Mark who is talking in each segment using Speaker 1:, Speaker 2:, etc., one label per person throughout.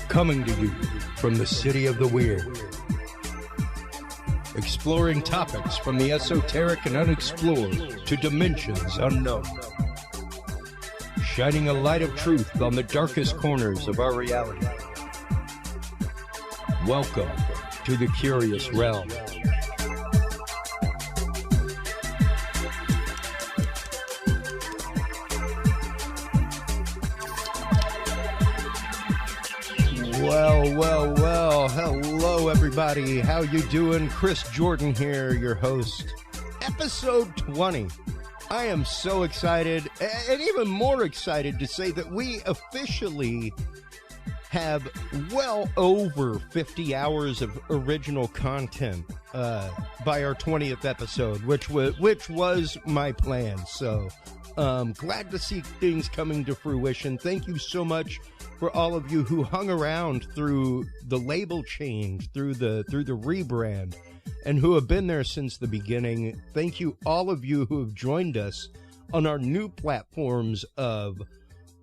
Speaker 1: Coming to you from the city of the weird. Exploring topics from the esoteric and unexplored to dimensions unknown. Shining a light of truth on the darkest corners of our reality. Welcome to the Curious Realm. Well, hello everybody, how you doing? Chris Jordan here, your host. Episode 20. I am so excited, and even more excited to say that we officially have well over 50 hours of original content by our 20th episode, which was my plan. So glad to see things coming to fruition. Thank you so much for all of you who hung around through the label change, through the rebrand, and who have been there since the beginning. Thank you, all of you who have joined us on our new platforms of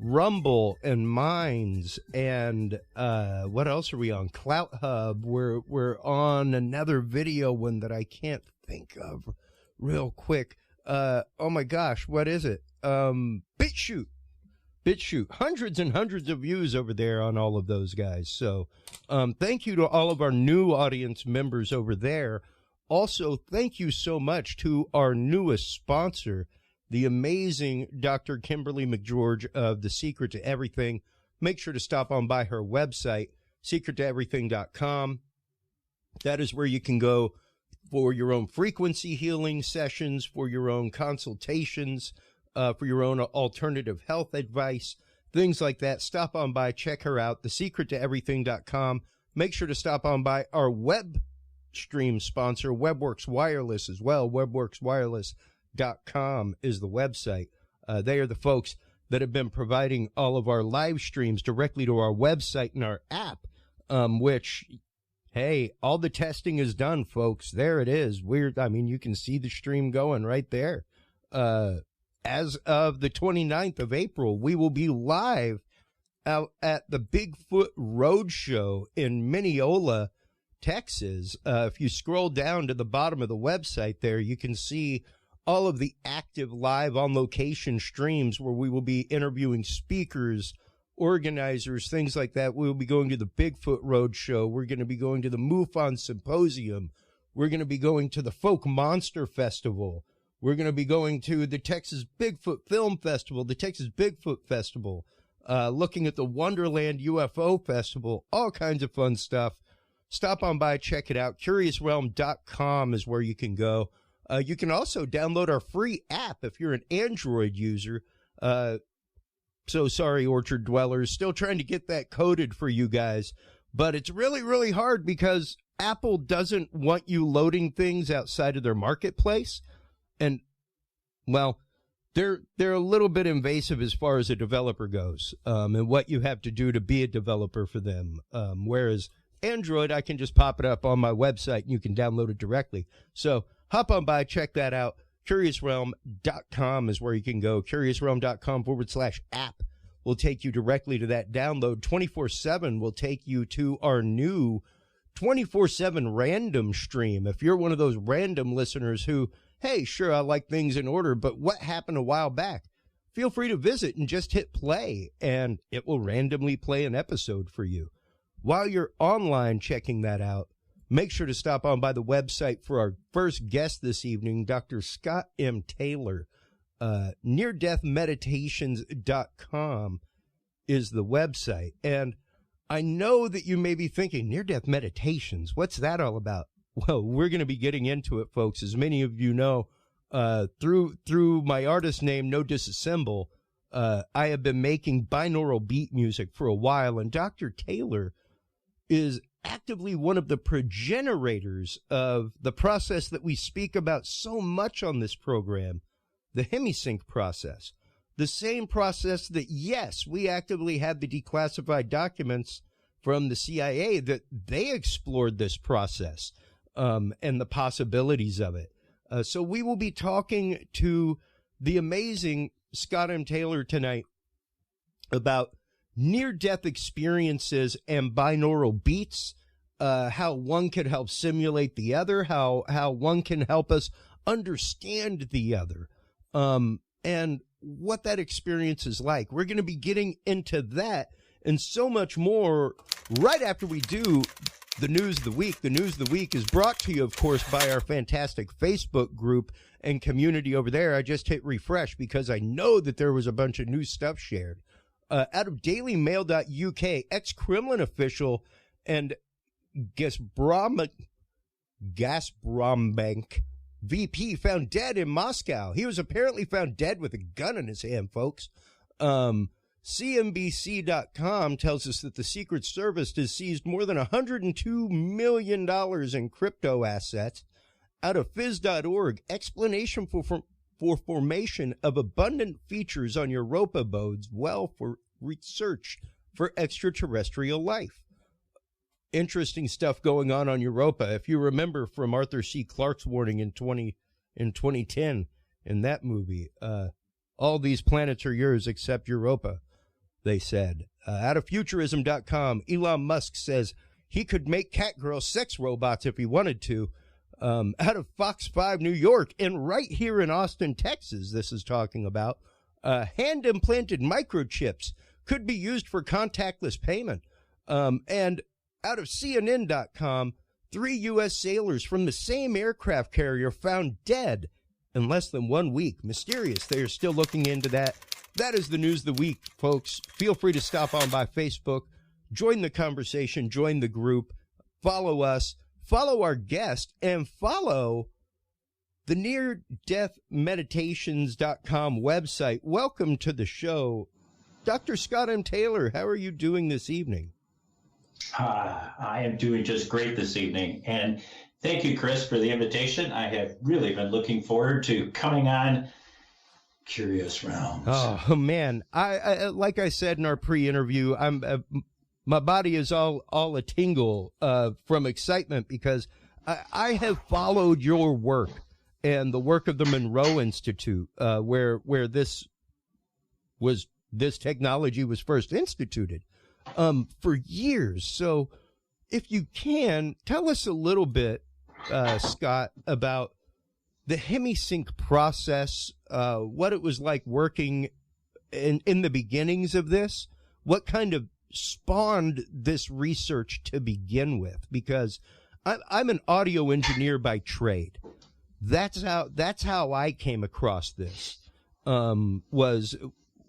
Speaker 1: Rumble and Minds, and what else are we on? Clout Hub. We're on another video one that I can't think of real quick. Oh my gosh, what is it? BitChute. Hundreds and hundreds of views over there on all of those guys. So thank you to all of our new audience members over there. Also, thank you so much to our newest sponsor, the amazing Dr. Kimberly McGeorge of The Secret to Everything. Make sure to stop on by her website, secrettoeverything.com. That is where you can go for your own frequency healing sessions, for your own consultations, for your own alternative health advice, things like that. Stop on by, check her out, thesecrettoeverything.com. Make sure to stop on by our web stream sponsor, WebWorks Wireless, as well. WebWorksWireless.com is the website. They are the folks that have been providing all of our live streams directly to our website and our app, which, hey, all the testing is done, folks. There it is. I mean, you can see the stream going right there. As of the 29th of April, we will be live out at the Bigfoot Roadshow in Mineola, Texas. If you scroll down to the bottom of the website there, you can see all of the active live on location streams where we will be interviewing speakers, organizers, things like that. We will be going to the Bigfoot Roadshow. We're going to be going to the MUFON Symposium. We're going to be going to the Folk Monster Festival. We're going to be going to the Texas Bigfoot Film Festival, the Texas Bigfoot Festival, looking at the Wonderland UFO Festival, all kinds of fun stuff. Stop on by, check it out. CuriousRealm.com is where you can go. You can also download our free app if you're an Android user. So sorry, Orchard Dwellers. Still trying to get that coded for you guys. But it's really, really hard because Apple doesn't want you loading things outside of their marketplace. And, well, they're a little bit invasive as far as a developer goes, and what you have to do to be a developer for them. Whereas Android, I can just pop it up on my website and you can download it directly. So hop on by, check that out. CuriousRealm.com is where you can go. CuriousRealm.com/app will take you directly to that download. 24/7 will take you to our new 24/7 random stream. If you're one of those random listeners who, hey, sure, I like things in order, but what happened a while back? Feel free to visit and just hit play, and it will randomly play an episode for you. While you're online checking that out, make sure to stop on by the website for our first guest this evening, Dr. Scott M. Taylor. NearDeathMeditations.com is the website. And I know that you may be thinking, near-death meditations, what's that all about? Well, we're going to be getting into it, folks. As many of you know, through my artist name, No Disassemble, I have been making binaural beat music for a while, and Dr. Taylor is actively one of the progenitors of the process that we speak about so much on this program, the Hemi-Sync process. The same process that, yes, we actively have the declassified documents from the CIA that they explored this process. And the possibilities of it. So we will be talking to the amazing Scott M. Taylor tonight about near-death experiences and binaural beats, how one could help simulate the other, how one can help us understand the other, and what that experience is like. We're going to be getting into that and so much more right after we do the News of the Week. The News of the Week is brought to you, of course, by our fantastic Facebook group and community over there. I just hit refresh because I know that there was a bunch of new stuff shared. Out of dailymail.uk, ex-Kremlin official and Gazprombank VP found dead in Moscow. He was apparently found dead with a gun in his hand, folks. CNBC.com tells us that the Secret Service has seized more than $102 million in crypto assets. Out of Phys.org, explanation for formation of abundant features on Europa bodes well for research for extraterrestrial life. Interesting stuff going on Europa. If you remember from Arthur C. Clarke's warning in 2010 in that movie, all these planets are yours except Europa, they said. Out of Futurism.com, Elon Musk says he could make Catgirl sex robots if he wanted to. Out of Fox 5 New York, and right here in Austin, Texas, this is talking about hand-implanted microchips could be used for contactless payment. And out of CNN.com, 3 U.S. sailors from the same aircraft carrier found dead in less than 1 week. Mysterious. They are still looking into that. That is the News of the Week, folks. Feel free to stop on by Facebook, join the conversation, join the group, follow us, follow our guest, and follow the neardeathmeditations.com website. Welcome to the show, Dr. Scott M. Taylor. How are you doing this evening?
Speaker 2: I am doing just great this evening. And thank you, Chris, for the invitation. I have really been looking forward to coming on Curious Realms.
Speaker 1: Oh, man. I like I said in our pre-interview, my body is all a tingle from excitement because I have followed your work and the work of the Monroe Institute, where this technology was first instituted. For years. So if you can, tell us a little bit, Scott, about the Hemi-Sync process, what it was like working in the beginnings of this, what kind of spawned this research to begin with, because I'm an audio engineer by trade. That's how I came across this, was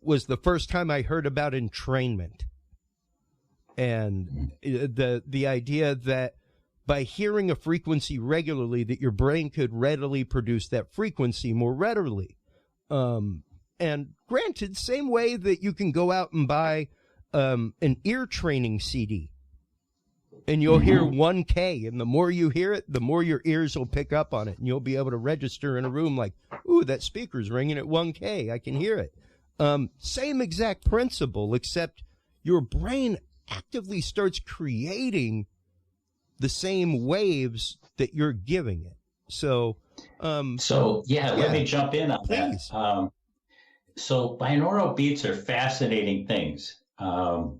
Speaker 1: the first time I heard about entrainment. And the idea that by hearing a frequency regularly, that your brain could readily produce that frequency more readily. And granted, same way that you can go out and buy an ear training CD, and you'll hear 1K, and the more you hear it, the more your ears will pick up on it, and you'll be able to register in a room like, ooh, that speaker's ringing at 1K. I can hear it. Same exact principle, except your brain actively starts creating the same waves that you're giving it. So, let
Speaker 2: me jump in on
Speaker 1: please.
Speaker 2: That. So binaural beats are fascinating things. The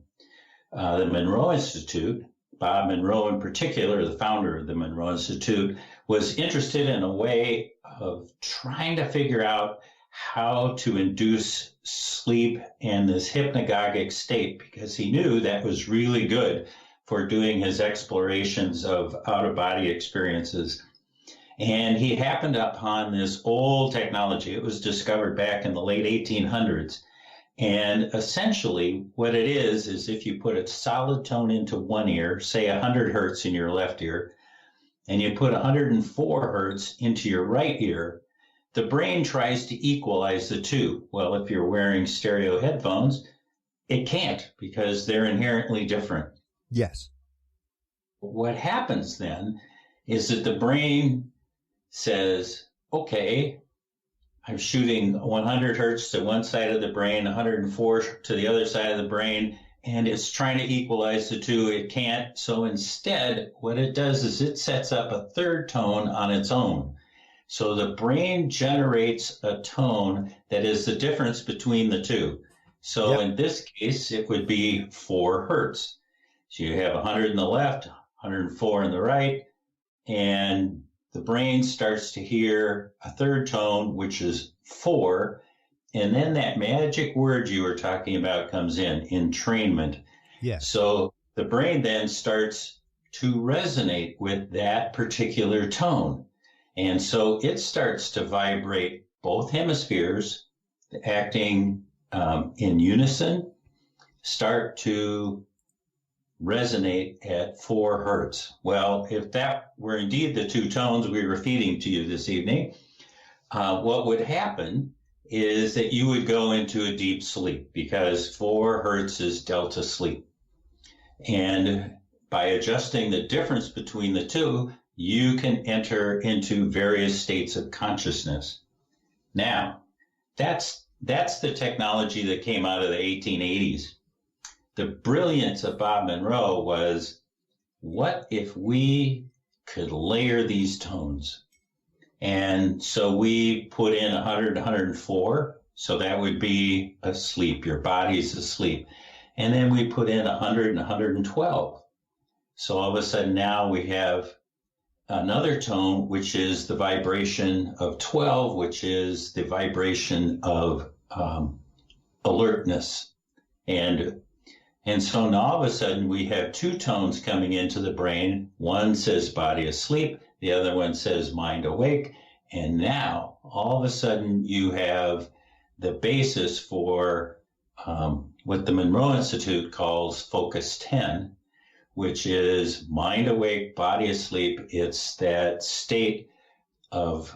Speaker 2: Monroe Institute, Bob Monroe in particular, the founder of the Monroe Institute, was interested in a way of trying to figure out how to induce sleep and this hypnagogic state, because he knew that was really good for doing his explorations of out-of-body experiences. And he happened upon this old technology. It was discovered back in the late 1800s. And essentially what it is if you put a solid tone into one ear, say 100 hertz in your left ear, and you put 104 hertz into your right ear, the brain tries to equalize the two. Well, if you're wearing stereo headphones, it can't, because they're inherently different.
Speaker 1: Yes.
Speaker 2: What happens then is that the brain says, okay, I'm shooting 100 hertz to one side of the brain, 104 to the other side of the brain, and it's trying to equalize the two. It can't. So instead, what it does is it sets up a third tone on its own. So the brain generates a tone that is the difference between the two. So in this case, it would be 4 hertz. So you have 100 in the left, 104 in the right, and the brain starts to hear a third tone, which is 4. And then that magic word you were talking about comes in, entrainment.
Speaker 1: Yeah.
Speaker 2: So the brain then starts to resonate with that particular tone. And so it starts to vibrate both hemispheres, acting in unison, start to resonate at 4 hertz. Well, if that were indeed the 2 tones we were feeding to you this evening, what would happen is that you would go into a deep sleep, because 4 hertz is delta sleep. And by adjusting the difference between the two, you can enter into various states of consciousness. Now, that's the technology that came out of the 1880s. The brilliance of Bob Monroe was, what if we could layer these tones? And so we put in 100, 104, so that would be asleep. Your body's asleep. And then we put in 100 and 112. So all of a sudden now we have another tone, which is the vibration of 12, which is the vibration of alertness. And so now all of a sudden we have 2 tones coming into the brain. One says body asleep, the other one says mind awake. And now all of a sudden you have the basis for what the Monroe Institute calls Focus 10, which is mind awake, body asleep. It's that state of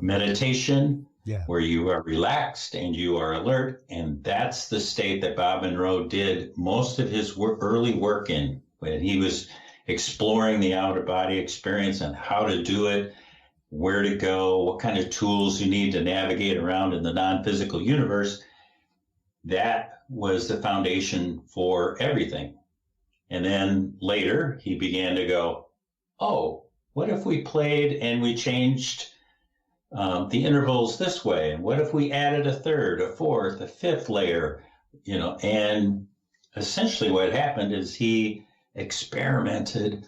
Speaker 2: meditation, where you are relaxed and you are alert. And that's the state that Bob Monroe did most of his early work in, when he was exploring the outer body experience and how to do it, where to go, what kind of tools you need to navigate around in the non-physical universe. That was the foundation for everything. And then later he began to go, oh, what if we played and we changed the intervals this way? And what if we added a third, a fourth, a fifth layer, and essentially what happened is he experimented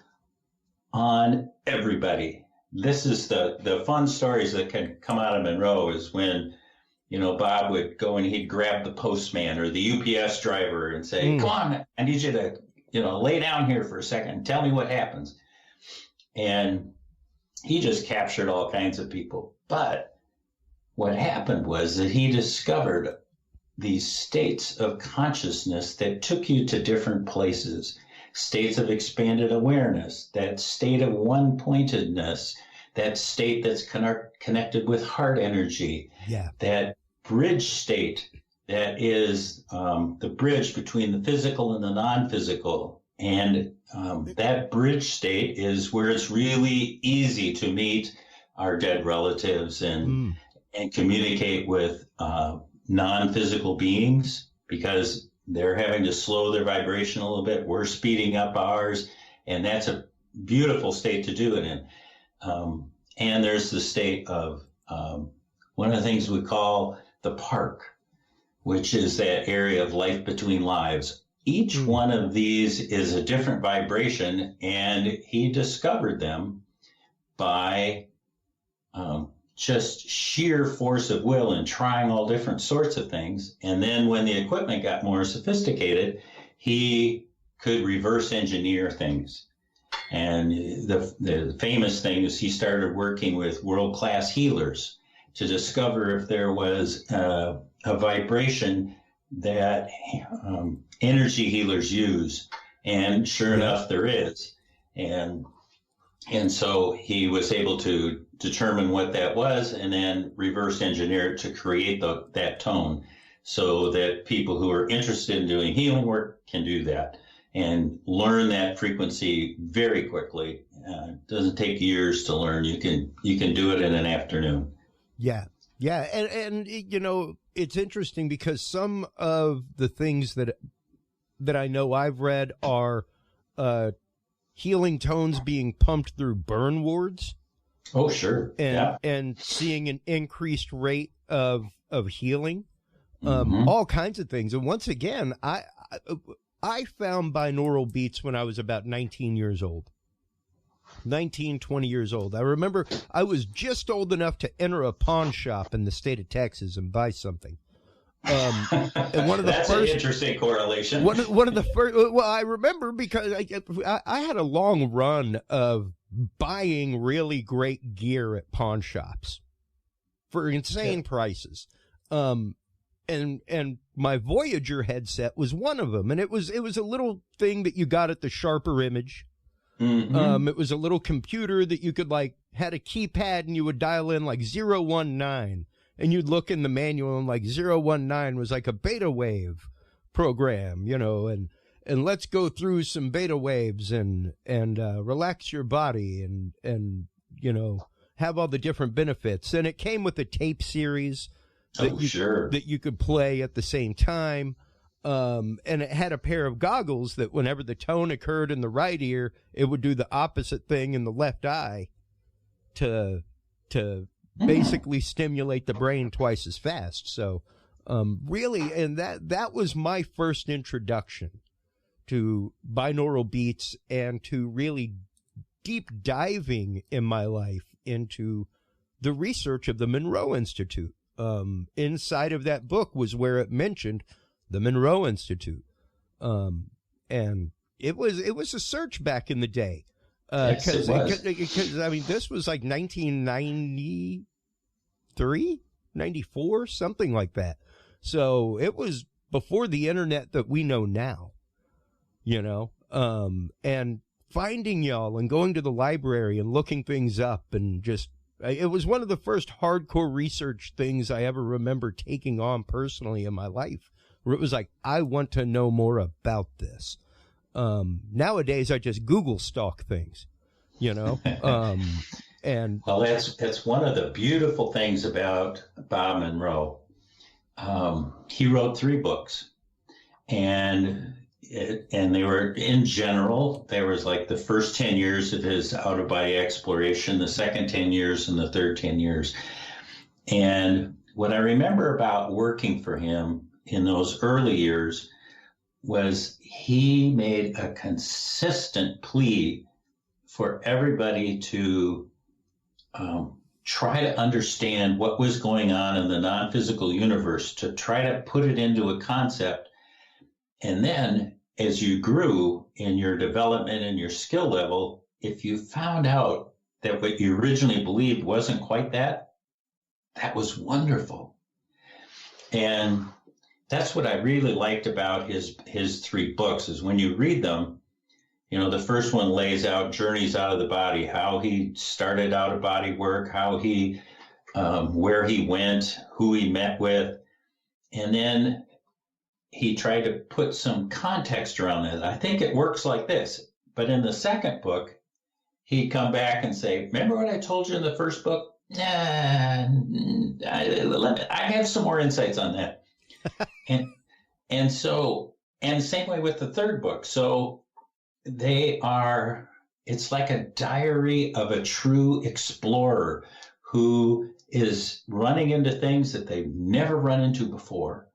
Speaker 2: on everybody. This is the fun stories that can come out of Monroe, is when, Bob would go and he'd grab the postman or the UPS driver and say, come on, I need you to, lay down here for a second and tell me what happens. And he just captured all kinds of people. But what happened was that he discovered these states of consciousness that took you to different places, states of expanded awareness, that state of one-pointedness, that state that's connected with heart energy, that bridge state that is the bridge between the physical and the non-physical. And that bridge state is where it's really easy to meet our dead relatives and communicate with non-physical beings, because they're having to slow their vibration a little bit. We're speeding up ours, and that's a beautiful state to do it in. And there's the state of one of the things we call the park, which is that area of life between lives. Each one of these is a different vibration, and he discovered them by just sheer force of will and trying all different sorts of things. And then when the equipment got more sophisticated, he could reverse engineer things. And the famous thing is he started working with world-class healers to discover if there was a vibration that energy healers use. And sure enough, there is. And so he was able to determine what that was and then reverse engineer it to create that tone, so that people who are interested in doing healing work can do that and learn that frequency very quickly. It doesn't take years to learn. You can do it in an afternoon.
Speaker 1: Yeah. And it's interesting because some of the things that I know I've read are healing tones being pumped through burn wards.
Speaker 2: Oh, sure.
Speaker 1: And seeing an increased rate of healing. all kinds of things. And once again, I found binaural beats when I was about 19 years old. 19, 20 years old. I remember I was just old enough to enter a pawn shop in the state of Texas and buy something. And one of the
Speaker 2: That's an interesting correlation.
Speaker 1: One of the first, well, I remember because I had a long run of buying really great gear at pawn shops for insane prices. And my Voyager headset was one of them. And it was a little thing that you got at the Sharper Image. It was a little computer that you could had a keypad and you would dial in 019 and you'd look in the manual and 019 was like a beta wave program, and let's go through some beta waves and relax your body and have all the different benefits. And it came with a tape series that you could play at the same time. And it had a pair of goggles that whenever the tone occurred in the right ear, it would do the opposite thing in the left eye to basically stimulate the brain twice as fast. So, really, and that was my first introduction to binaural beats and to really deep diving in my life into the research of the Monroe Institute. Inside of that book was where it mentioned the Monroe Institute. And it was a search back in the day.
Speaker 2: Yes, it was.
Speaker 1: Because, I mean, this was 1993, 94, something like that. So it was before the internet that we know now, and finding y'all and going to the library and looking things up and it was one of the first hardcore research things I ever remember taking on personally in my life, where it was I want to know more about this. Nowadays, I just Google stalk things, and
Speaker 2: well, that's one of the beautiful things about Bob Monroe. He wrote 3 books, and they were, in general, there was the first 10 years of his out-of-body exploration, the second 10 years, and the third 10 years. And what I remember about working for him in those early years was he made a consistent plea for everybody to try to understand what was going on in the non-physical universe, to try to put it into a concept. And then as you grew in your development and your skill level, if you found out that what you originally believed wasn't quite that was wonderful. And that's what I really liked about his 3 books, is when you read them, the first one lays out journeys out of the body, how he started out of body work, how he, where he went, who he met with. And then he tried to put some context around it. I think it works like this. But in the second book, he'd come back and say, remember what I told you in the first book? I have some more insights on that. and same way with the third book. So it's like a diary of a true explorer who is running into things that they've never run into before.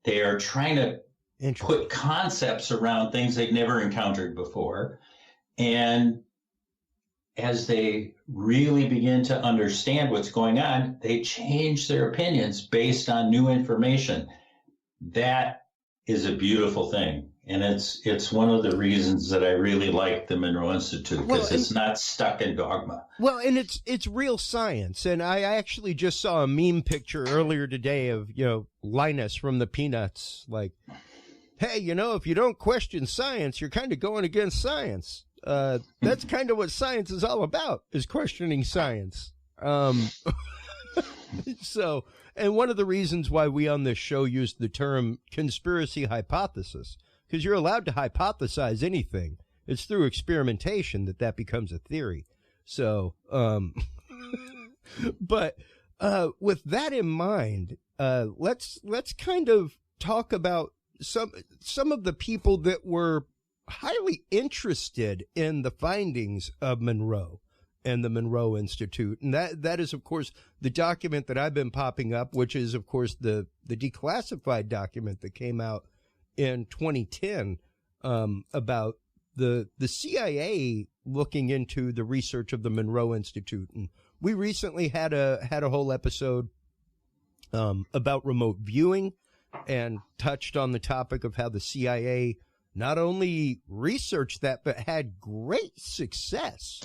Speaker 2: They are trying to put concepts around things they've never encountered before. And as they really begin to understand what's going on, they change their opinions based on new information. That is a beautiful thing. And it's one of the reasons that I really like the Monroe Institute, because it's not stuck in dogma. Well,
Speaker 1: and it's real science. And I actually just saw a meme picture earlier today of, Linus from the Peanuts, hey, if you don't question science, you're kind of going against science. That's kind of what science is all about, is questioning science. So, and one of the reasons why we on this show use the term conspiracy hypothesis, because you're allowed to hypothesize anything. It's through experimentation that becomes a theory. So, but with that in mind, let's kind of talk about some of the people that were highly interested in the findings of Monroe and the Monroe Institute. And that is, of course, the document that I've been popping up, which is, of course, the declassified document that came out in 2010 about the CIA looking into the research of the Monroe Institute. And we recently had a whole episode about remote viewing and touched on the topic of how the CIA not only researched that, but had great success.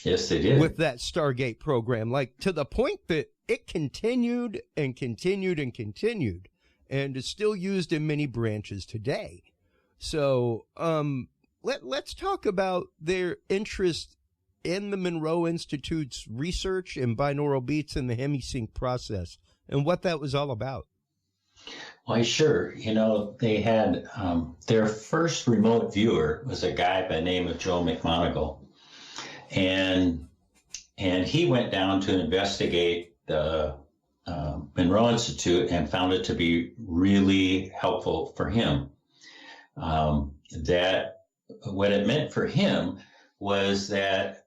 Speaker 2: Yes, they did.
Speaker 1: With that Stargate program, like to the point that it continued and continued and continued and is still used in many branches today. So let's talk about their interest in the Monroe Institute's research in binaural beats and the Hemi-Sync process and what that was all about.
Speaker 2: Why, sure. You know, they had their first remote viewer was a guy by the name of Joe McMonagle. And he went down to investigate the Monroe Institute and found it to be really helpful for him. That what it meant for him was that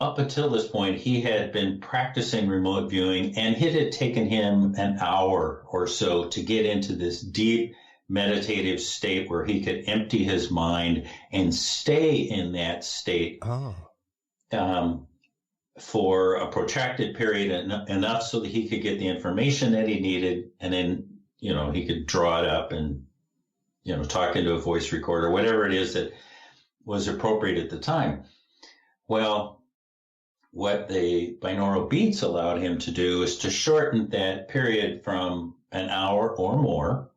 Speaker 2: up until this point, he had been practicing remote viewing, and it had taken him an hour or so to get into this deep meditative state where he could empty his mind and stay in that state for a protracted period, enough so that he could get the information that he needed, and then, you know, he could draw it up and, you know, talk into a voice recorder, whatever it is that was appropriate at the time. Well, what the binaural beats allowed him to do is to shorten that period from an hour or more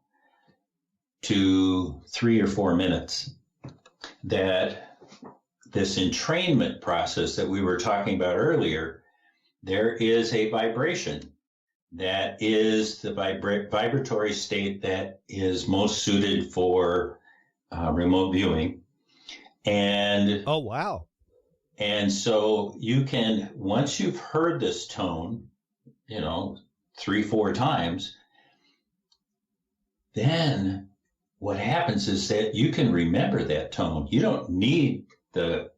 Speaker 2: to 3 or 4 minutes. That this entrainment process that we were talking about earlier, there is a vibration that is the vibratory state that is most suited for remote viewing. And
Speaker 1: oh, wow.
Speaker 2: And so you can, once you've heard this tone, you know, 3-4 times, then what happens is that you can remember that tone. You don't need the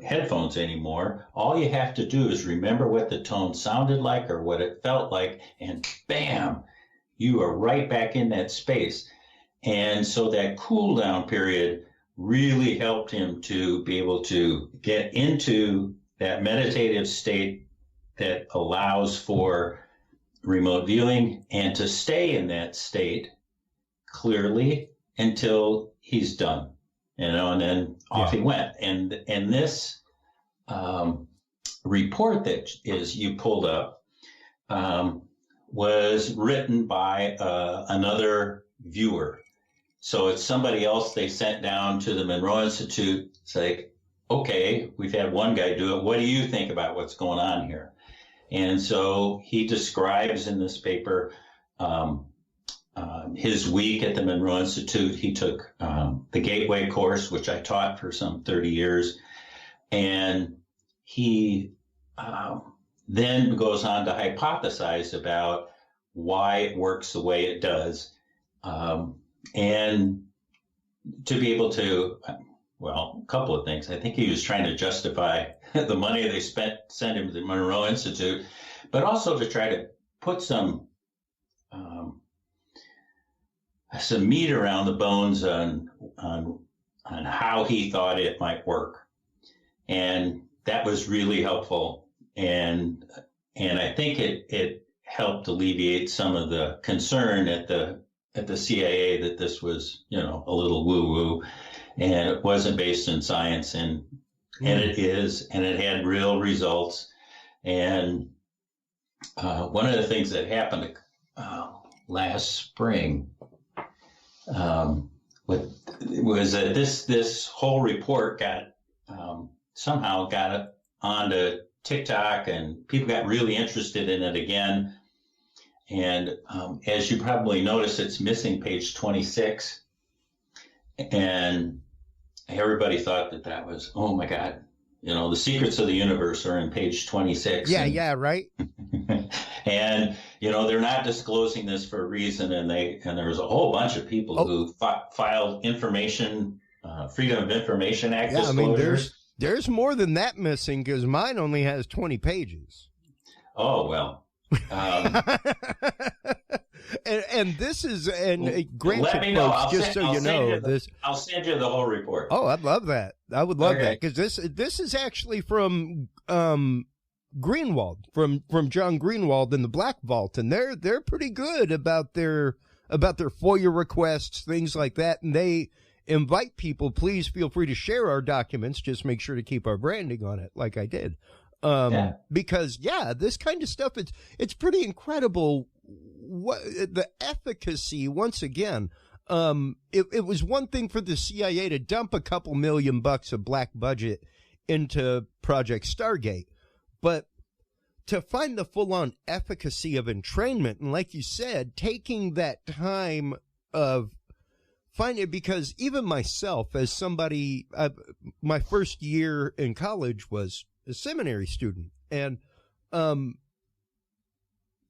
Speaker 2: headphones anymore. All you have to do is remember what the tone sounded like or what it felt like, and bam, you are right back in that space. And so that cool down period really helped him to be able to get into that meditative state that allows for remote viewing and to stay in that state clearly until he's done, you know, and then off he went. And this report that is you pulled up was written by another viewer. So it's somebody else they sent down to the Monroe Institute. It's like, okay, we've had one guy do it. What do you think about what's going on here? And so he describes in this paper his week at the Monroe Institute. He took the Gateway course, which I taught for some 30 years. And he then goes on to hypothesize about why it works the way it does. And to be able to, well, a couple of things. I think he was trying to justify the money they sent him to the Monroe Institute, but also to try to put some meat around the bones on how he thought it might work. And that was really helpful. And I think it helped alleviate some of the concern at the CIA that this was, you know, a little woo-woo, and it wasn't based in science, and it is, and it had real results. And one of the things that happened last spring was that this whole report got somehow got onto TikTok, and people got really interested in it again. And as you probably noticed, it's missing page 26. And everybody thought that was, oh my God, you know, the secrets of the universe are in page 26.
Speaker 1: Yeah, right.
Speaker 2: And, you know, they're not disclosing this for a reason. And there was a whole bunch of people who filed information, Freedom of Information Act disclosures.
Speaker 1: I mean, There's more than that missing because mine only has 20 pages.
Speaker 2: Oh, well.
Speaker 1: And this is, and granted,
Speaker 2: let me know.
Speaker 1: folks,
Speaker 2: I'll send you the whole report.
Speaker 1: Oh, I'd love that. I would love that because this is actually from Greenwald, from John Greenwald and the Black Vault, and they're pretty good about their FOIA requests, things like that, and they invite people. Please feel free to share our documents. Just make sure to keep our branding on it, like I did. Because this kind of stuff, it's pretty incredible. What the efficacy, once again, it was one thing for the CIA to dump a couple $1 million of black budget into Project Stargate, but to find the full-on efficacy of entrainment, and like you said, taking that time of finding, because even myself, as somebody, my first year in college was a seminary student, and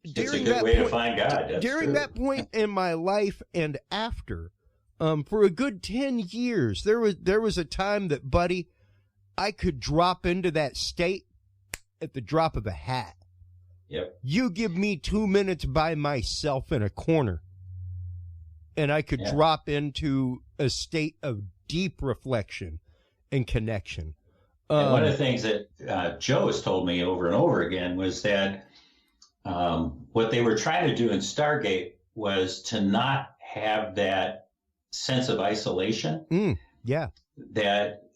Speaker 2: it's a good way to find God.
Speaker 1: During that point in my life and after, for a good 10 years, there was a time that, buddy, I could drop into that state at the drop of a hat.
Speaker 2: Yep.
Speaker 1: You give me 2 minutes by myself in a corner, and I could drop into a state of deep reflection and connection.
Speaker 2: And one of the things that Joe has told me over and over again was that what they were trying to do in Stargate was to not have that sense of isolation.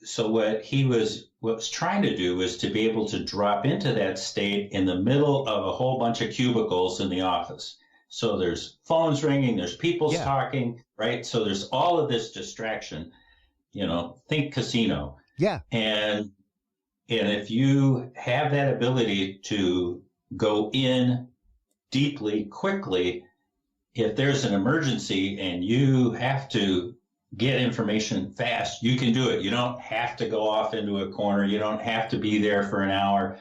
Speaker 2: So what he was trying to do was to be able to drop into that state in the middle of a whole bunch of cubicles in the office. So there's phones ringing, there's people talking, right? So there's all of this distraction, think casino.
Speaker 1: Yeah.
Speaker 2: And if you have that ability to go in deeply, quickly, if there's an emergency and you have to get information fast, you can do it. You don't have to go off into a corner. You don't have to be there for an hour.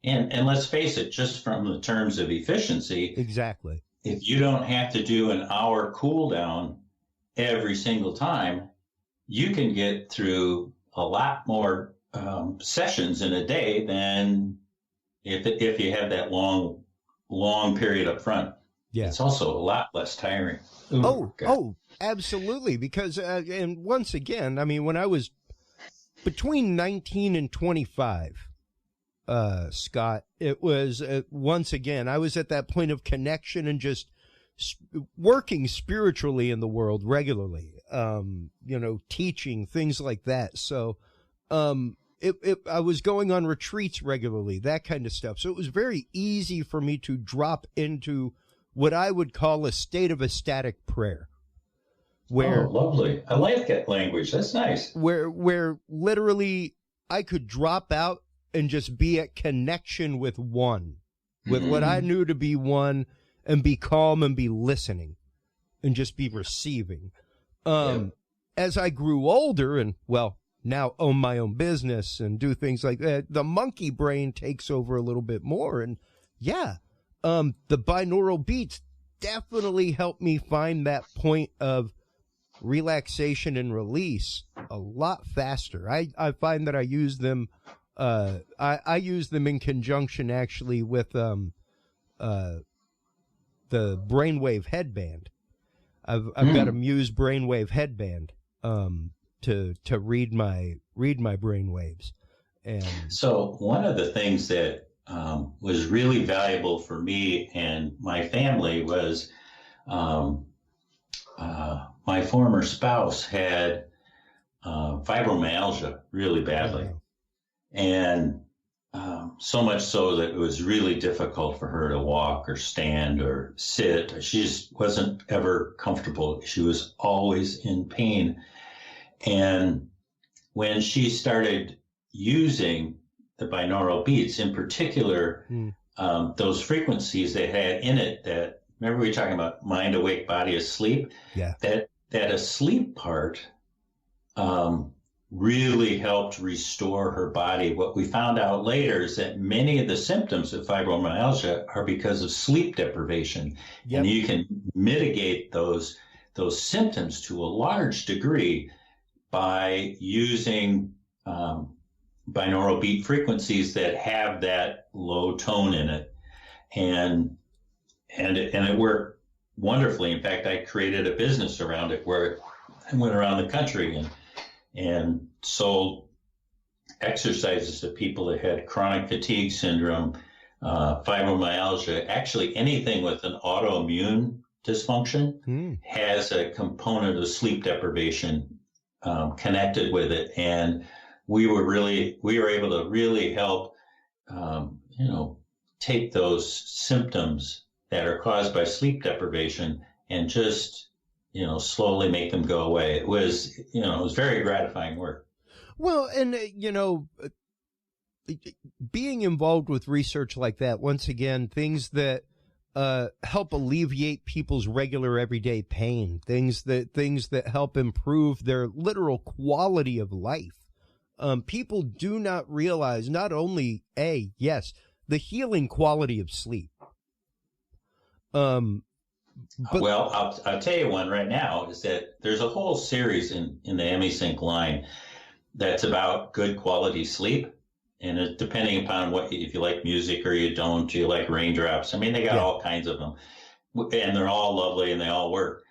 Speaker 2: And let's face it, just from the terms of efficiency.
Speaker 1: Exactly.
Speaker 2: If you don't have to do an hour cool down every single time, you can get through a lot more sessions in a day than if you have that long period up front. Yeah. It's also a lot less tiring.
Speaker 1: Oh, absolutely. Because, and once again, I mean, when I was between 19 and 25, Scott, it was, once again, I was at that point of connection and just working spiritually in the world regularly, teaching, things like that. So, I was going on retreats regularly, that kind of stuff. So it was very easy for me to drop into what I would call a state of ecstatic prayer. Where,
Speaker 2: lovely. I like that language. That's nice.
Speaker 1: Where literally I could drop out and just be at connection with one, with what I knew to be one, and be calm and be listening and just be receiving. As I grew older and, now own my own business and do things like that, the monkey brain takes over a little bit more. And the binaural beats definitely helped me find that point of relaxation and release a lot faster. I find that I use them, I use them in conjunction actually with, the brainwave headband. I've got a Muse brainwave headband, to read my brain waves. And
Speaker 2: so one of the things that was really valuable for me and my family was my former spouse had fibromyalgia really badly. And so much so that it was really difficult for her to walk or stand or sit. She just wasn't ever comfortable. She was always in pain. And when she started using the binaural beats, in particular, those frequencies they had in it that, remember we were talking about mind awake, body asleep?
Speaker 1: Yeah.
Speaker 2: That asleep part really helped restore her body. What we found out later is that many of the symptoms of fibromyalgia are because of sleep deprivation. Yep. And you can mitigate those symptoms to a large degree by using binaural beat frequencies that have that low tone in it. And it worked wonderfully. In fact, I created a business around it where I went around the country and sold exercises to people that had chronic fatigue syndrome, fibromyalgia, actually anything with an autoimmune dysfunction has a component of sleep deprivation connected with it. And we were able to really help, take those symptoms that are caused by sleep deprivation and just, slowly make them go away. It was very gratifying work.
Speaker 1: Well, and, being involved with research like that, once again, things that help alleviate people's regular everyday pain, things that help improve their literal quality of life. People do not realize not only, yes, the healing quality of sleep.
Speaker 2: Well, I'll tell you one right now is that there's a whole series in the Hemi-Sync line that's about good quality sleep. And depending upon if you like music or you don't, do you like raindrops? I mean, they got all kinds of them, and they're all lovely and they all work.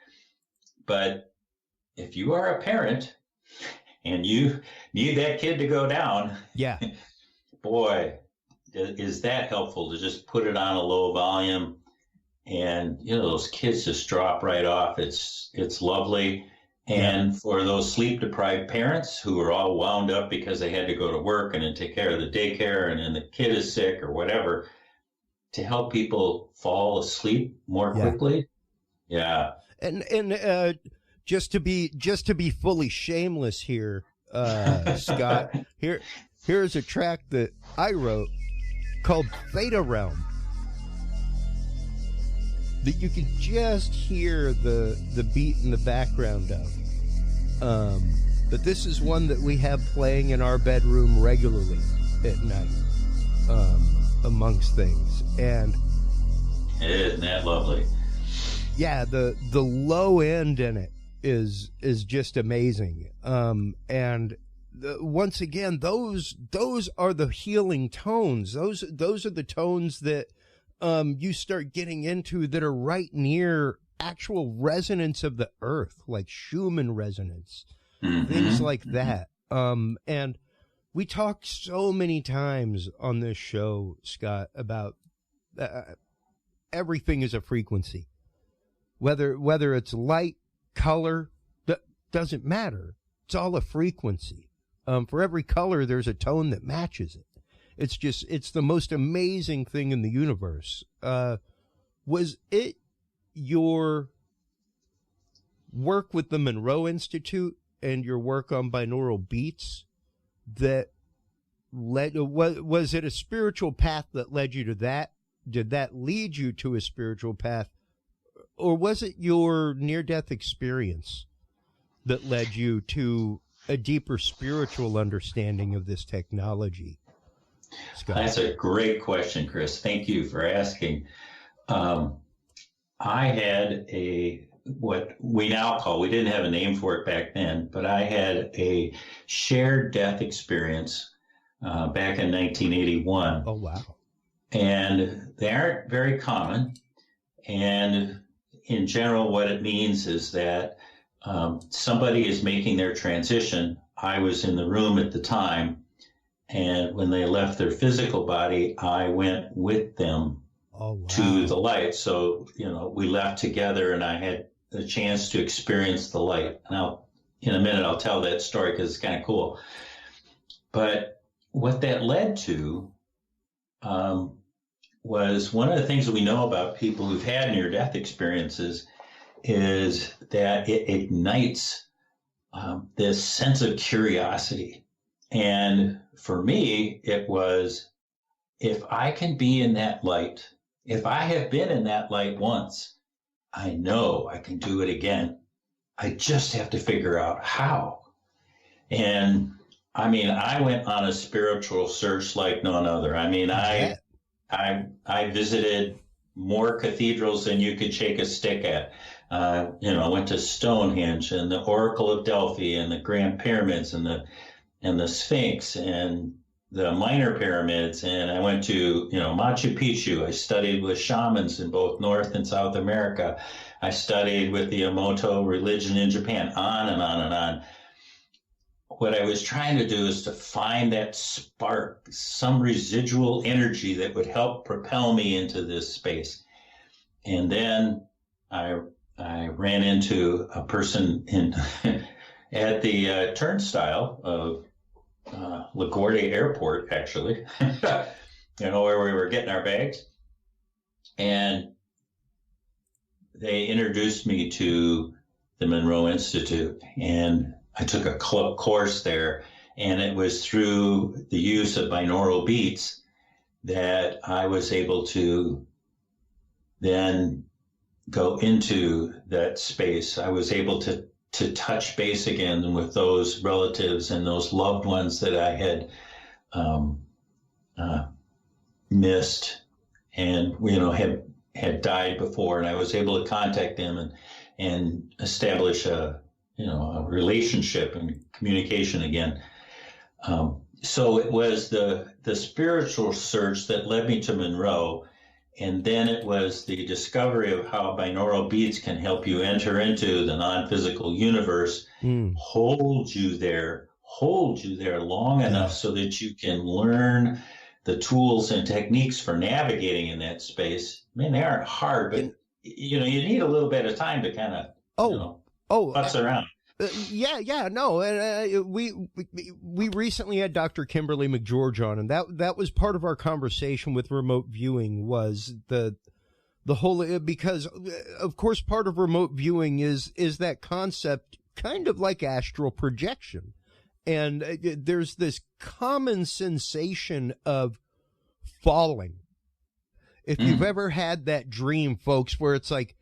Speaker 2: But if you are a parent and you need that kid to go down, boy, is that helpful to just put it on a low volume, and those kids just drop right off. It's lovely. And for those sleep deprived parents who are all wound up because they had to go to work and then take care of the daycare and then the kid is sick or whatever, to help people fall asleep more quickly. Yeah.
Speaker 1: And just to be fully shameless here, Scott, here's a track that I wrote called Theta Realm that you can just hear the beat in the background of. But this is one that we have playing in our bedroom regularly at night, amongst things. And
Speaker 2: isn't that lovely?
Speaker 1: Yeah, the low end in it is just amazing. And once again, those are the healing tones. Those are the tones that you start getting into that are right near actual resonance of the earth, like Schumann resonance, things like that. And we talk so many times on this show, Scott, about everything is a frequency, whether it's light, color, that doesn't matter. It's all a frequency. For every color, there's a tone that matches it. It's the most amazing thing in the universe. Was it your work with the Monroe Institute and your work on binaural beats that was it a spiritual path that led you to that? Did that lead you to a spiritual path? Or was it your near-death experience that led you to a deeper spiritual understanding of this technology? Scott?
Speaker 2: That's a great question, Chris. Thank you for asking. I had what we now call, we didn't have a name for it back then, but I had a shared death experience back in 1981.
Speaker 1: Oh, wow.
Speaker 2: And they aren't very common. And in general, what it means is that somebody is making their transition. I was in the room at the time. And when they left their physical body, I went with them to the light. So, we left together and I had a chance to experience the light. Now, in a minute, I'll tell that story because it's kind of cool. But what that led to was one of the things that we know about people who've had near-death experiences is that it ignites this sense of curiosity. And for me, it was, if I can be in that light, if I have been in that light once, I know I can do it again. I just have to figure out how. And I mean, I went on a spiritual search like none other. I mean, I visited more cathedrals than you could shake a stick at. I went to Stonehenge and the Oracle of Delphi and the Grand Pyramids and the Sphinx and the minor pyramids, and I went to, Machu Picchu. I studied with shamans in both North and South America. I studied with the Emoto religion in Japan, on and on and on. What I was trying to do is to find that spark, some residual energy that would help propel me into this space. And then I ran into a person at the turnstile of LaGuardia Airport, actually, where we were getting our bags. And they introduced me to the Monroe Institute, and I took a course there, and it was through the use of binaural beats that I was able to then go into that space. I was able to touch base again with those relatives and those loved ones that I had missed and, had died before. And I was able to contact them and establish a relationship and communication again. So it was the spiritual search that led me to Monroe. And then it was the discovery of how binaural beats can help you enter into the non-physical universe, hold you there long enough so that you can learn the tools and techniques for navigating in that space. Man, they aren't hard, but you need a little bit of time to kind of butts around.
Speaker 1: No, and we recently had Dr. Kimberly McGeorge on, and that was part of our conversation with remote viewing, was the whole, because of course part of remote viewing is that concept kind of like astral projection, and there's this common sensation of falling. If you've ever had that dream, folks, where it's like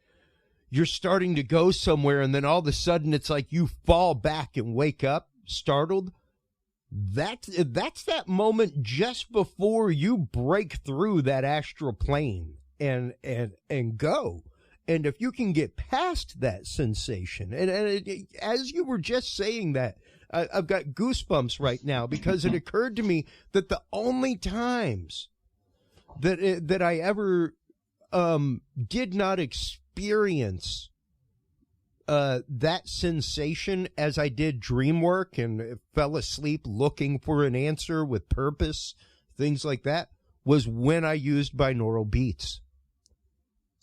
Speaker 1: you're starting to go somewhere, and then all of a sudden it's like you fall back and wake up startled. That's that moment just before you break through that astral plane and go. And if you can get past that sensation, and as you were just saying that, I've got goosebumps right now, because it occurred to me that the only times that I ever did not experience that sensation as I did dream work and fell asleep looking for an answer with purpose, things like that, was when I used binaural beats.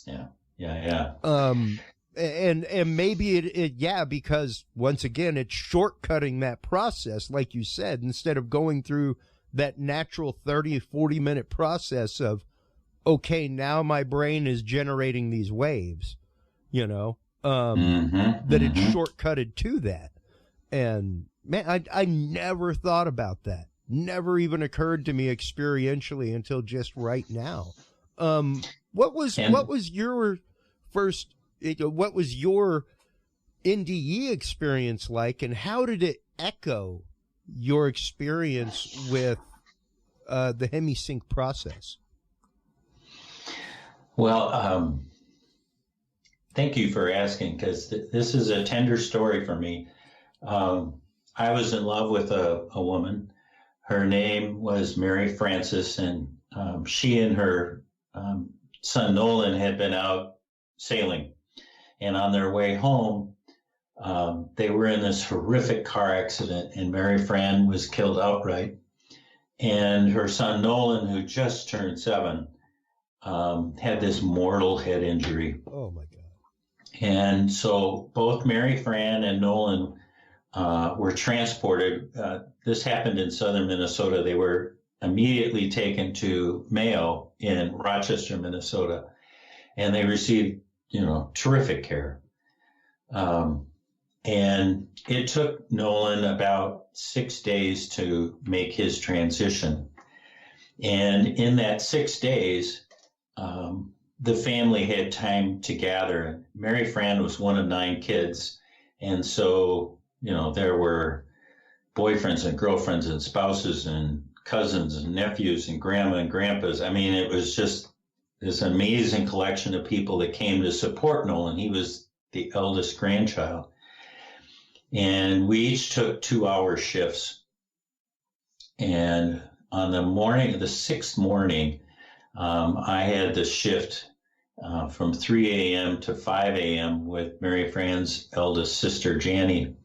Speaker 2: Yeah.
Speaker 1: And maybe it because once again, it's shortcutting that process, like you said, instead of going through that natural 30, 40-minute process of, okay, now my brain is generating these waves, that it's shortcutted to that. And man, I never thought about that. Never even occurred to me experientially until just right now. What was your first, what was your NDE experience like, and how did it echo your experience with the Hemi-Sync process?
Speaker 2: Well, thank you for asking, because this is a tender story for me. I was in love with a woman. Her name was Mary Frances, and she and her son Nolan had been out sailing. And on their way home, they were in this horrific car accident, and Mary Fran was killed outright. And her son Nolan, who just turned 7, had this mortal head injury.
Speaker 1: Oh my God.
Speaker 2: And so both Mary Fran and Nolan were transported. This happened in southern Minnesota. They were immediately taken to Mayo in Rochester, Minnesota, and they received, terrific care. And it took Nolan about 6 days to make his transition. And in that 6 days, the family had time to gather. Mary Fran was one of 9 kids. And so, there were boyfriends and girlfriends and spouses and cousins and nephews and grandma and grandpas. I mean, it was just this amazing collection of people that came to support Nolan. He was the eldest grandchild. And we each took 2-hour shifts. And on the morning, the sixth morning, I had the shift from 3 a.m. to 5 a.m. with Mary Fran's eldest sister, Jannie.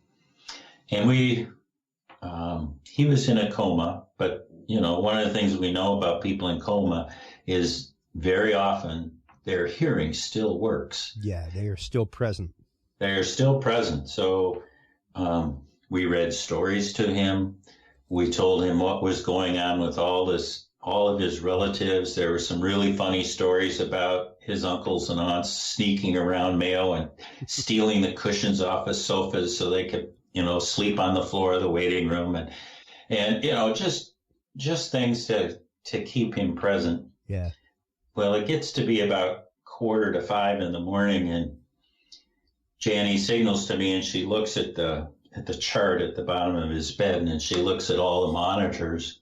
Speaker 2: And he was in a coma, but, you know, one of the things we know about people in coma is very often their hearing still works.
Speaker 1: Yeah, they are still present.
Speaker 2: They are still present. So we read stories to him. We told him what was going on with all of his relatives. There were some really funny stories about his uncles and aunts sneaking around Mayo and stealing the cushions off his sofas so they could, you know, sleep on the floor of the waiting room, and you know, just things to keep him present.
Speaker 1: Yeah.
Speaker 2: Well, it gets to be about 4:45 in the morning, and Jannie signals to me, and she looks at the chart at the bottom of his bed, and she looks at all the monitors.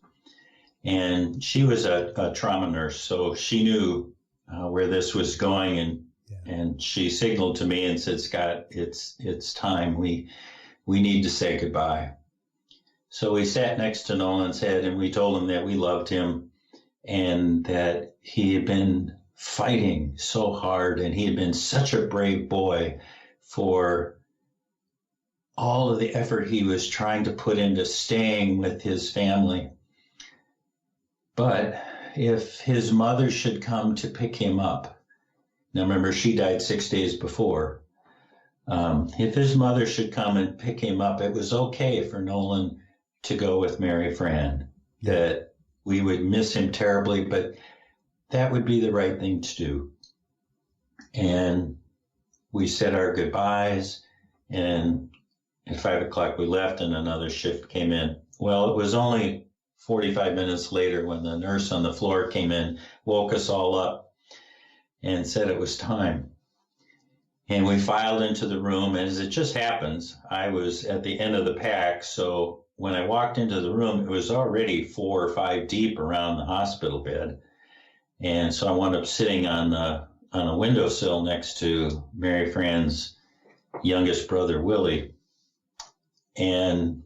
Speaker 2: And she was a trauma nurse, so she knew where this was going, and she signaled to me and said, "Scott, it's time. We need to say goodbye." So we sat next to Nolan's head, and we told him that we loved him and that he had been fighting so hard, and he had been such a brave boy for all of the effort he was trying to put into staying with his family. But if his mother should come to pick him up, now remember, she died 6 days before. If his mother should come and pick him up, it was okay for Nolan to go with Mary Fran, that we would miss him terribly, but that would be the right thing to do. And we said our goodbyes, and at 5 o'clock we left, and another shift came in. Well, it was only 45 minutes later when the nurse on the floor came in, woke us all up, and said it was time. And we filed into the room, and as it just happens, I was at the end of the pack, so when I walked into the room, it was already 4 or 5 deep around the hospital bed. And so I wound up sitting on a windowsill next to Mary Fran's youngest brother, Willie. And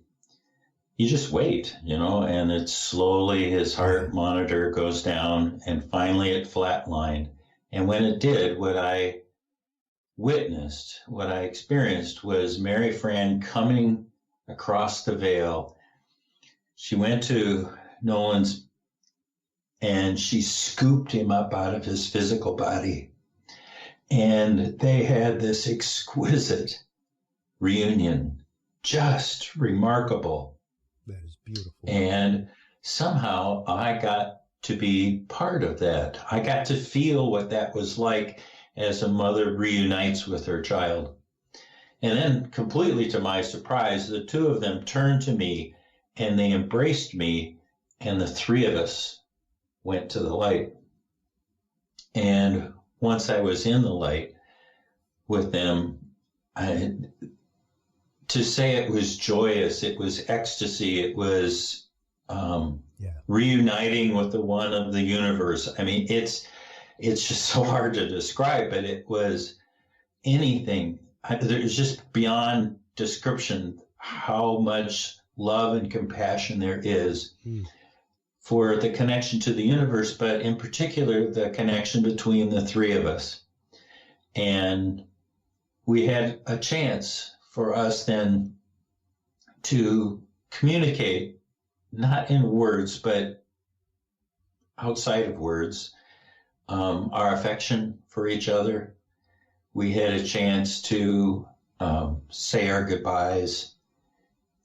Speaker 2: you just wait, you know, and it's slowly his heart monitor goes down, and finally it flatlined. And when it did, what I witnessed, what I experienced was Mary Fran coming across the veil. She went to Nolan's and she scooped him up out of his physical body. And they had this exquisite reunion, just remarkable.
Speaker 1: That is beautiful.
Speaker 2: And somehow I got to be part of that. I got to feel what that was like as a mother reunites with her child. And then, completely to my surprise, the two of them turned to me and they embraced me, and the three of us went to the light. And once I was in the light with them, to say it was joyous, it was ecstasy, it was reuniting with the one of the universe. I mean, it's just so hard to describe, but it was anything. There's just beyond description how much love and compassion there is for the connection to the universe, but in particular, the connection between the three of us. And we had a chance for us then to communicate, not in words, but outside of words, our affection for each other. We had a chance to say our goodbyes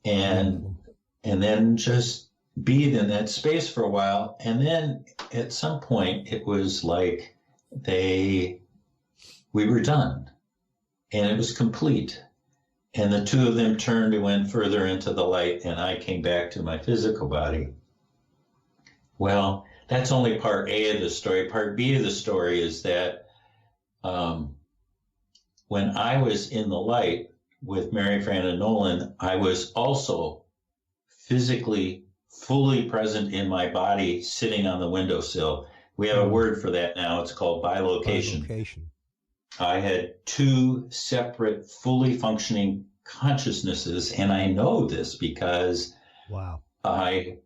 Speaker 2: and then just be in that space for a while. And then at some point it was like we were done and it was complete. And the two of them turned and went further into the light, and I came back to my physical body. Well, that's only part A of the story. Part B of the story is that when I was in the light with Mary Fran and Nolan, I was also physically fully present in my body, sitting on the windowsill. We have a word for that now. It's called bilocation. I had two separate, fully functioning consciousnesses, and I know this because I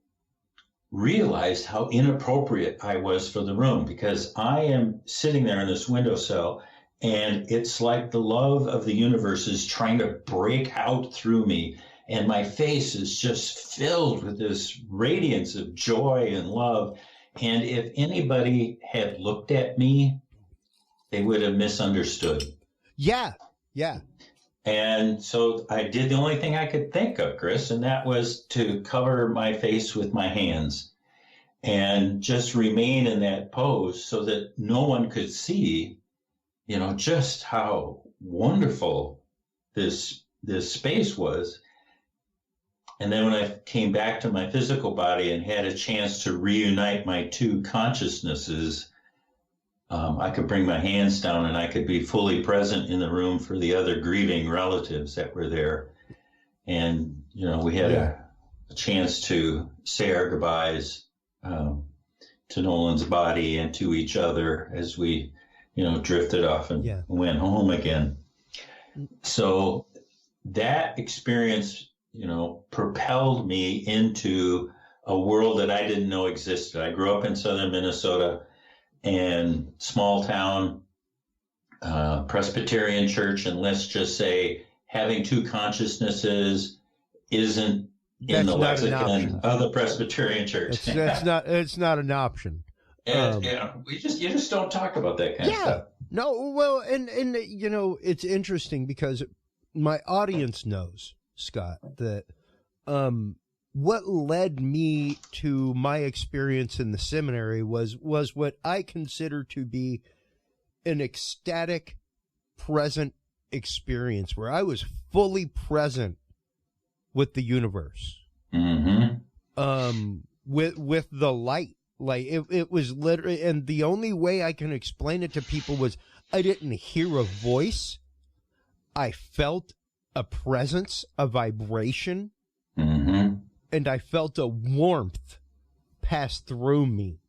Speaker 2: realized how inappropriate I was for the room, because I am sitting there in this windowsill, and it's like the love of the universe is trying to break out through me. And my face is just filled with this radiance of joy and love. And if anybody had looked at me, they would have misunderstood.
Speaker 1: Yeah. Yeah.
Speaker 2: And so I did the only thing I could think of, Chris, and that was to cover my face with my hands and just remain in that pose so that no one could see, just how wonderful this space was. And then when I came back to my physical body and had a chance to reunite my two consciousnesses, I could bring my hands down and I could be fully present in the room for the other grieving relatives that were there. And, we had a chance to say our goodbyes to Nolan's body and to each other as we, drifted off and went home again. So that experience, propelled me into a world that I didn't know existed. I grew up in southern Minnesota, and small town Presbyterian church, and let's just say having two consciousnesses isn't in the lexicon of the Presbyterian church.
Speaker 1: It's not an option.
Speaker 2: And, you just don't talk about that kind of stuff.
Speaker 1: No, well, and it's interesting because my audience knows, Scott, that what led me to my experience in the seminary was what I consider to be an ecstatic, present experience where I was fully present with the universe, with the light. Like it was literally, and the only way I can explain it to people was I didn't hear a voice. I felt a presence, a vibration, and I felt a warmth pass through me,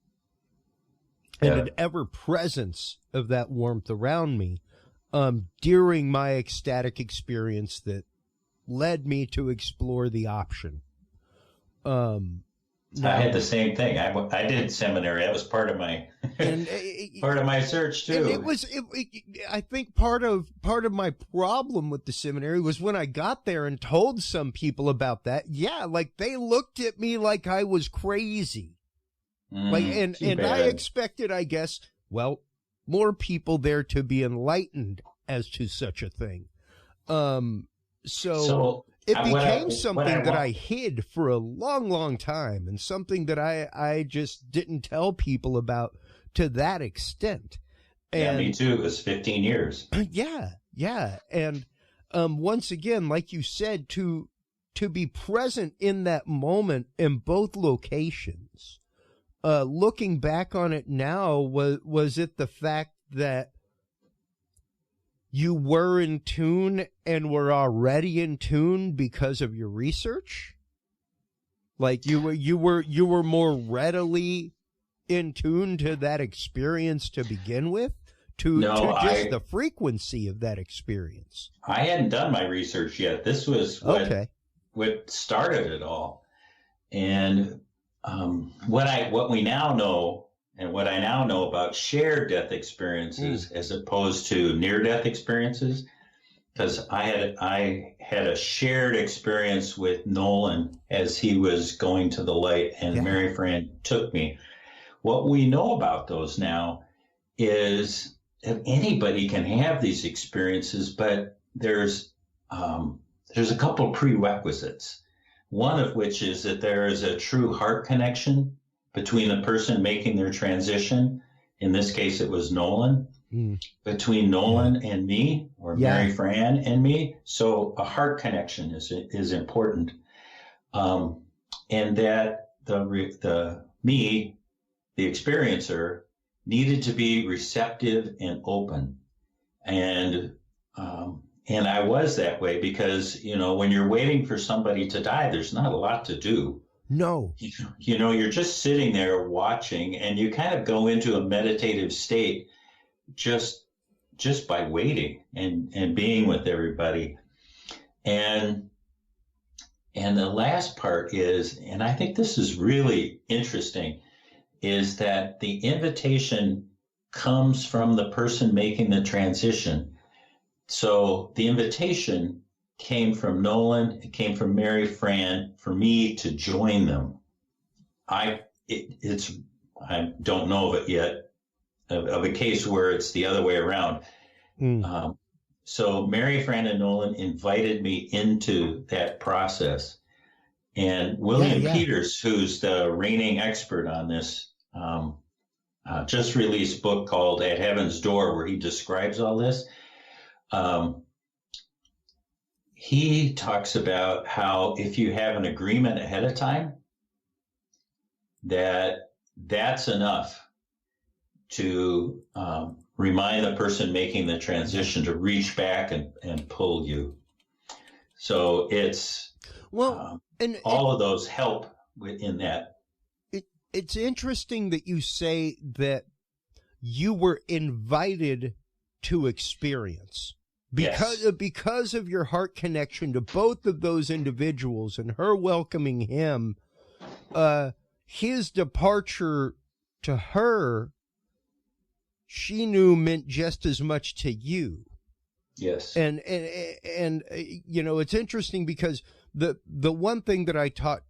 Speaker 1: and an ever presence of that warmth around me during my ecstatic experience that led me to explore the option.
Speaker 2: I had the same thing. I did seminary. That was part of my part of my search too. I think part of my problem with the seminary was when I got there and told some people about that. Yeah, like they looked at me like I was crazy. And I expected, I guess, more people there to be enlightened as to such a thing. So it became something that I hid for a long, long time, and something that I just didn't tell people about to that extent. And, me too. It was 15 years.
Speaker 1: Yeah. And once again, like you said, to be present in that moment in both locations, looking back on it now, was it the fact that you were in tune and were already in tune because of your research? Like you were more readily in tune to that experience to begin with, to just the frequency of that experience?
Speaker 2: I hadn't done my research yet. This was what started it all. And what we now know, and what I now know about shared death experiences as opposed to near-death experiences, because I had a shared experience with Nolan as he was going to the light, and Mary Fran took me. What we know about those now is that anybody can have these experiences, but there's a couple prerequisites. One of which is that there is a true heart connection between the person making their transition. In this case, it was Nolan. Between Nolan and me, or Mary Fran and me. So a heart connection is important. And that the experiencer, needed to be receptive and open. And I was that way because, when you're waiting for somebody to die, there's not a lot to do.
Speaker 1: No.
Speaker 2: You're just sitting there watching, and you kind of go into a meditative state just by waiting and being with everybody. And And the last part is, and I think this is really interesting, is that the invitation comes from the person making the transition. So the invitation came from Nolan, it came from Mary Fran for me to join them. I don't know of it yet, of a case where it's the other way around. So Mary Fran and Nolan invited me into that process. And William Peters, who's the reigning expert on this, just released a book called At Heaven's Door, where he describes all this. He talks about how if you have an agreement ahead of time, that's enough to remind the person making the transition to reach back and pull you. So it's all of those help in that.
Speaker 1: It's interesting that you say that you were invited to experience because of your heart connection to both of those individuals and her welcoming him. His departure to her, she knew, meant just as much to you.
Speaker 2: Yes.
Speaker 1: And you know, it's interesting because the one thing that I taught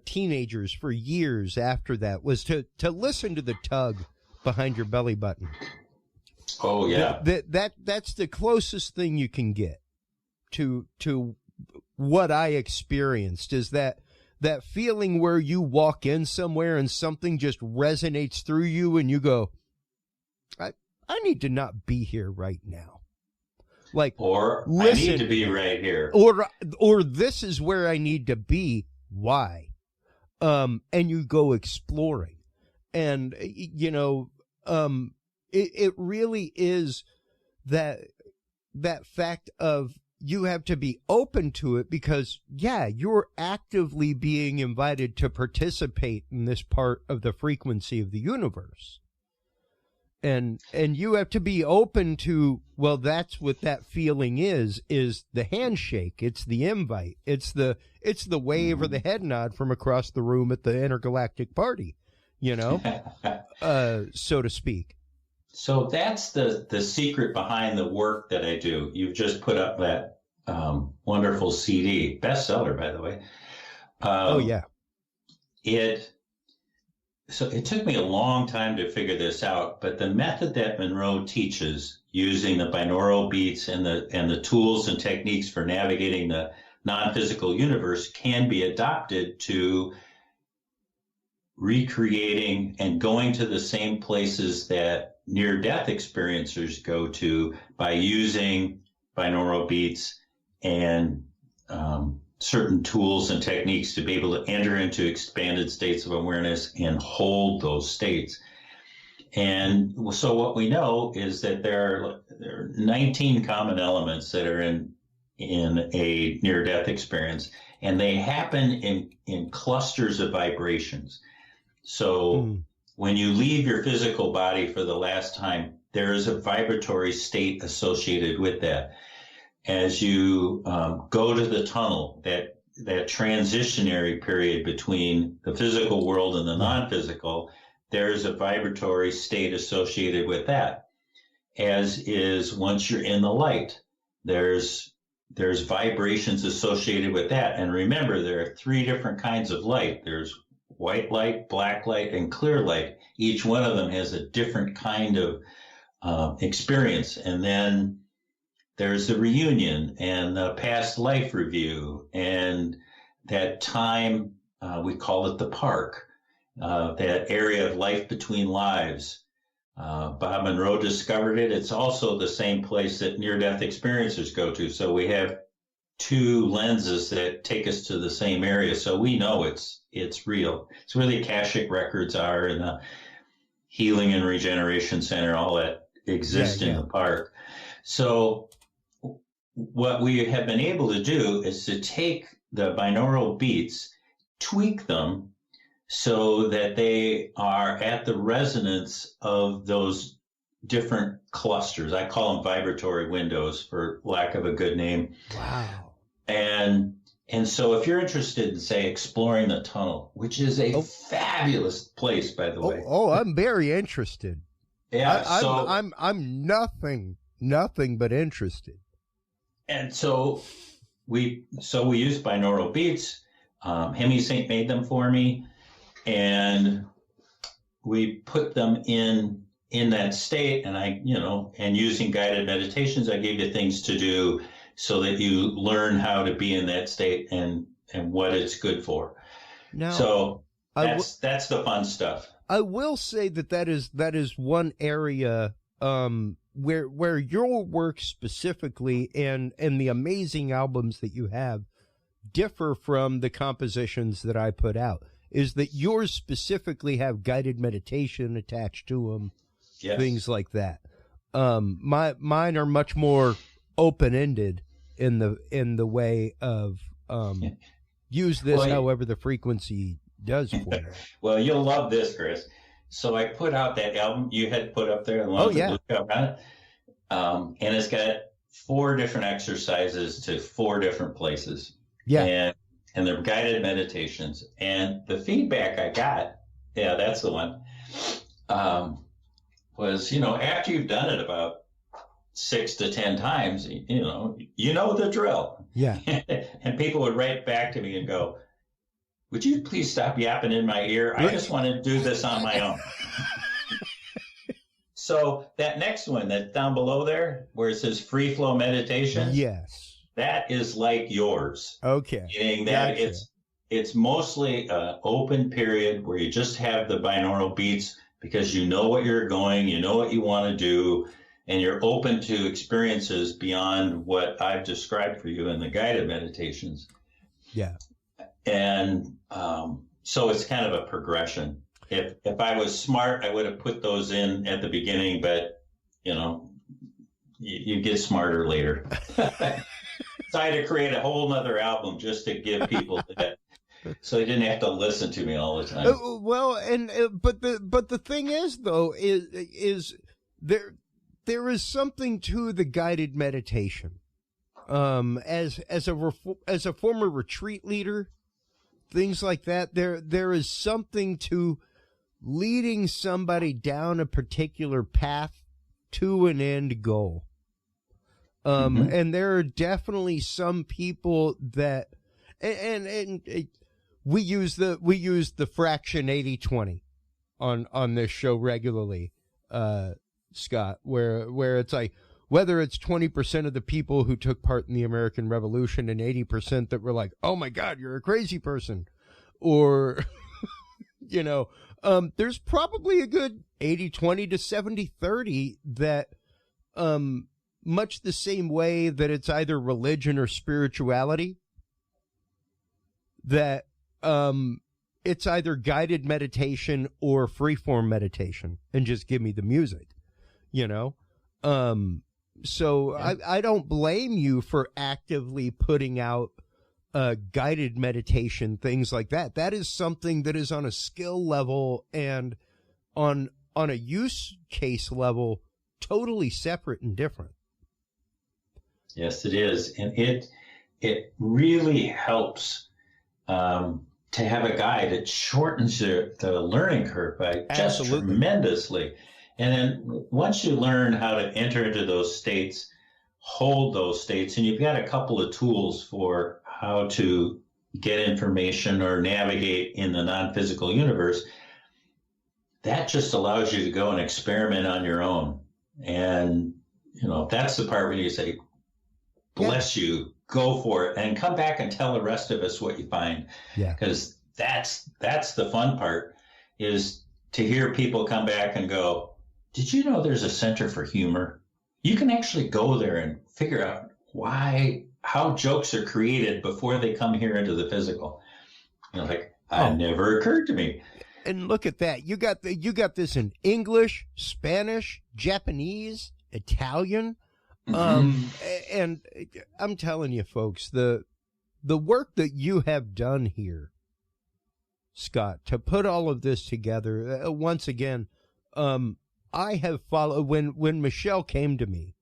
Speaker 1: teenagers for years after that was to listen to the tug behind your belly button.
Speaker 2: Oh yeah.
Speaker 1: That's the closest thing you can get to what I experienced, is that feeling where you walk in somewhere and something just resonates through you and you go, I need to not be here right now. Like,
Speaker 2: or I need to be right here.
Speaker 1: Or this is where I need to be. Why? And you go exploring. And, you know, it really is that fact of you have to be open to it because, you're actively being invited to participate in this part of the frequency of the universe. And you have to be open to, well, that's what that feeling is the handshake. It's the invite. It's the wave or the head nod from across the room at the intergalactic party, you know, so to speak.
Speaker 2: So that's the secret behind the work that I do. You've just put up that wonderful CD, bestseller, by the way. So it took me a long time to figure this out, but the method that Monroe teaches, using the binaural beats and the tools and techniques for navigating the non-physical universe, can be adopted to recreating and going to the same places that near-death experiencers go to by using binaural beats and certain tools and techniques to be able to enter into expanded states of awareness and hold those states. And so what we know is that there are 19 common elements that are in a near-death experience, and they happen in clusters of vibrations. So when you leave your physical body for the last time, there is a vibratory state associated with that. As you go to the tunnel, that transitionary period between the physical world and the non-physical, there's a vibratory state associated with that. As is once you're in the light, there's vibrations associated with that. And remember, there are 3 different kinds of light. There's white light, black light, and clear light. Each one of them has a different kind of experience. And then there's the reunion and the past life review and that time, we call it the park, that area of life between lives. Bob Monroe discovered it. It's also the same place that near-death experiencers go to. So we have 2 lenses that take us to the same area. So we know it's real. It's where the Akashic records are and the Healing and Regeneration Center, all that exists in the park. So what we have been able to do is to take the binaural beats, tweak them so that they are at the resonance of those different clusters. I call them vibratory windows, for lack of a good name.
Speaker 1: Wow.
Speaker 2: And And so if you're interested in, say, exploring the tunnel, which is a fabulous place, by the way.
Speaker 1: Oh, I'm very interested.
Speaker 2: Yeah.
Speaker 1: I'm nothing but interested.
Speaker 2: And so we used binaural beats. Hemi-Sync made them for me, and we put them in that state. And and using guided meditations, I gave you things to do so that you learn how to be in that state and what it's good for.
Speaker 1: Now,
Speaker 2: so that's the fun stuff.
Speaker 1: I will say that is one area where your work specifically and the amazing albums that you have differ from the compositions that I put out, is that yours specifically have guided meditation attached to them,
Speaker 2: yes.
Speaker 1: Things like that. Mine are much more open-ended in the way of use this however the frequency does for you.
Speaker 2: Well, you'll love this, Chris. So I put out that album you had put up there. And it's got 4 different exercises to 4 different places.
Speaker 1: Yeah.
Speaker 2: And they're guided meditations. And the feedback I got, that's the one, was, after you've done it about 6 to 10 times, you know the drill.
Speaker 1: Yeah.
Speaker 2: And people would write back to me and go, would you please stop yapping in my ear? I just want to do this on my own. So that next one that's down below there, where it says free flow meditation.
Speaker 1: Yes.
Speaker 2: That is like yours.
Speaker 1: Okay.
Speaker 2: Meaning that
Speaker 1: gotcha.
Speaker 2: It's mostly an open period where you just have the binaural beats because you know what you're going, you know what you want to do, and you're open to experiences beyond what I've described for you in the guided meditations.
Speaker 1: Yeah.
Speaker 2: And so it's kind of a progression. If I was smart, I would have put those in at the beginning, but, you get smarter later. So I had to create a whole nother album just to give people that, so they didn't have to listen to me all the time.
Speaker 1: Well, but the thing is, though, is there is something to the guided meditation. As a former retreat leader, things like that, there is something to leading somebody down a particular path to an end goal. And there are definitely some people that, and we use the fraction 80-20 on this show regularly, Scott, where it's like, whether it's 20% of the people who took part in the American Revolution and 80% that were like, oh my God, you're a crazy person, or, there's probably a good 80-20 to 70-30 that, much the same way that it's either religion or spirituality, that it's either guided meditation or freeform meditation, and just give me the music, So yeah. I don't blame you for actively putting out guided meditation, things like that. That is something that is on a skill level and on a use case level totally separate and different.
Speaker 2: Yes, it is. And it really helps to have a guide. It shortens the learning curve by just tremendously. And then once you learn how to enter into those states, hold those states, and you've got a couple of tools for how to get information or navigate in the non-physical universe, that just allows you to go and experiment on your own. And, that's the part where you say, bless you, go for it, and come back and tell the rest of us what you find. Yeah. Because that's the fun part, is to hear people come back and go, did you know there's a center for humor? You can actually go there and figure out how jokes are created before they come here into the physical. That never occurred to me.
Speaker 1: And look at that. You got this in English, Spanish, Japanese, Italian. And I'm telling you, folks, the work that you have done here, Scott, to put all of this together, once again, I have followed when Michelle came to me.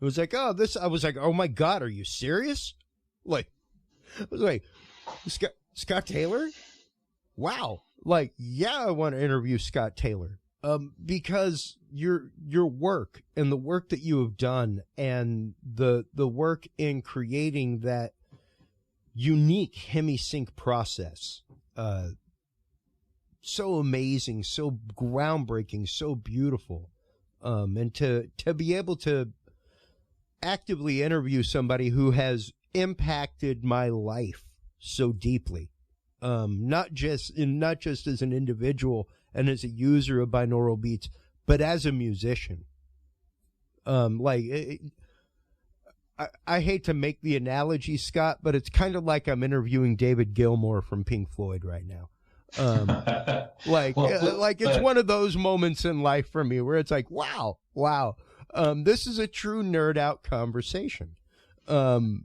Speaker 1: It was like, I was like, oh my God, are you serious? Like, was like, Scott Taylor? Wow. Like, yeah, I want to interview Scott Taylor. Because your work and the work that you have done and the work in creating that unique Hemi-Sync process, so amazing, so groundbreaking, so beautiful. And to be able to actively interview somebody who has impacted my life so deeply, not just as an individual and as a user of binaural beats, but as a musician. I hate to make the analogy, Scott, but it's kind of like I'm interviewing David Gilmour from Pink Floyd right now. It's one of those moments in life for me where it's like, wow. This is a true nerd out conversation.
Speaker 2: Please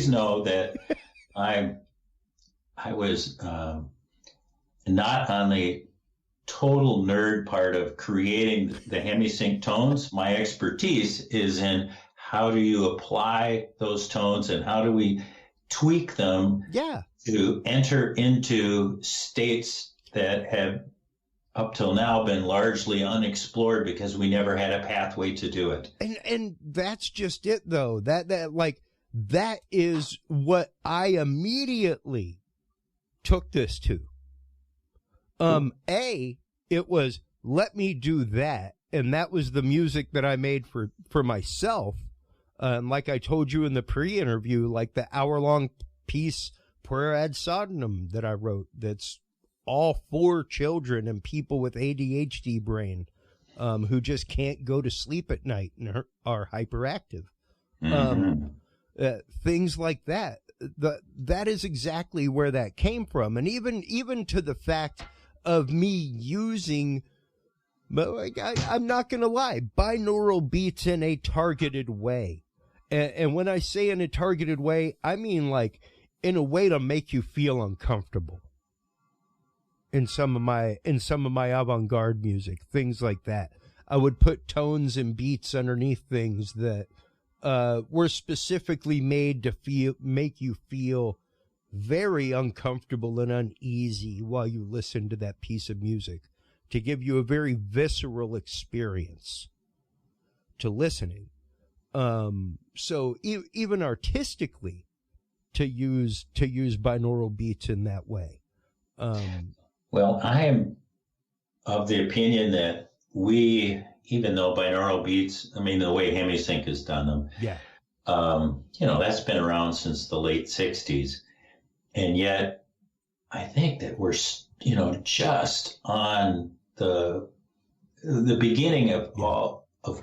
Speaker 2: know that I was not on the total nerd part of creating the Hemi-Sync tones. My expertise is in how do you apply those tones and how do we tweak them to enter into states that have up till now been largely unexplored because we never had a pathway to do it.
Speaker 1: And that's just it, though. That is what I immediately took this to. It was, let me do that. And that was the music that I made for myself. Like I told you in the pre-interview, like the hour-long piece, Puer ad Sodom, that I wrote, that's all for children and people with ADHD brain, who just can't go to sleep at night and are hyperactive. Things like that. That is exactly where that came from. And even to the fact of me using, I'm not going to lie, binaural beats in a targeted way. And when I say in a targeted way, I mean like in a way to make you feel uncomfortable. In some of my avant-garde music, things like that. I would put tones and beats underneath things that were specifically made to make you feel very uncomfortable and uneasy while you listen to that piece of music, to give you a very visceral experience to listening. So even artistically, to use binaural beats in that way.
Speaker 2: Well, I am of the opinion that even though binaural beats, I mean, the way Hemi-Sync has done them, that's been around since the late 60s. And yet, I think that we're, just on the beginning of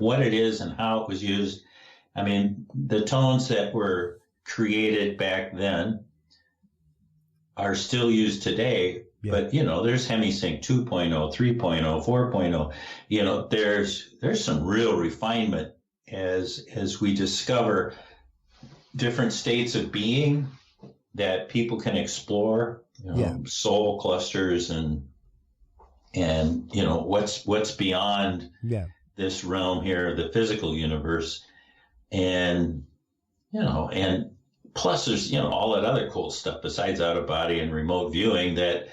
Speaker 2: what it is and how it was used. I mean, the tones that were created back then are still used today. Yeah. But, there's Hemi-Sync 2.0, 3.0, 4.0. There's some real refinement as we discover different states of being that people can explore, soul clusters and what's beyond this realm here, the physical universe. And plus there's, all that other cool stuff besides out of body and remote viewing that,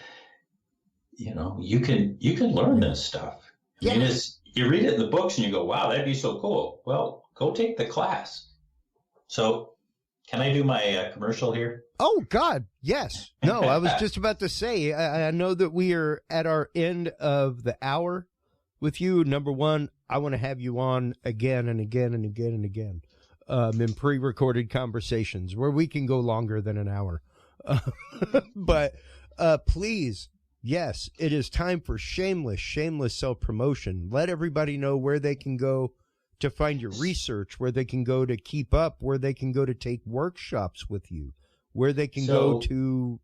Speaker 2: you can learn this stuff. I mean, you read it in the books and you go, wow, that'd be so cool. Well, go take the class. So can I do my commercial here?
Speaker 1: Oh, God, yes. No, I was just about to say, I know that we are at our end of the hour with you. Number one, I want to have you on again and again and again and again in pre-recorded conversations where we can go longer than an hour. But please, yes, it is time for shameless self-promotion. Let everybody know where they can go to find your research, where they can go to keep up, where they can go to take workshops with you, where they can go to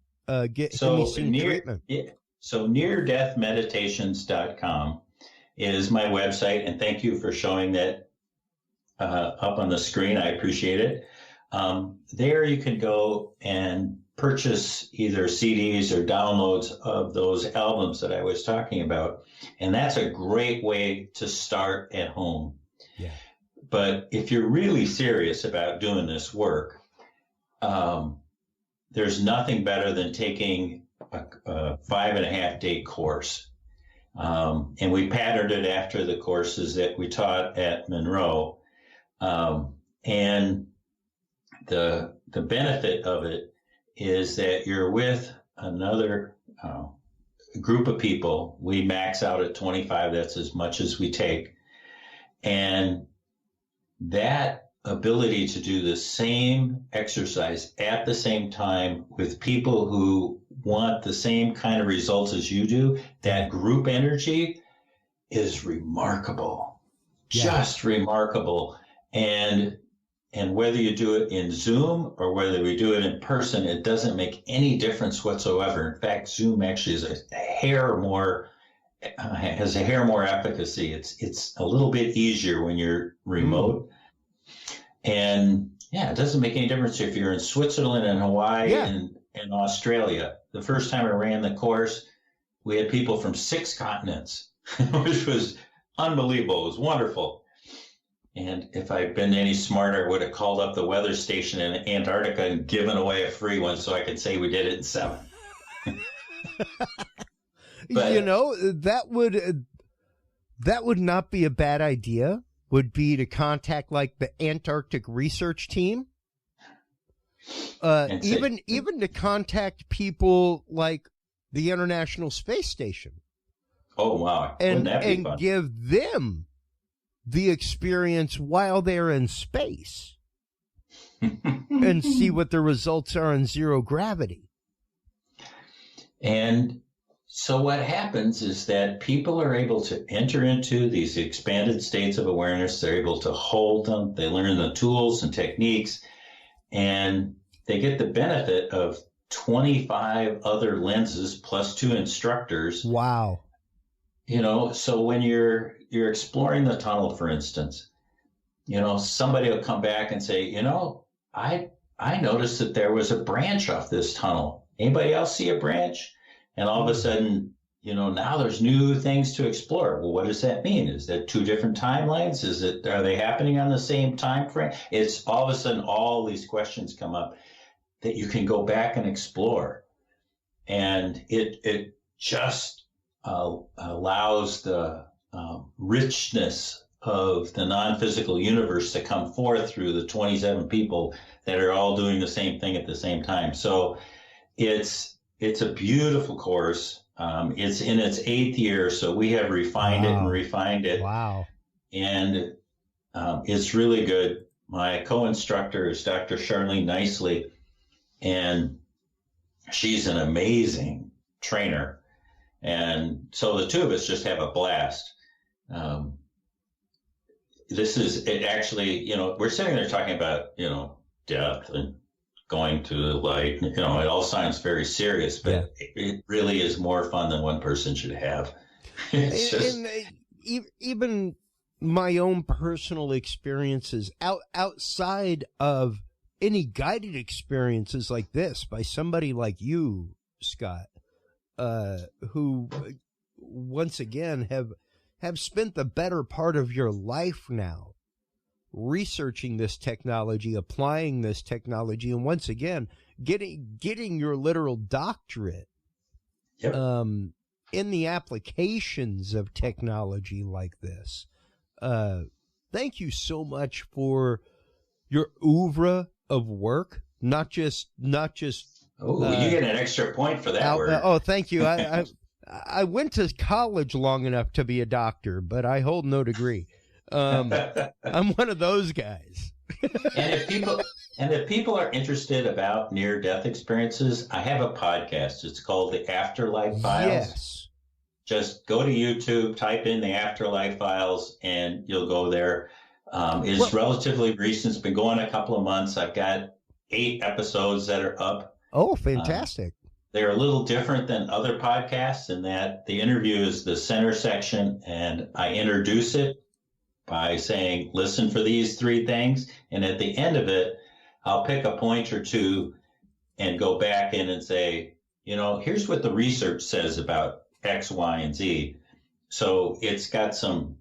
Speaker 1: get Hemi-Sync treatment.
Speaker 2: Yeah. So neardeathmeditations.com is my website, and thank you for showing that up on the screen. I appreciate it. There you can go and purchase either CDs or downloads of those albums that I was talking about, and that's a great way to start at home. Yeah. But if you're really serious about doing this work, there's nothing better than taking a 5.5-day course. And we patterned it after the courses that we taught at Monroe. And the benefit of it is that you're with another group of people. We max out at 25. That's as much as we take. And that ability to do the same exercise at the same time with people who want the same kind of results as you do, that group energy is remarkable, just remarkable. And whether you do it in Zoom or whether we do it in person, it doesn't make any difference whatsoever. In fact, Zoom actually is has a hair more efficacy. It's a little bit easier when you're remote. And yeah, it doesn't make any difference if you're in Switzerland and Hawaii and Australia. The first time I ran the course, we had people from 6 continents, which was unbelievable. It was wonderful. And if I'd been any smarter, I would have called up the weather station in Antarctica and given away a free one so I could say we did it in 7. But,
Speaker 1: that would not be a bad idea. Would be to contact like the Antarctic research team, even to contact people like the International Space Station.
Speaker 2: Oh wow! Wouldn't that be fun?
Speaker 1: Give them the experience while they're in space, and see what the results are in zero gravity.
Speaker 2: And so what happens is that people are able to enter into these expanded states of awareness. They're able to hold them. They learn the tools and techniques, and they get the benefit of 25 other lenses plus 2 instructors.
Speaker 1: Wow.
Speaker 2: So when you're exploring the tunnel, for instance, somebody will come back and say, I noticed that there was a branch off this tunnel. Anybody else see a branch? And all of a sudden, now there's new things to explore. Well, what does that mean? Is that 2 different timelines? Are they happening on the same time frame? It's all of a sudden all these questions come up that you can go back and explore. And it just allows the richness of the non-physical universe to come forth through the 27 people that are all doing the same thing at the same time. So it's a beautiful course. It's in its 8th year, so we have refined it and refined it.
Speaker 1: Wow.
Speaker 2: And it's really good. My co-instructor is Dr. Charlene Nicely, and she's an amazing trainer. And so the 2 of us just have a blast. This is it actually, we're sitting there talking about, death and going to the light. It all sounds very serious, but it really is more fun than one person should have.
Speaker 1: Even my own personal experiences outside of any guided experiences like this by somebody like you, Scott, who once again have spent the better part of your life now researching this technology, applying this technology, and once again getting your literal doctorate in the applications of technology like this. Thank you so much for your oeuvre of work, not just
Speaker 2: Oh, you get an extra point for that word.
Speaker 1: Oh, thank you. I went to college long enough to be a doctor, but I hold no degree. I'm one of those guys.
Speaker 2: And if people are interested about near-death experiences, I have a podcast. It's called The Afterlife Files.
Speaker 1: Yes.
Speaker 2: Just go to YouTube, type in The Afterlife Files, and you'll go there. It's relatively recent. It's been going a couple of months. I've got 8 episodes that are up.
Speaker 1: Oh, fantastic.
Speaker 2: They're a little different than other podcasts in that the interview is the center section, and I introduce it by saying, listen for these 3 things. And at the end of it, I'll pick a point or 2 and go back in and say, here's what the research says about X, Y, and Z. So it's got some,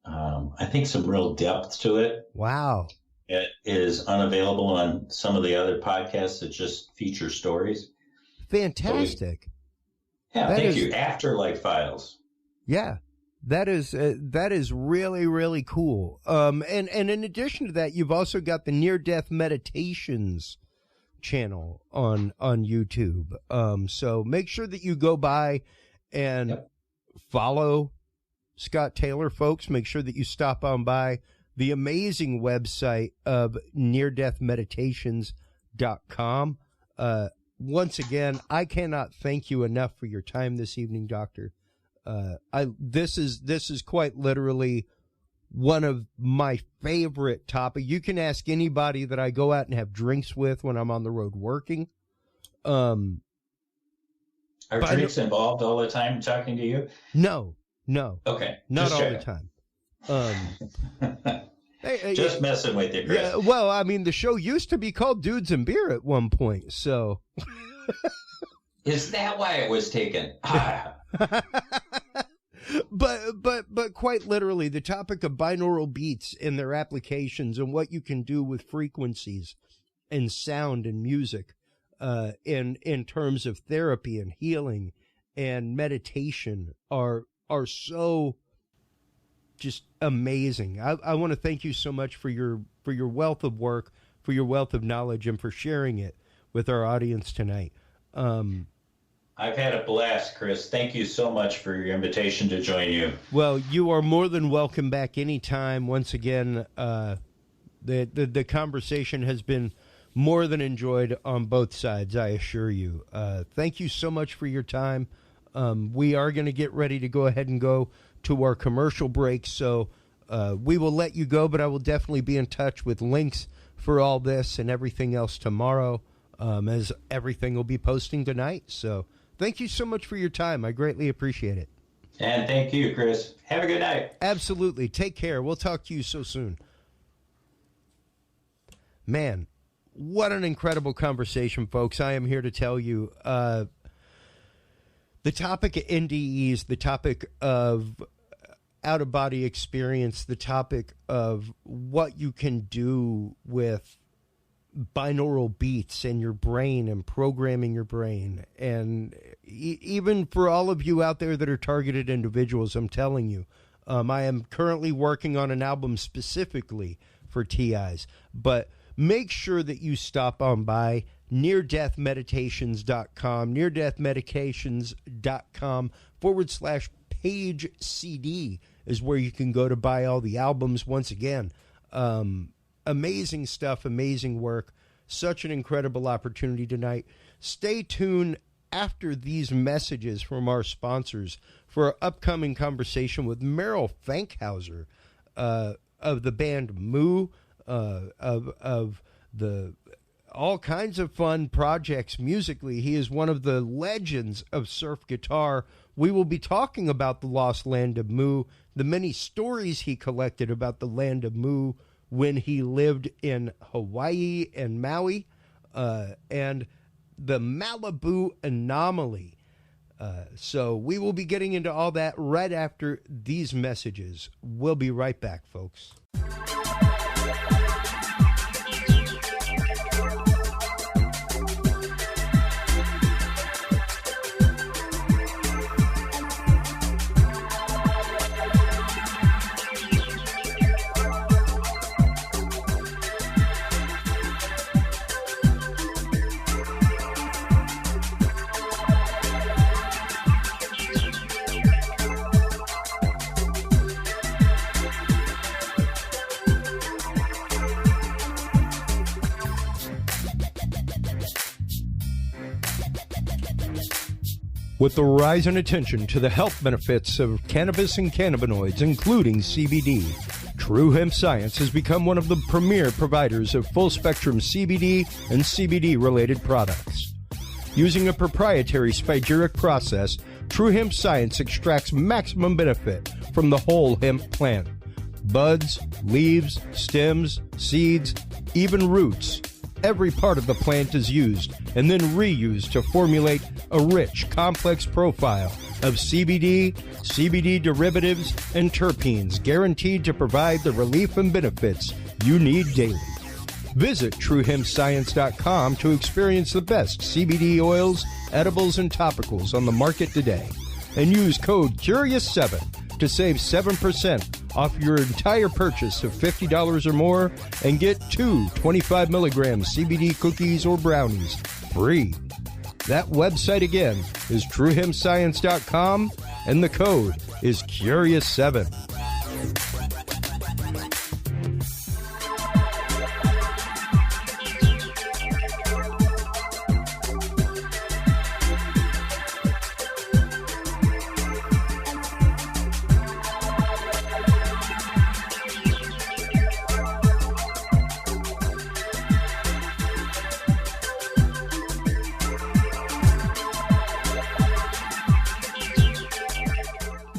Speaker 2: I think, some real depth to it.
Speaker 1: Wow.
Speaker 2: It is unavailable on some of the other podcasts that just feature stories.
Speaker 1: Fantastic.
Speaker 2: Thank you. Afterlife Files.
Speaker 1: Yeah. That is really, really cool. And in addition to that, you've also got the Near Death Meditations channel on YouTube. So make sure that you go by and follow Scott Taylor, folks. Make sure that you stop on by the amazing website of neardeathmeditations.com. Once again, I cannot thank you enough for your time this evening, Doctor. This is quite literally one of my favorite topics. You can ask anybody that I go out and have drinks with when I'm on the road working.
Speaker 2: Are drinks involved all the time talking to you?
Speaker 1: No.
Speaker 2: Okay.
Speaker 1: Not all the time.
Speaker 2: Just messing with you, Chris.
Speaker 1: Yeah, well, I mean, the show used to be called Dudes and Beer at one point, so.
Speaker 2: Is that why it was taken?
Speaker 1: But quite literally, the topic of binaural beats and their applications and what you can do with frequencies and sound and music, in terms of therapy and healing and meditation are so just amazing. I want to thank you so much for your wealth of work, for your wealth of knowledge, and for sharing it with our audience tonight.
Speaker 2: I've had a blast, Chris. Thank you so much for your invitation to join you.
Speaker 1: Well, you are more than welcome back anytime. Once again, the conversation has been more than enjoyed on both sides, I assure you. Thank you so much for your time. We are going to get ready to go ahead and go to our commercial break, so we will let you go, but I will definitely be in touch with links for all this and everything else tomorrow, as everything will be posting tonight. So thank you so much for your time. I greatly appreciate it.
Speaker 2: And thank you, Chris. Have a good night.
Speaker 1: Absolutely. Take care. We'll talk to you so soon. Man, what an incredible conversation, folks. I am here to tell you the topic of NDEs, the topic of out-of-body experience, the topic of what you can do with binaural beats in your brain and programming your brain. And even for all of you out there that are targeted individuals, I'm telling you, I am currently working on an album specifically for TIs, but make sure that you stop on by neardeathmeditations.com, neardeathmedications.com/page CD is where you can go to buy all the albums. Once again, amazing stuff, amazing work, such an incredible opportunity tonight. Stay tuned after these messages from our sponsors for our upcoming conversation with Merrell Fankhauser of the band Moo, of the all kinds of fun projects musically. He is one of the legends of surf guitar. We will be talking about the lost land of Moo, the many stories he collected about the land of Moo when he lived in Hawaii and Maui, and the Malibu Anomaly. So we will be getting into all that right after these messages. We'll be right back, folks. With the rise in attention to the health benefits of cannabis and cannabinoids, including CBD, True Hemp Science has become one of the premier providers of full-spectrum CBD and CBD-related products. Using a proprietary spagyric process, True Hemp Science extracts maximum benefit from the whole hemp plant. Buds, leaves, stems, seeds, even roots. Every part of the plant is used and then reused to formulate a rich, complex profile of CBD, CBD derivatives, and terpenes guaranteed to provide the relief and benefits you need daily. Visit TrueHempScience.com to experience the best CBD oils, edibles, and topicals on the market today. And use code CURIOUS7 to save 7% off your entire purchase of $50 or more and get 2 25 milligram CBD cookies or brownies free. That website again is TrueHempScience.com and the code is CURIOUS7.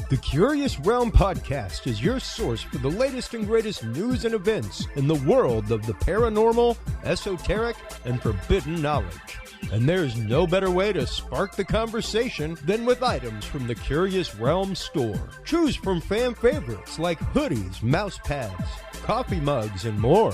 Speaker 1: The Curious Realm Podcast is your source for the latest and greatest news and events in the world of the paranormal, esoteric, and forbidden knowledge. And there's no better way to spark the conversation than with items from the Curious Realm store. Choose from fan favorites like hoodies, mouse pads, coffee mugs, and more.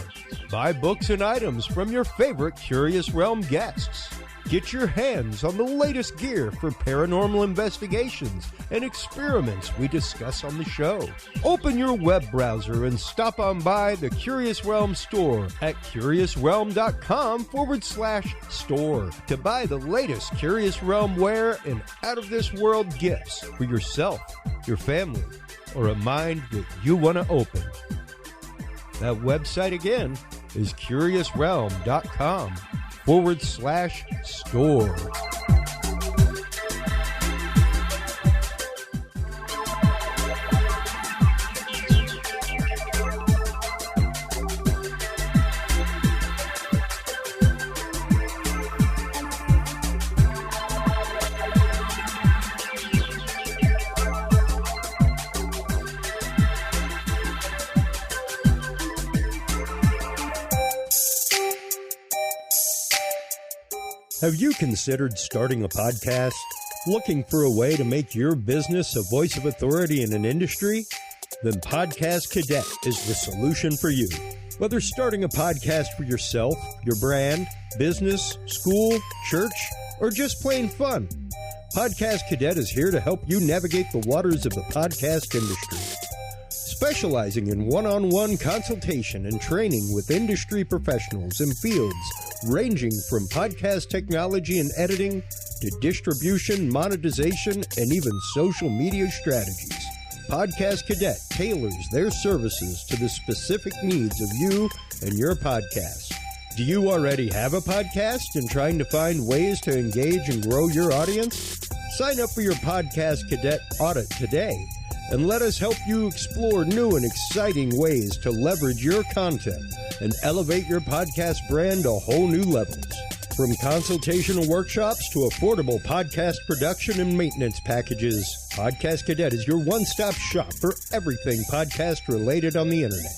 Speaker 1: Buy books and items from your favorite Curious Realm guests. Get your hands on the latest gear for paranormal investigations and experiments we discuss on the show. Open your web browser and stop on by the Curious Realm store at curiousrealm.com/store to buy the latest Curious Realm wear and out-of-this-world gifts for yourself, your family, or a mind that you want to open. That website again is curiousrealm.com/store. Have you considered starting a podcast? Looking for a way to make your business a voice of authority in an industry? Then Podcast Cadet is the solution for you. Whether starting a podcast for yourself, your brand, business, school, church, or just plain fun, Podcast Cadet is here to help you navigate the waters of the podcast industry. Specializing in one-on-one consultation and training with industry professionals in fields ranging from podcast technology and editing to distribution, monetization, and even social media strategies. Podcast Cadet tailors their services to the specific needs of you and your podcast. Do you already have a podcast and trying to find ways to engage and grow your audience? Sign up for your Podcast Cadet audit today and let us help you explore new and exciting ways to leverage your content and elevate your podcast brand to whole new levels. From consultational workshops to affordable podcast production and maintenance packages, Podcast Cadet is your one-stop shop for everything podcast related on the internet.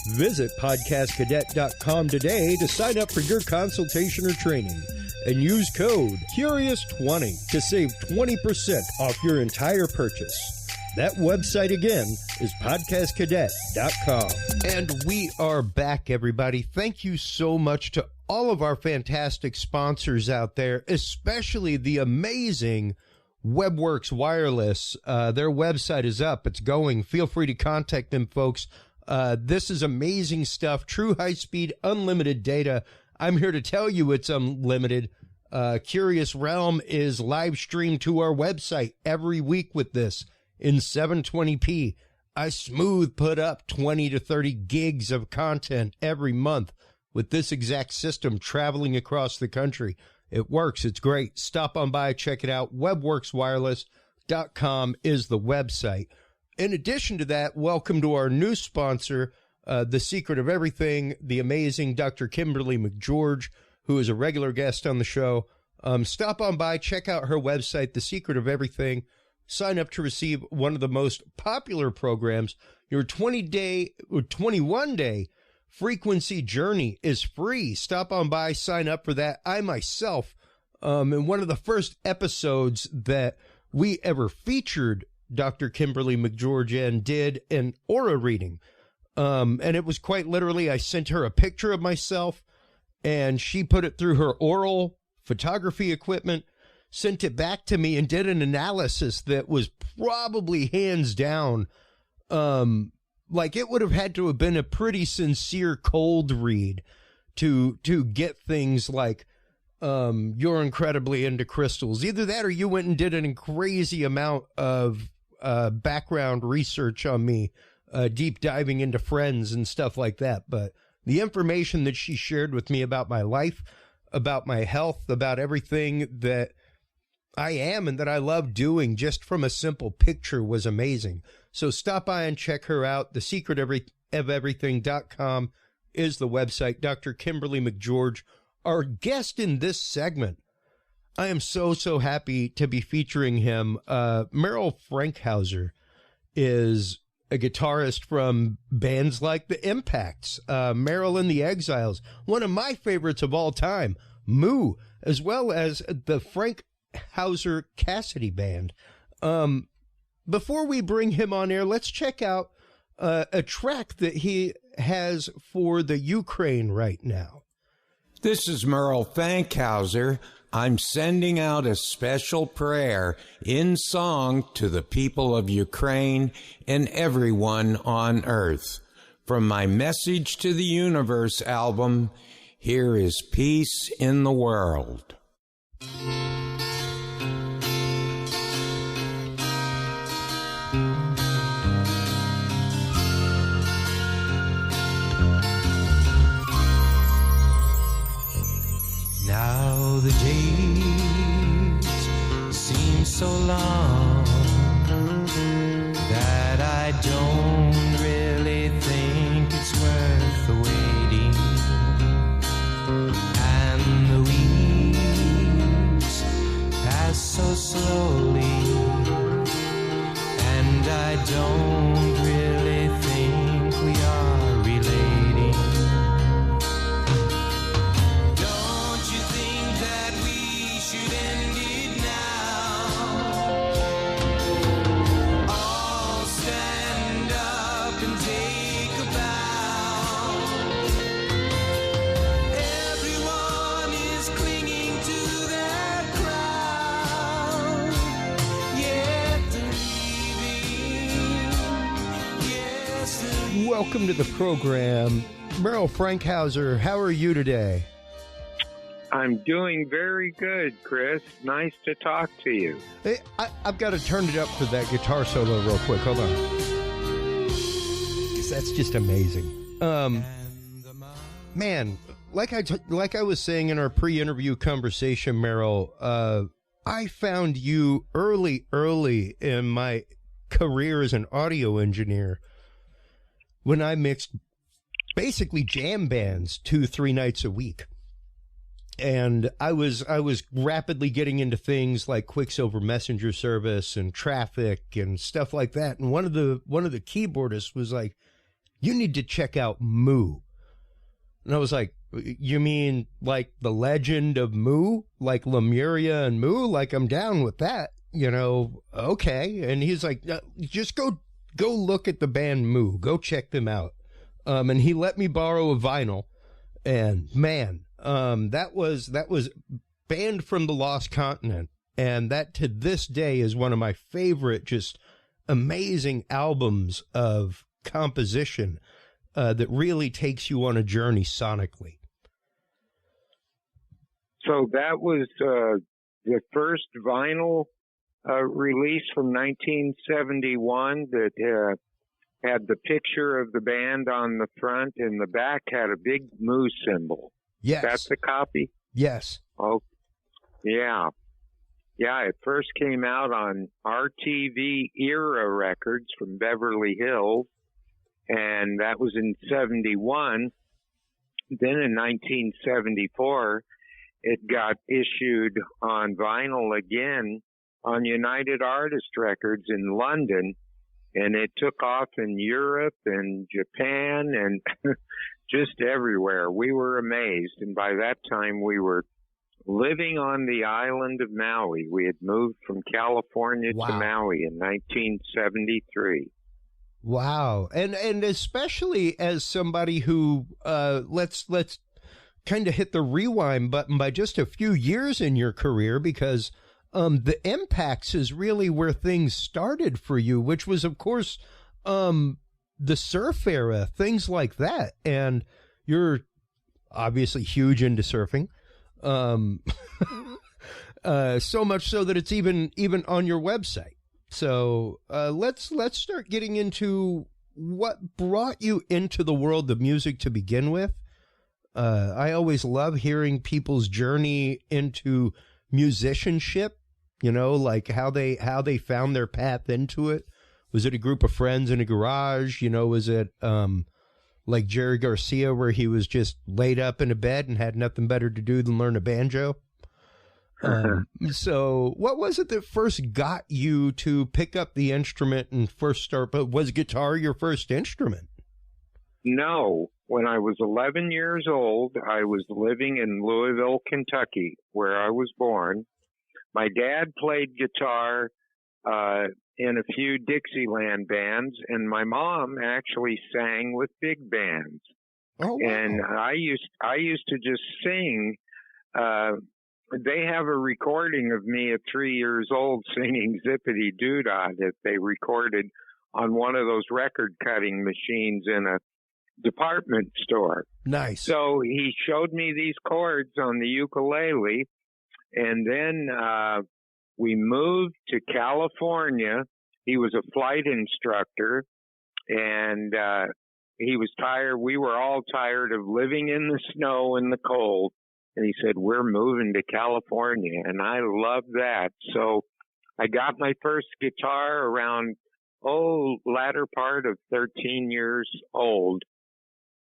Speaker 1: Visit podcastcadet.com today to sign up for your consultation or training and use code CURIOUS20 to save 20% off your entire purchase. That website again is podcastcadet.com. And we are back, everybody. Thank you so much to all of our fantastic sponsors out there, especially the amazing WebWorks Wireless. Their website is up. It's going. Feel free to contact them, folks. This is amazing stuff. True high-speed, unlimited data. I'm here to tell you it's unlimited. Curious Realm is live streamed to our website every week with this in 720p. I smooth put up 20 to 30 gigs of content every month with this exact system traveling across the country. It works. It's great. Stop on by, check it out. webworkswireless.com is the website. In addition to that, welcome to our new sponsor, The Secret of Everything, the amazing Dr. Kimberly McGeorge, who is a regular guest on the show. Stop on by, check out her website, The Secret of Everything. Sign up to receive one of the most popular programs. Your 21-day frequency journey is free. Stop on by, sign up for that. I myself, in one of the first episodes that we ever featured Dr. Kimberly McGeorge in, did an aura reading. And it was quite literally, I sent her a picture of myself, and she put it through her oral photography equipment, sent it back to me, and did an analysis that was probably hands down, like it would have had to have been a pretty sincere cold read to get things like, you're incredibly into crystals. Either that or you went and did a crazy amount of background research on me, deep diving into friends and stuff like that. But the information that she shared with me about my life, about my health, about everything that I am and that I love doing just from a simple picture was amazing. So stop by and check her out. TheSecretOfEverything.com is the website. Dr. Kimberly McGeorge, our guest in this segment. I am so happy to be featuring him. Merrell Fankhauser is a guitarist from bands like The Impacts, Merrell and the Exiles, one of my favorites of all time, Moo, as well as the Fankhauser Cassidy Band. Before we bring him on air, let's check out a track that he has for the Ukraine right now.
Speaker 3: This is Merrell Fankhauser. I'm sending out a special prayer in song to the people of Ukraine and everyone on earth. From my Message to the Universe album, here is Peace in the World.
Speaker 4: Now the days seem so long that I don't really think it's worth the waiting, and the weeks pass so slowly, and I don't really think we are relating.
Speaker 1: Welcome to the program. Merrell Fankhauser, how are you today?
Speaker 5: I'm doing very good, Chris. Nice to talk to you.
Speaker 1: Hey, I've got to turn it up for that guitar solo real quick. Hold on. 'Cause that's just amazing. Man, like I was saying in our pre-interview conversation, Merrell, I found you early in my career as an audio engineer when I mixed basically jam bands 2-3 nights a week. And I was rapidly getting into things like Quicksilver Messenger Service and Traffic and stuff like that. And one of the keyboardists was like, "You need to check out Moo." And I was like, "You mean like the legend of Moo? Like Lemuria and Moo? Like, I'm down with that, you know, okay." And he's like, "Just go look at the band Moo. Go check them out." And he let me borrow a vinyl. And man, that was Band from the Lost Continent. And that to this day is one of my favorite, just amazing albums of composition that really takes you on a journey sonically.
Speaker 5: So that was the first vinyl release from 1971 that had the picture of the band on the front, and the back had a big Moo symbol.
Speaker 1: Yes.
Speaker 5: That's the copy?
Speaker 1: Yes.
Speaker 5: Oh, yeah. Yeah, it first came out on RTV Era Records from Beverly Hills, and that was in 71. Then in 1974, it got issued on vinyl again on United Artists Records in London, and it took off in Europe and Japan and just everywhere. We were amazed, and by that time we were living on the island of Maui. We had moved from California to Maui in 1973.
Speaker 1: Wow. And especially as somebody who, let's kind of hit the rewind button by just a few years in your career, because the Impacts is really where things started for you, which was, of course, the surf era, things like that. And you're obviously huge into surfing. So much so that it's even on your website. So let's start getting into what brought you into the world of music to begin with. I always love hearing people's journey into musicianship, you know, like how they found their path into it. Was it a group of friends in a garage? You know, was it like Jerry Garcia, where he was just laid up in a bed and had nothing better to do than learn a banjo? So what was it that first got you to pick up the instrument and first start? But was guitar your first instrument?
Speaker 5: No. When I was 11 years old, I was living in Louisville, Kentucky, where I was born. My dad played guitar in a few Dixieland bands, and my mom actually sang with big bands.
Speaker 1: Oh, wow.
Speaker 5: And I used to just sing. They have a recording of me at 3 years old singing Zippity Doo-Dah that they recorded on one of those record cutting machines in a department store.
Speaker 1: Nice.
Speaker 5: So he showed me these chords on the ukulele, and then we moved to California. He was a flight instructor, and he was tired. We were all tired of living in the snow and the cold. And he said, we're moving to California. And I loved that. So I got my first guitar around, latter part of 13 years old.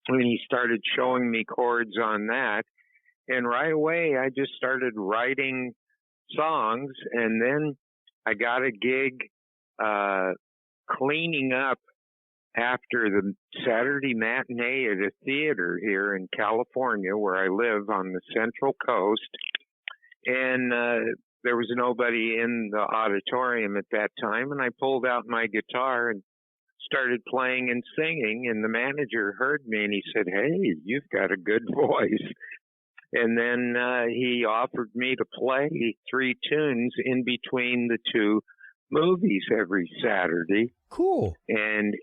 Speaker 5: And he started showing me chords on that. And right away, I just started writing songs. And then I got a gig cleaning up after the Saturday matinee at a theater here in California, where I live on the Central Coast. And there was nobody in the auditorium at that time. And I pulled out my guitar and started playing and singing. And the manager heard me and he said, hey, you've got a good voice. And then he offered me to play 3 tunes in between the 2 movies every Saturday.
Speaker 1: Cool.
Speaker 5: And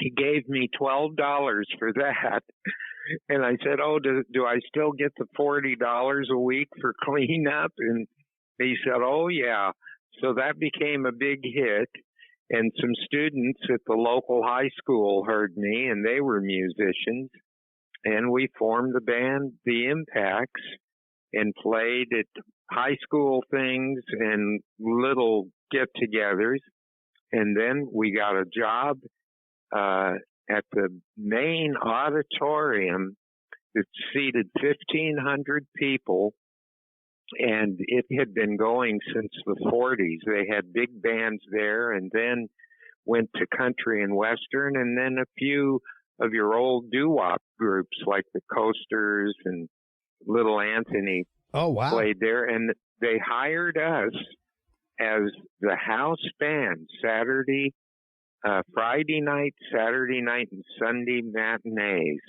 Speaker 5: he gave me $12 for that. And I said, do I still get the $40 a week for cleanup? And he said, oh, yeah. So that became a big hit. And some students at the local high school heard me, and they were musicians. And we formed the band, The Impacts, and played at high school things and little get-togethers. And then we got a job at the main auditorium that seated 1,500 people, and it had been going since the 40s. They had big bands there, and then went to country and western, and then a few of your old doo-wop groups like the Coasters and Little Anthony played there, and they hired us as the house band Friday night, Saturday night, and Sunday matinees.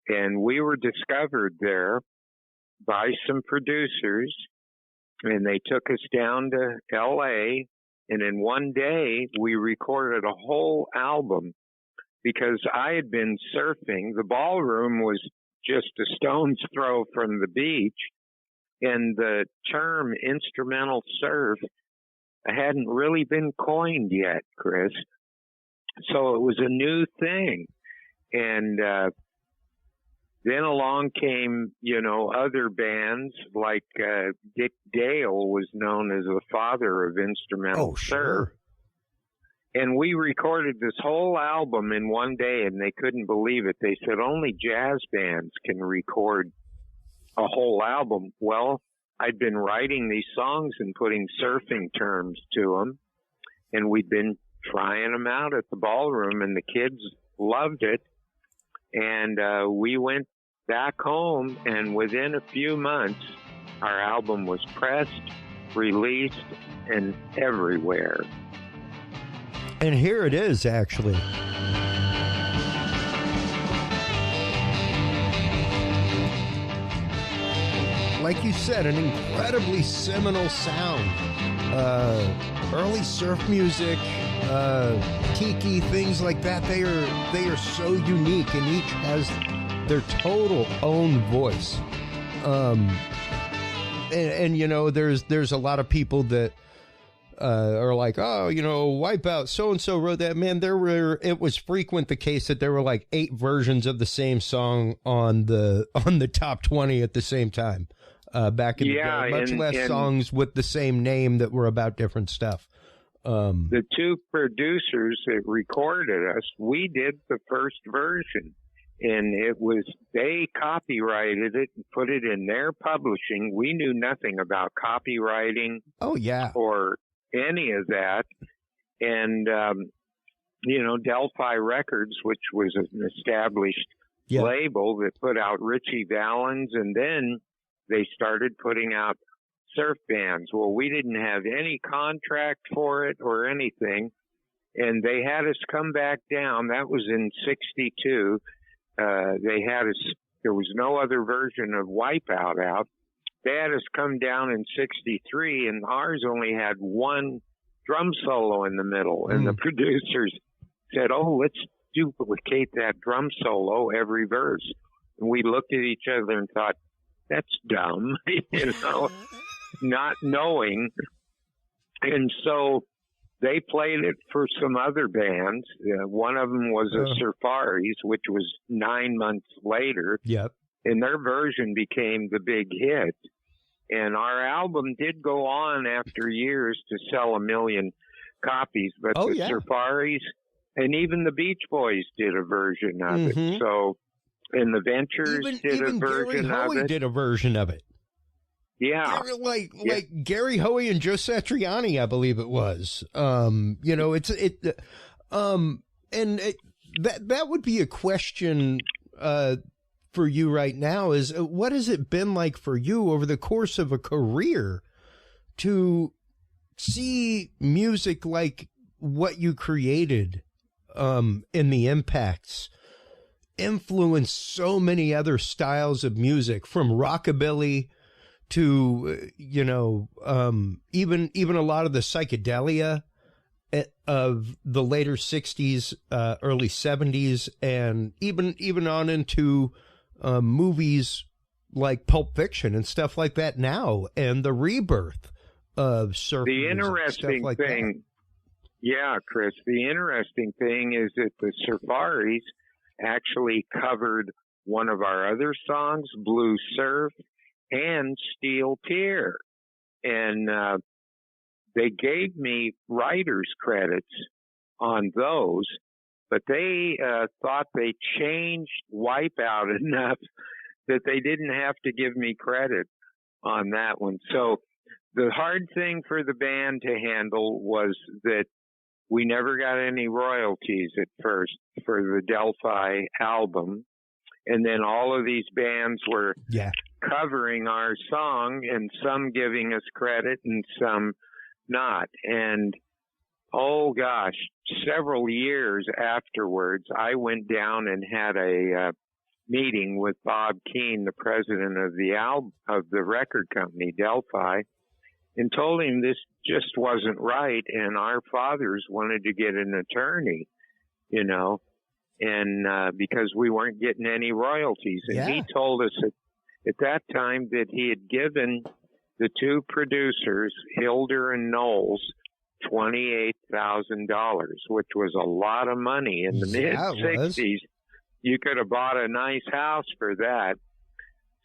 Speaker 5: And we were discovered there by some producers, and they took us down to L.A., and in one day we recorded a whole album because I had been surfing. The ballroom was just a stone's throw from the beach, and the term instrumental surf hadn't really been coined yet, Chris. So it was a new thing. And then along came, other bands like Dick Dale was known as the father of instrumental surf. And we recorded this whole album in one day, and they couldn't believe it. They said only jazz bands can record a whole album. Well, I'd been writing these songs and putting surfing terms to them, and we'd been trying them out at the ballroom, and the kids loved it. And we went back home, and within a few months, our album was pressed, released, and everywhere.
Speaker 1: And here it is, actually. Like you said, an incredibly seminal sound. Early surf music, tiki, things like that. They are so unique, and each has their total own voice. And you know, there's a lot of people that are like, oh, you know, Wipeout, so and so wrote that. Man, it was frequent the case that there were like 8 versions of the same song on the top 20 at the same time. Back in the day, much less songs with the same name that were about different stuff.
Speaker 5: The 2 producers that recorded us, we did the first version, and they copyrighted it and put it in their publishing. We knew nothing about copywriting.
Speaker 1: Oh yeah,
Speaker 5: or any of that. And you know, Delphi Records, which was an established label that put out Richie Valens, and then they started putting out surf bands. Well, we didn't have any contract for it or anything, and they had us come back down. That was in '62. They had us. There was no other version of Wipeout out. They had us come down in '63, and ours only had 1 drum solo in the middle. And the producers said, "Oh, let's duplicate that drum solo every verse." And we looked at each other and thought, that's dumb, you know, not knowing. And so they played it for some other bands. One of them was the Safaris, which was 9 months later.
Speaker 1: Yep.
Speaker 5: And their version became the big hit. And our album did go on after years to sell 1 million copies. But Safaris and even the Beach Boys did a version of it. So... And the Ventures did a version of it.
Speaker 1: Did a version of it.
Speaker 5: Yeah.
Speaker 1: Like Gary Hoey and Joe Satriani, I believe it was. You know, that would be a question for you right now is what has it been like for you over the course of a career to see music like what you created in the Impacts influence so many other styles of music, from rockabilly to you know even a lot of the psychedelia of the later 60s, early 70s, and even on into movies like Pulp Fiction and stuff like that now, and the rebirth of surf
Speaker 5: the
Speaker 1: music,
Speaker 5: interesting
Speaker 1: like
Speaker 5: thing that. Chris, the interesting thing is that the Safaris actually covered one of our other songs, Blue Surf, and Steel Pier. And they gave me writer's credits on those, but they thought they changed Wipeout enough that they didn't have to give me credit on that one. So the hard thing for the band to handle was that we never got any royalties at first for the Delphi album. And then all of these bands were covering our song, and some giving us credit and some not. And, oh gosh, several years afterwards, I went down and had a meeting with Bob Keane, the president of the record company, Delphi, and told him this just wasn't right, and our fathers wanted to get an attorney, you know, and because we weren't getting any royalties. And he told us at that time that he had given the 2 producers, Hilder and Knowles, $28,000, which was a lot of money in the mid-'60s. You could have bought a nice house for that.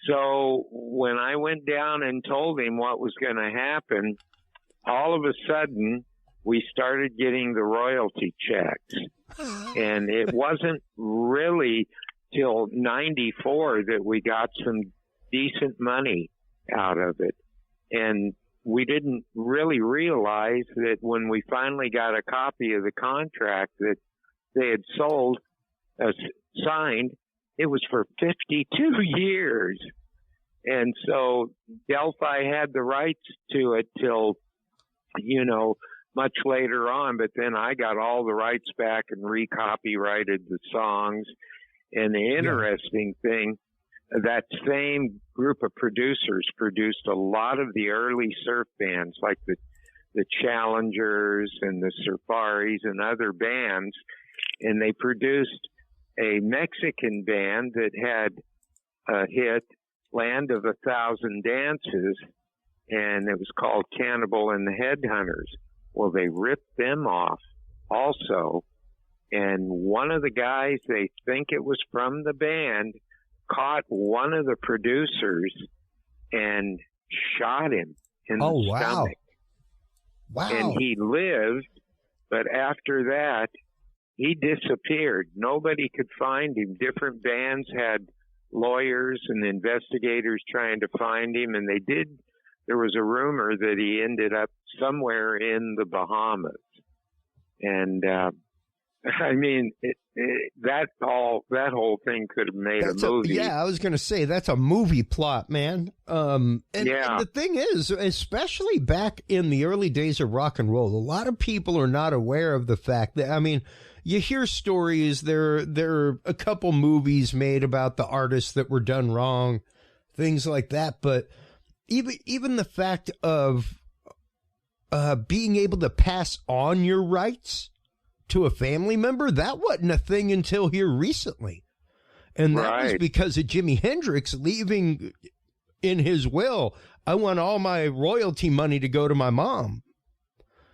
Speaker 5: So when I went down and told him what was going to happen, all of a sudden we started getting the royalty checks. And it wasn't really till '94 that we got some decent money out of it. And we didn't really realize that when we finally got a copy of the contract that they had signed, it was for 52 years. And so Delphi had the rights to it till, you know, much later on, but then I got all the rights back and recopyrighted the songs. And the interesting thing, that same group of producers produced a lot of the early surf bands, like the Challengers and the Safaris and other bands. And they produced a Mexican band that had a hit, Land of 1,000 Dances, and it was called Cannibal and the Headhunters. Well, they ripped them off also, and one of the guys, they think it was from the band, caught one of the producers and shot him in the stomach.
Speaker 1: Wow.
Speaker 5: And he lived, but after that, he disappeared. Nobody could find him. Different bands had lawyers and investigators trying to find him, and there was a rumor that he ended up somewhere in the Bahamas. And, I mean, that whole thing could have made a movie.
Speaker 1: I was going to say, that's a movie plot, man. And the thing is, especially back in the early days of rock and roll, a lot of people are not aware of the fact that, I mean, you hear stories, there are a couple movies made about the artists that were done wrong, things like that. But even the fact of being able to pass on your rights to a family member, that wasn't a thing until here recently. And that was because of Jimi Hendrix leaving in his will, I want all my royalty money to go to my mom.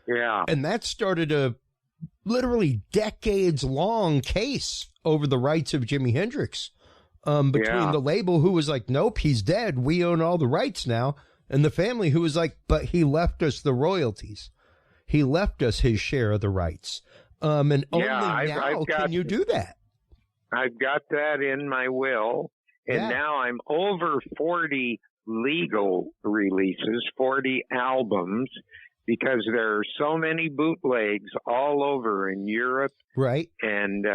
Speaker 5: Yeah.
Speaker 1: And that started a literally decades-long case over the rights of Jimi Hendrix between the label, who was like, nope, he's dead, we own all the rights now, and the family, who was like, but he left us the royalties. He left us his share of the rights. And only now can you do that.
Speaker 5: I've got that in my will, and now I'm over 40 legal releases, 40 albums, because there are so many bootlegs all over in Europe.
Speaker 1: Right.
Speaker 5: And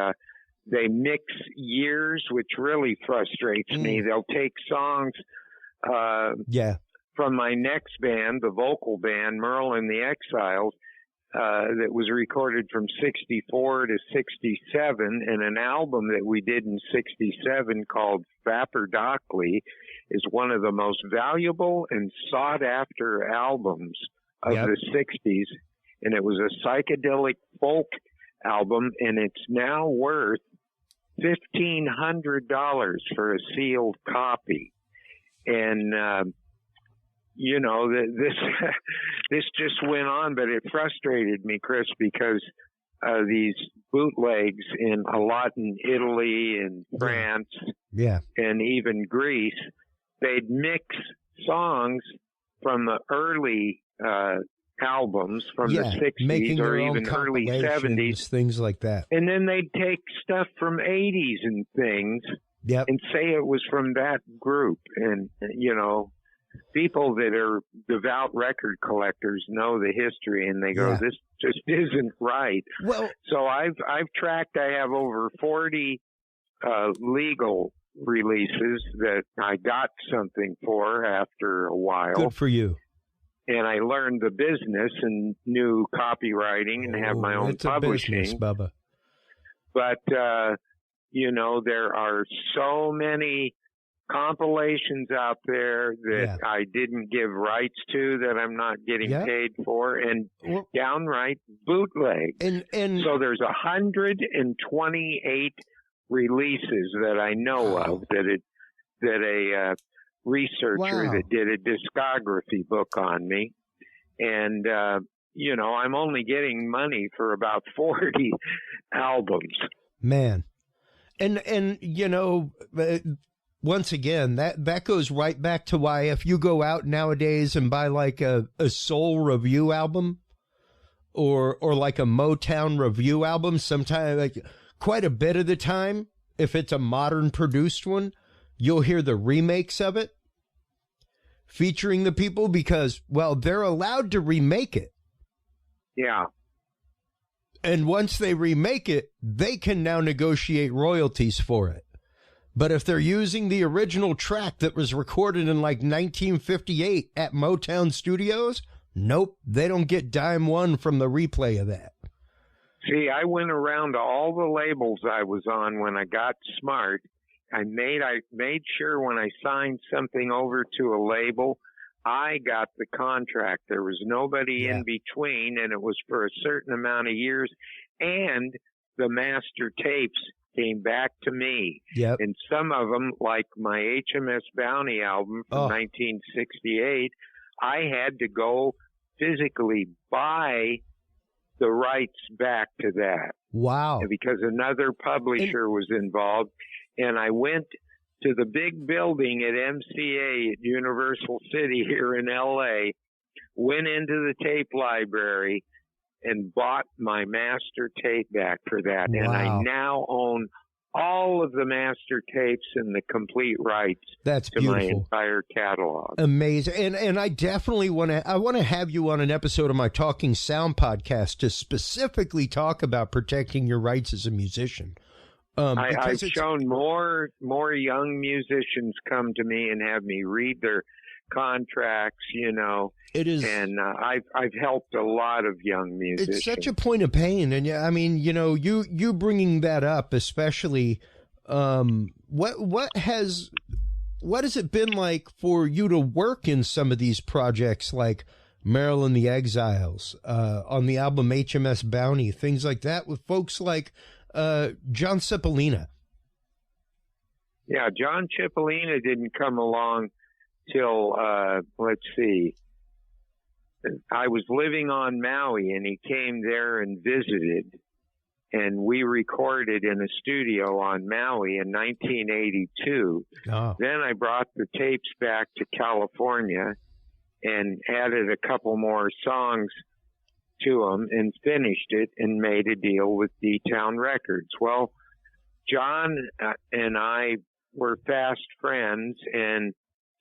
Speaker 5: they mix years, which really frustrates me. They'll take songs from my next band, the vocal band, Merrell and the Exiles, that was recorded from 64 to 67, and an album that we did in 67 called Vapor-Dockley is one of the most valuable and sought-after albums of the 60s, and it was a psychedelic folk album, and it's now worth $1,500 for a sealed copy. And you know, this just went on, but it frustrated me, Chris, because these bootlegs a lot in Italy and France and even Greece, they'd mix songs from the early albums from the 60s or even early 70s.
Speaker 1: Things like that.
Speaker 5: And then they'd take stuff from 80s and things and say it was from that group. And, you know, people that are devout record collectors know the history, and they go, this just isn't right.
Speaker 1: Well,
Speaker 5: so I've tracked, I have over 40 legal releases that I got something for after a while.
Speaker 1: Good for you.
Speaker 5: And I learned the business and knew copywriting and have my own publishing.
Speaker 1: Business, Bubba.
Speaker 5: But, you know, there are so many compilations out there that I didn't give rights to, that I'm not getting paid for, and downright bootleg. And so there's 128 releases that I know of that a researcher that did a discography book on me. And, you know, I'm only getting money for about 40 albums.
Speaker 1: Man. And you know, once again, that goes right back to why if you go out nowadays and buy like a soul review album or like a Motown review album, sometimes, like quite a bit of the time, if it's a modern produced one, you'll hear the remakes of it featuring the people because, well, they're allowed to remake it.
Speaker 5: Yeah.
Speaker 1: And once they remake it, they can now negotiate royalties for it. But if they're using the original track that was recorded in like 1958 at Motown Studios, Nope, they don't get dime one from the replay of that.
Speaker 5: See, I went around to all the labels I was on when I got smart. I made sure when I signed something over to a label, I got the contract. There was nobody in between, and it was for a certain amount of years. And the master tapes came back to me.
Speaker 1: Yep.
Speaker 5: And some of them, like my HMS Bounty album from 1968, I had to go physically buy the rights back to that.
Speaker 1: Wow.
Speaker 5: Because another publisher was involved. And I went to the big building at MCA at Universal City here in LA, went into the tape library and bought my master tape back for that.
Speaker 1: Wow.
Speaker 5: And I now own all of the master tapes and the complete rights
Speaker 1: That's
Speaker 5: to
Speaker 1: beautiful.
Speaker 5: my entire catalog.
Speaker 1: Amazing. And I definitely want to have you on an episode of my Talking Sound podcast to specifically talk about protecting your rights as a musician.
Speaker 5: I've shown more young musicians come to me and have me read their contracts, you know.
Speaker 1: It is,
Speaker 5: and I've helped a lot of young musicians.
Speaker 1: It's such a point of pain, and I mean, you know, you bringing that up, especially, what has it been like for you to work in some of these projects, like Merrell and the Exiles, on the album HMS Bounty, things like that, with folks like John Cipollina?
Speaker 5: Yeah, John Cipollina didn't come along till, let's see, I was living on Maui and he came there and visited, and we recorded in a studio on Maui in 1982. Oh. Then I brought the tapes back to California and added a couple more songs to them and finished it and made a deal with D-Town Records. Well, John and I were fast friends, and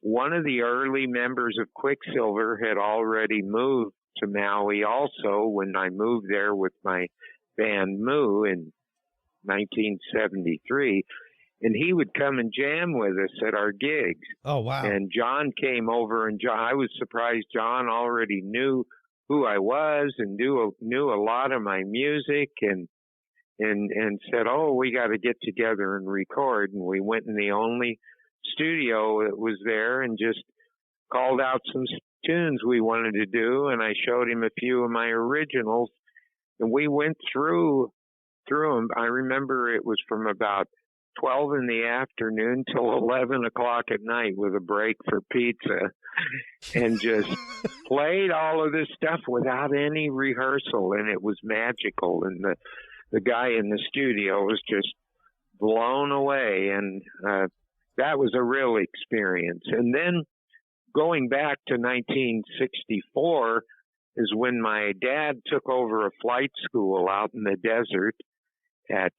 Speaker 5: one of the early members of Quicksilver had already moved to Maui also when I moved there with my band Moo in 1973. And he would come and jam with us at our gigs.
Speaker 1: Oh, wow.
Speaker 5: And John came over, and I was surprised John already knew who I was and knew a lot of my music, and said, oh, we got to get together and record. And we went in the only studio that was there and just called out some tunes we wanted to do, and I showed him a few of my originals, and we went through them. I remember it was from about 12 in the afternoon till 11 o'clock at night with a break for pizza, and just played all of this stuff without any rehearsal, and it was magical. And the guy in the studio was just blown away, and that was a real experience. And then going back to 1964 is when my dad took over a flight school out in the desert at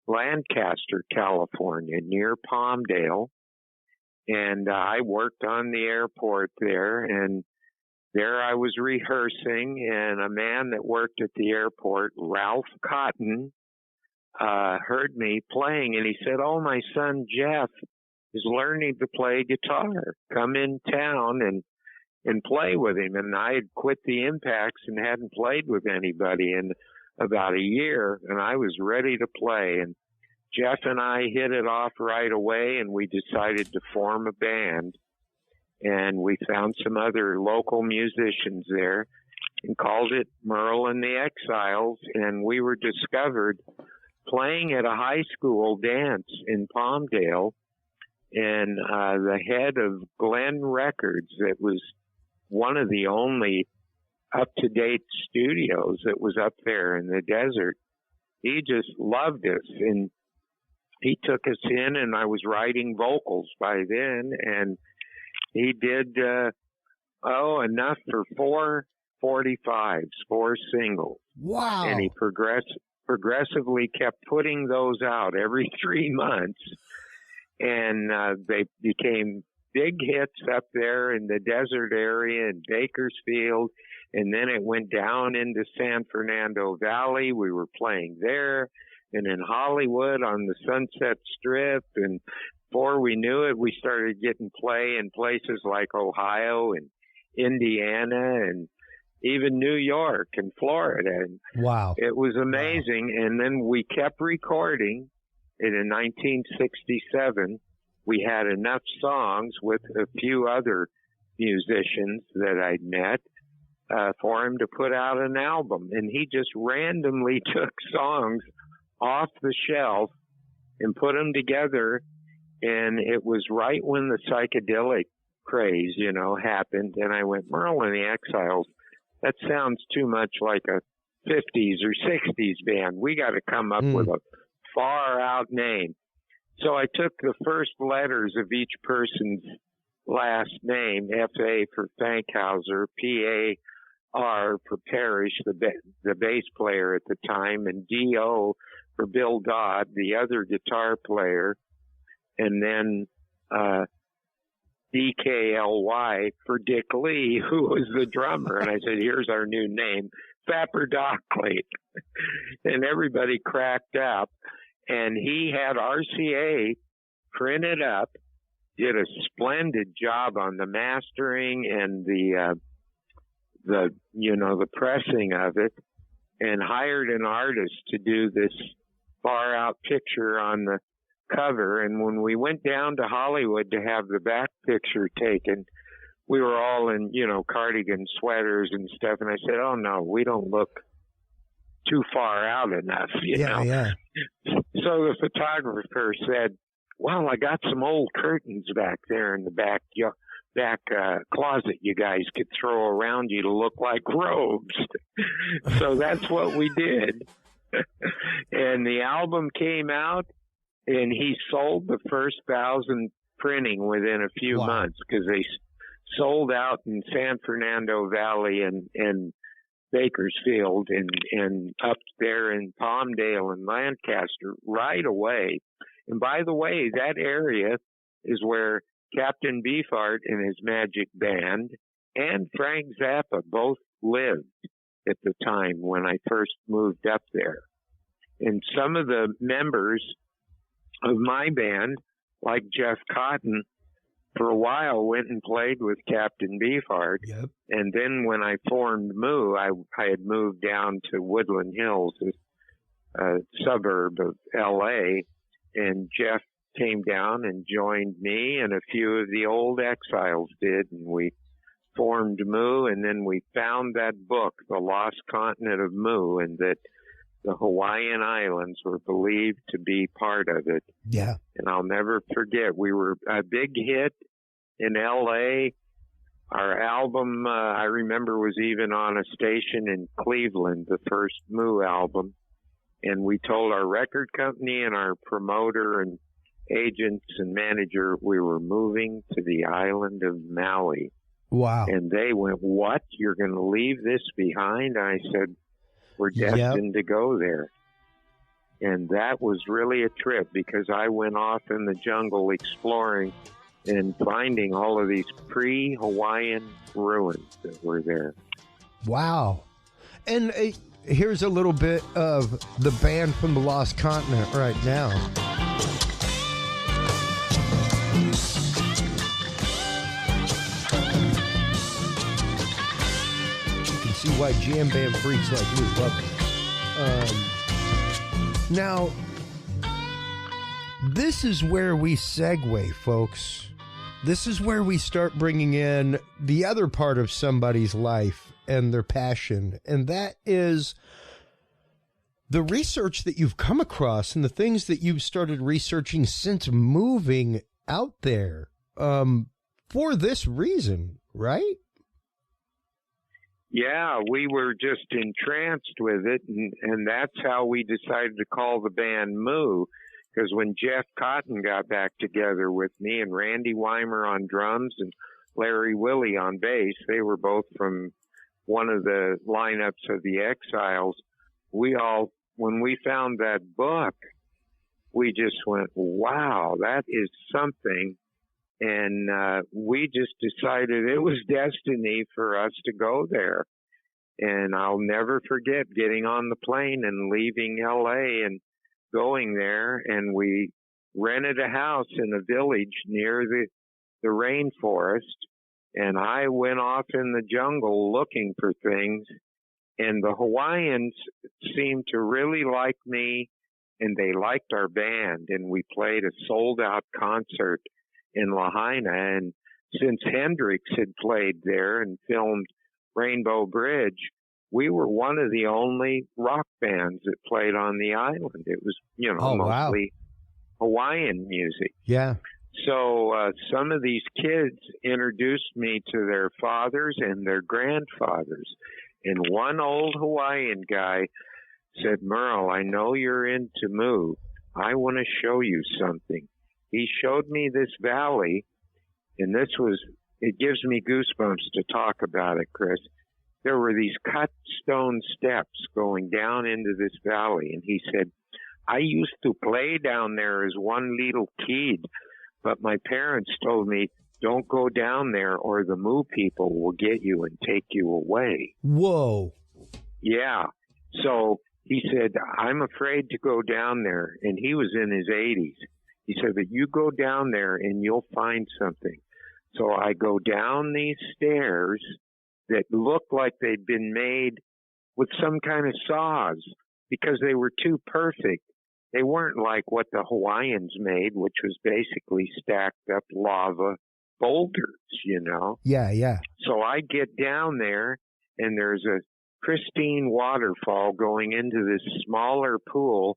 Speaker 5: Lancaster, California, near Palmdale. And I worked on the airport there, and there I was rehearsing, and a man that worked at the airport, Ralph Cotton, heard me playing, and he said, oh, my son Jeff is learning to play guitar. Come in town and play with him. And I had quit the Impacts and hadn't played with anybody in about a year, and I was ready to play. And Jeff and I hit it off right away, and we decided to form a band. And we found some other local musicians there and called it Merrell and the Exiles, and we were discovered playing at a high school dance in Palmdale, and the head of Glen Records, that was one of the only up-to-date studios that was up there in the desert, he just loved us, and he took us in, and I was writing vocals by then, and he did, enough for 4 45s, 4 singles.
Speaker 1: Wow.
Speaker 5: And he progressively kept putting those out every 3 months. And they became big hits up there in the desert area in Bakersfield. And then it went down into San Fernando Valley. We were playing there, and in Hollywood on the Sunset Strip. And before we knew it, we started getting play in places like Ohio and Indiana and even New York and Florida. And
Speaker 1: Wow.
Speaker 5: it was amazing. Wow. And then we kept recording. And in 1967, we had enough songs with a few other musicians that I'd met for him to put out an album. And he just randomly took songs off the shelf and put them together. And it was right when the psychedelic craze, happened. And I went, Merrell and the Exiles, that sounds too much like a 50s or 60s band. We got to come up with a far out name. So I took the first letters of each person's last name, F.A. for Fankhauser, P.A.R. for Parrish, the bass player at the time, and D.O. for Bill Dodd, the other guitar player, and then D.K.L.Y. for Dick Lee, who was the drummer. And I said, here's our new name, Fapper Dockley. And everybody cracked up. And he had RCA printed up, did a splendid job on the mastering and the pressing of it, and hired an artist to do this far out picture on the cover. And when we went down to Hollywood to have the back picture taken, we were all in, cardigan sweaters and stuff. And I said, oh no, we don't look too far out enough, you know.
Speaker 1: Yeah.
Speaker 5: So the photographer said, well, I got some old curtains back there in the back closet you guys could throw around you to look like robes. So that's what we did. And the album came out, and he sold the first 1,000 printing within a few months, because they sold out in San Fernando Valley and Bakersfield and up there in Palmdale and Lancaster right away. And by the way, that area is where Captain Beefheart and his Magic Band and Frank Zappa both lived at the time when I first moved up there. And some of the members of my band, like Jeff Cotton, for a while went and played with Captain Beefheart.
Speaker 1: Yep.
Speaker 5: And then when I formed Moo, I had moved down to Woodland Hills, a suburb of L.A., and Jeff came down and joined me, and a few of the old Exiles did, and we formed Moo. And then we found that book, The Lost Continent of Moo, and that the Hawaiian Islands were believed to be part of it.
Speaker 1: Yeah.
Speaker 5: And I'll never forget, we were a big hit in L.A. Our album, I remember, was even on a station in Cleveland, the first Moo album. And we told our record company and our promoter and agents and manager we were moving to the island of Maui.
Speaker 1: Wow.
Speaker 5: And they went, what? You're going to leave this behind? And I said, we're destined to go there. And that was really a trip, because I went off in the jungle exploring and finding all of these pre-Hawaiian ruins that were there.
Speaker 1: Wow. And here's a little bit of the band from the Lost Continent right now. You can see why jam band freaks like me love it. Now, this is where we segue, folks. This is where we start bringing in the other part of somebody's life and their passion, and that is the research that you've come across and the things that you've started researching since moving out there for this reason, right?
Speaker 5: Yeah, we were just entranced with it, and that's how we decided to call the band Moo. Because when Jeff Cotton got back together with me, and Randy Weimer on drums and Larry Willie on bass, they were both from one of the lineups of the Exiles. When we found that book, we just went, wow, that is something. And we just decided it was destiny for us to go there. And I'll never forget getting on the plane and leaving L.A. and going there, and we rented a house in a village near the rainforest, And I went off in the jungle looking for things, and the Hawaiians seemed to really like me, and they liked our band, and we played a sold-out concert in Lahaina. And since Hendrix had played there and filmed Rainbow Bridge, we were one of the only rock bands that played on the island. It was, mostly Hawaiian music.
Speaker 1: Yeah.
Speaker 5: So some of these kids introduced me to their fathers and their grandfathers. And one old Hawaiian guy said, Merrell, I know you're into Moo. I want to show you something. He showed me this valley, and it gives me goosebumps to talk about it, Chris. There were these cut stone steps going down into this valley, and he said, I used to play down there as one little kid, but my parents told me, don't go down there or the Moo people will get you and take you away.
Speaker 1: Whoa.
Speaker 5: Yeah. So he said, I'm afraid to go down there. And he was in his 80s. He said, but you go down there and you'll find something. So I go down these stairs that looked like they'd been made with some kind of saws because they were too perfect. They weren't like what the Hawaiians made, which was basically stacked up lava boulders,
Speaker 1: Yeah, yeah.
Speaker 5: So I get down there, and there's a pristine waterfall going into this smaller pool,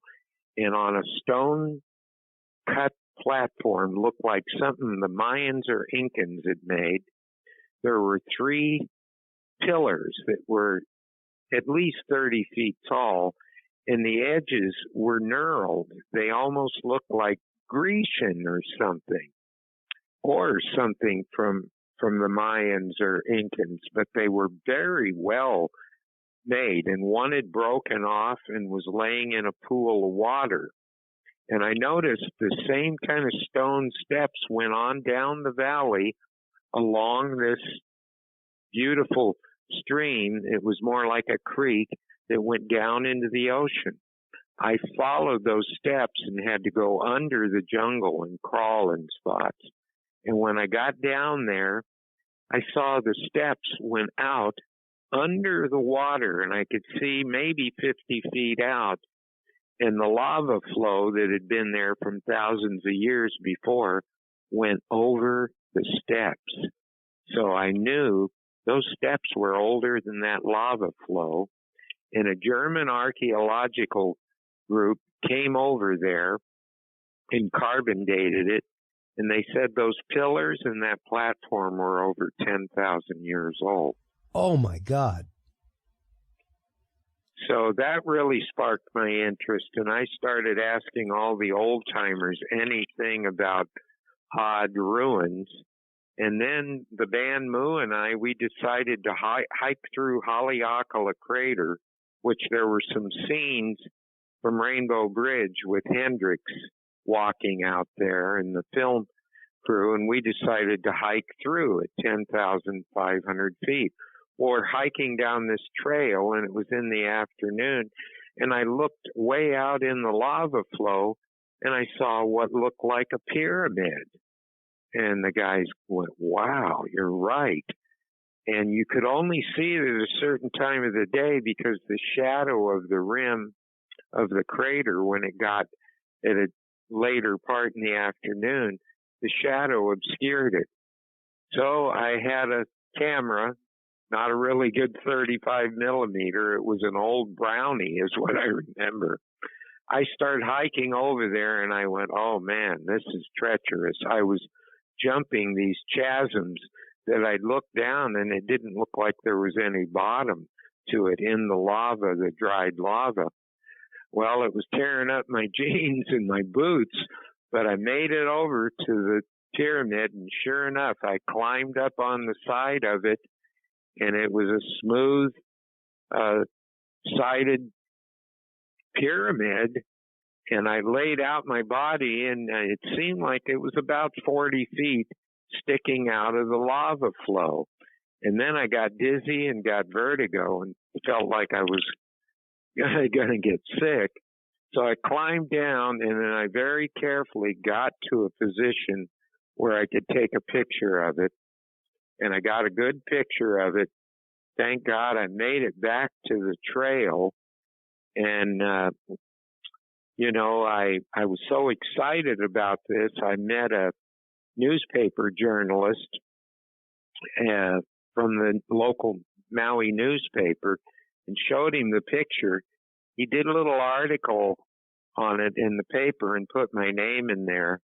Speaker 5: and on a stone-cut platform, looked like something the Mayans or Incans had made, there were 3 pillars that were at least 30 feet tall, and the edges were knurled. They almost looked like Grecian or something from the Mayans or Incans, but they were very well made, and one had broken off and was laying in a pool of water. And I noticed the same kind of stone steps went on down the valley along this beautiful stream. It was more like a creek that went down into the ocean. I followed those steps and had to go under the jungle and crawl in spots. And when I got down there, I saw the steps went out under the water, and I could see maybe 50 feet out. And the lava flow that had been there from thousands of years before went over the steps. So I knew those steps were older than that lava flow. And a German archaeological group came over there and carbon dated it. And they said those pillars and that platform were over 10,000 years old.
Speaker 1: Oh, my God.
Speaker 5: So that really sparked my interest, and I started asking all the old-timers anything about odd ruins. And then the band Moo and I, we decided to hike through Haleakala Crater, which there were some scenes from Rainbow Bridge with Hendrix walking out there and the film crew, and we decided to hike through at 10,500 feet. Or hiking down this trail, and it was in the afternoon, and I looked way out in the lava flow, and I saw what looked like a pyramid. And the guys went, wow, you're right. And you could only see it at a certain time of the day because the shadow of the rim of the crater, when it got at a later part in the afternoon, the shadow obscured it. So I had a camera, not a really good 35 millimeter. It was an old Brownie is what I remember. I started hiking over there, and I went, oh, man, this is treacherous. I was jumping these chasms that I'd look down, and it didn't look like there was any bottom to it in the lava, the dried lava. Well, it was tearing up my jeans and my boots, but I made it over to the pyramid, and sure enough, I climbed up on the side of it, and it was a smooth, sided pyramid, and I laid out my body, and it seemed like it was about 40 feet sticking out of the lava flow. And then I got dizzy and got vertigo and felt like I was going to get sick. So I climbed down, and then I very carefully got to a position where I could take a picture of it. and I got a good picture of it. Thank God I made it back to the trail. And, you know, I was so excited about this. I met a newspaper journalist from the local Maui newspaper and showed him the picture. He did a little article on it in the paper and put my name in there.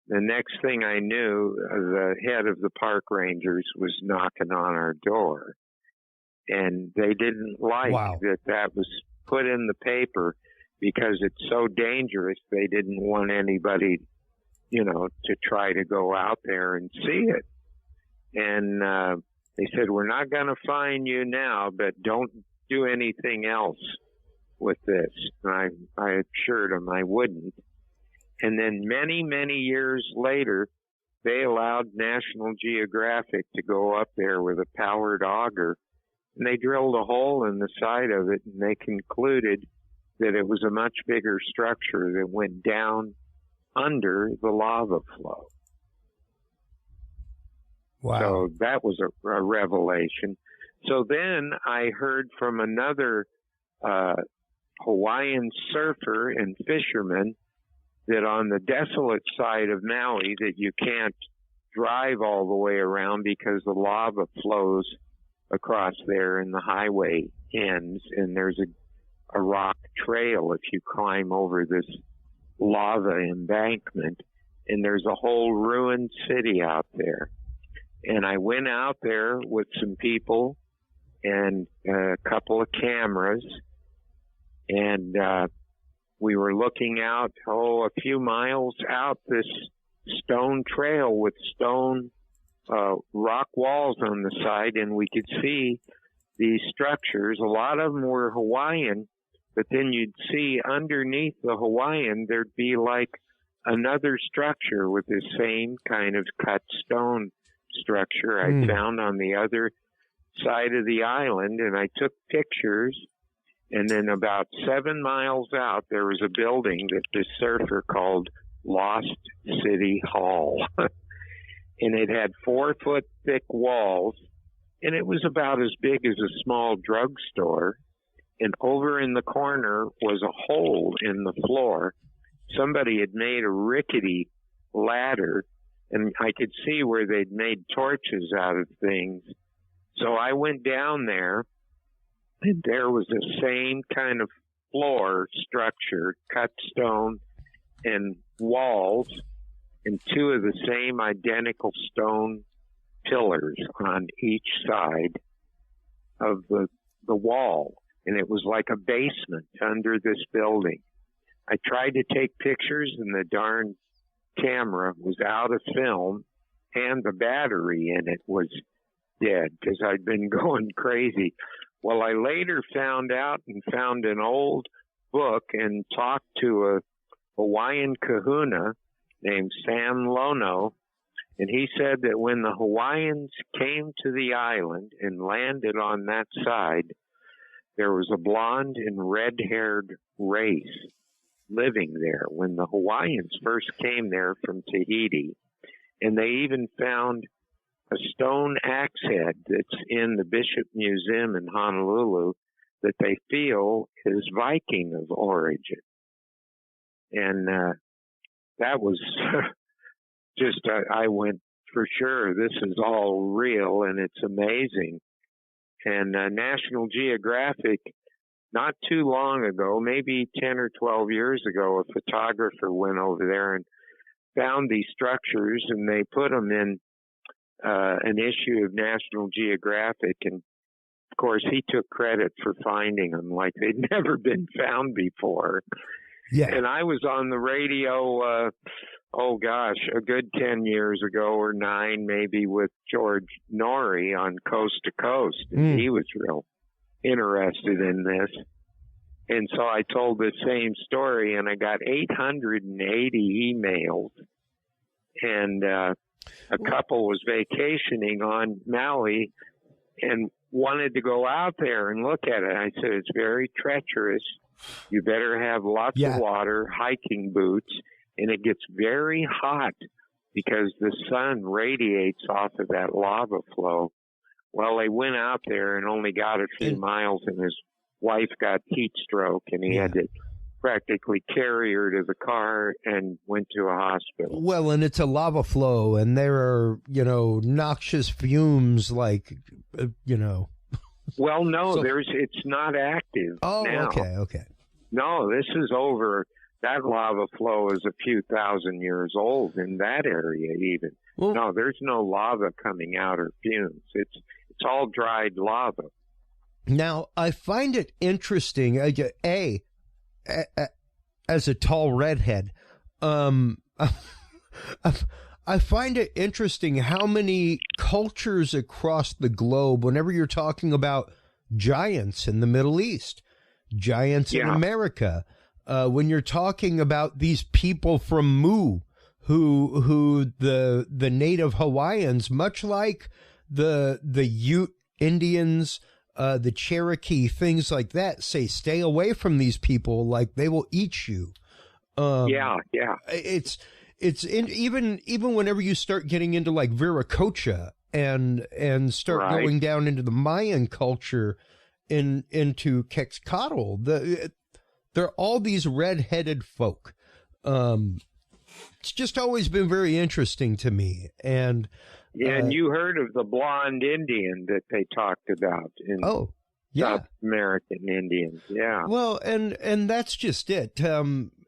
Speaker 5: The next thing I knew, the head of the park rangers was knocking on our door. And they didn't like that was put in the paper because it's so dangerous. They didn't want anybody, you know, to try to go out there and see it. And they said, we're not going to fine you now, but don't do anything else with this. And I assured them I wouldn't. And then many, many years later, they allowed National Geographic to go up there with a powered auger. And they drilled a hole in the side of it, and they concluded that it was a much bigger structure that went down under the lava flow.
Speaker 1: Wow.
Speaker 5: So that was a revelation. So then I heard from another Hawaiian surfer and fisherman that on the desolate side of Maui that you can't drive all the way around because the lava flows across there and the highway ends, and there's a rock trail if you climb over this lava embankment, and there's a whole ruined city out there. And I went out there with some people and a couple of cameras, and we were looking out, a few miles out this stone trail with stone rock walls on the side, and we could see these structures. A lot of them were Hawaiian, but then you'd see underneath the Hawaiian, there'd be like another structure with the same kind of cut stone structure I found on the other side of the island, and I took pictures. And then about 7 miles out, there was a building that this surfer called Lost City Hall. And it had 4-foot thick walls, and it was about as big as a small drugstore. And over in the corner was a hole in the floor. Somebody had made a rickety ladder, and I could see where they'd made torches out of things. So I went down there, and there was the same kind of floor structure, cut stone and walls, and 2 of the same identical stone pillars on each side of the wall. And it was like a basement under this building. I tried to take pictures, and the darn camera was out of film, and the battery in it was dead because I'd been going crazy. Well, I later found out and found an old book and talked to a Hawaiian kahuna named Sam Lono, and he said that when the Hawaiians came to the island and landed on that side, there was a blonde and red-haired race living there when the Hawaiians first came there from Tahiti. And they even found a stone axe head that's in the Bishop Museum in Honolulu that they feel is Viking of origin. And that was just, I went, for sure, this is all real and it's amazing. And National Geographic, not too long ago, maybe 10 or 12 years ago, a photographer went over there and found these structures, and they put them in an issue of National Geographic. And of course, he took credit for finding them like they'd never been found before.
Speaker 1: Yeah.
Speaker 5: And I was on the radio, a good 10 years ago or 9 maybe with George Norrie on Coast to Coast. And he was real interested in this. And so I told the same story, and I got 880 emails. And a couple was vacationing on Maui and wanted to go out there and look at it. I said, it's very treacherous. You better have lots of water, hiking boots, and it gets very hot because the sun radiates off of that lava flow. Well, they went out there and only got a few miles, and his wife got heat stroke, and he had to practically carry her to the car and went to a hospital.
Speaker 1: Well, and it's a lava flow, and there are, noxious fumes like,
Speaker 5: Well, no, it's not active.
Speaker 1: Oh,
Speaker 5: now.
Speaker 1: Okay.
Speaker 5: No, this is over. That lava flow is a few thousand years old in that area even. Well, no, there's no lava coming out or fumes. It's all dried lava.
Speaker 1: Now, I find it interesting, as a tall redhead, I find it interesting how many cultures across the globe, whenever you're talking about giants in the Middle East, giants in America, when you're talking about these people from Mu, who the native Hawaiians, much like the Ute Indians, the Cherokee, things like that, say stay away from these people, like they will eat you. It's even whenever you start getting into like Viracocha and start going down into the Mayan culture, into Quetzalcoatl, they're all these red-headed folk. It's just always been very interesting to me. And
Speaker 5: and you heard of the blonde Indian that they talked about in South American Indians. Yeah.
Speaker 1: Well, and that's just it.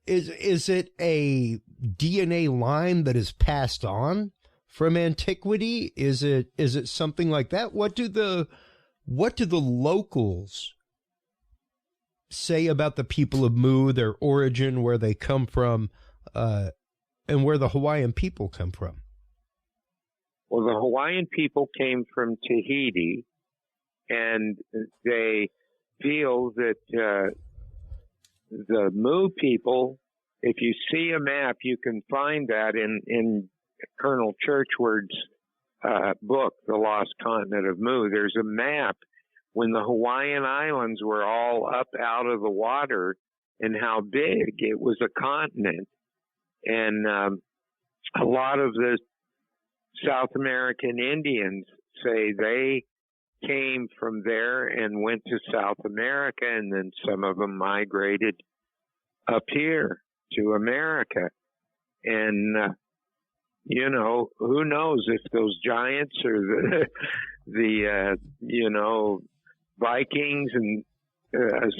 Speaker 1: Is it a DNA line that is passed on from antiquity? Is it something like that? What do the locals say about the people of Mu, their origin, where they come from, and where the Hawaiian people come from?
Speaker 5: Well, the Hawaiian people came from Tahiti, and they feel that the Mu people, if you see a map, you can find that in Colonel Churchward's book, The Lost Continent of Mu. There's a map when the Hawaiian Islands were all up out of the water and how big it was a continent. And a lot of the South American Indians say they came from there and went to South America, and then some of them migrated up here to America. And, who knows if those giants or the Vikings and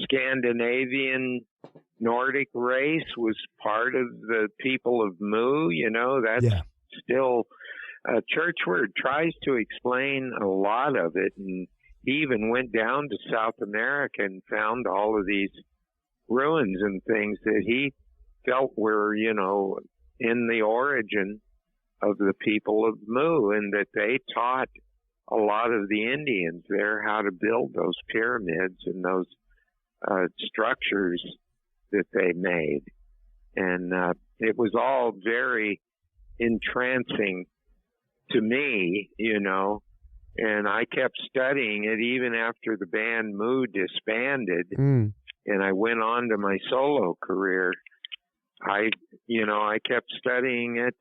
Speaker 5: Scandinavian Nordic race was part of the people of Mu, that's still, Churchward tries to explain a lot of it, and he even went down to South America and found all of these ruins and things that he felt were, in the origin of the people of Mu, and that they taught a lot of the Indians there how to build those pyramids and those structures that they made. And it was all very entrancing to me, and I kept studying it even after the band Mu disbanded, and I went on to my solo career. I kept studying it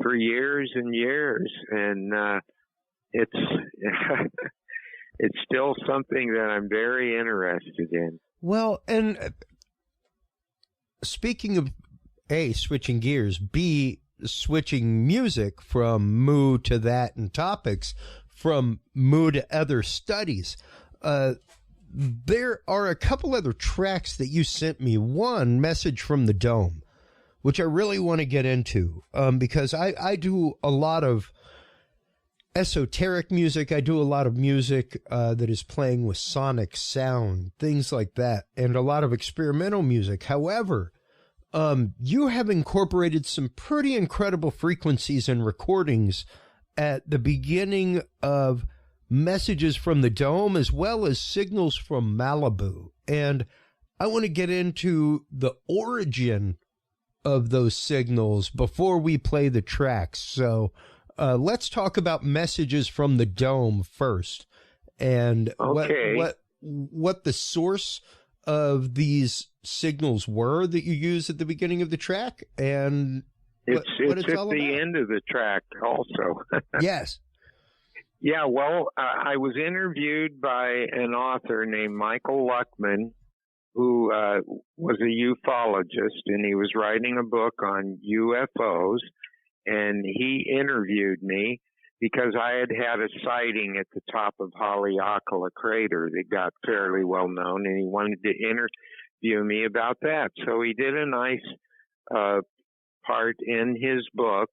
Speaker 5: for years and years, and it's it's still something that I'm very interested in.
Speaker 1: Well, and speaking of A, switching gears, B, switching music from Mu to that and topics, from Mu to other studies, there are a couple other tracks that you sent me. One, Message from the Dome, which I really want to get into, because I do a lot of esoteric music. I do a lot of music that is playing with sonic sound, things like that, and a lot of experimental music. However, you have incorporated some pretty incredible frequencies and recordings at the beginning of Messages from the Dome, as well as Signals from Malibu. And I want to get into the origin of those signals before we play the tracks. So let's talk about Messages from the Dome first, and what the source of these signals were that you use at the beginning of the track, and
Speaker 5: It's
Speaker 1: it's
Speaker 5: at
Speaker 1: all
Speaker 5: the
Speaker 1: about.
Speaker 5: end of the track also.
Speaker 1: Yes.
Speaker 5: Yeah, well, I was interviewed by an author named Michael Luckman, who was a ufologist, and he was writing a book on UFOs, and he interviewed me because I had had a sighting at the top of Haleakala Crater that got fairly well known, and he wanted to interview me about that. So he did a nice part in his book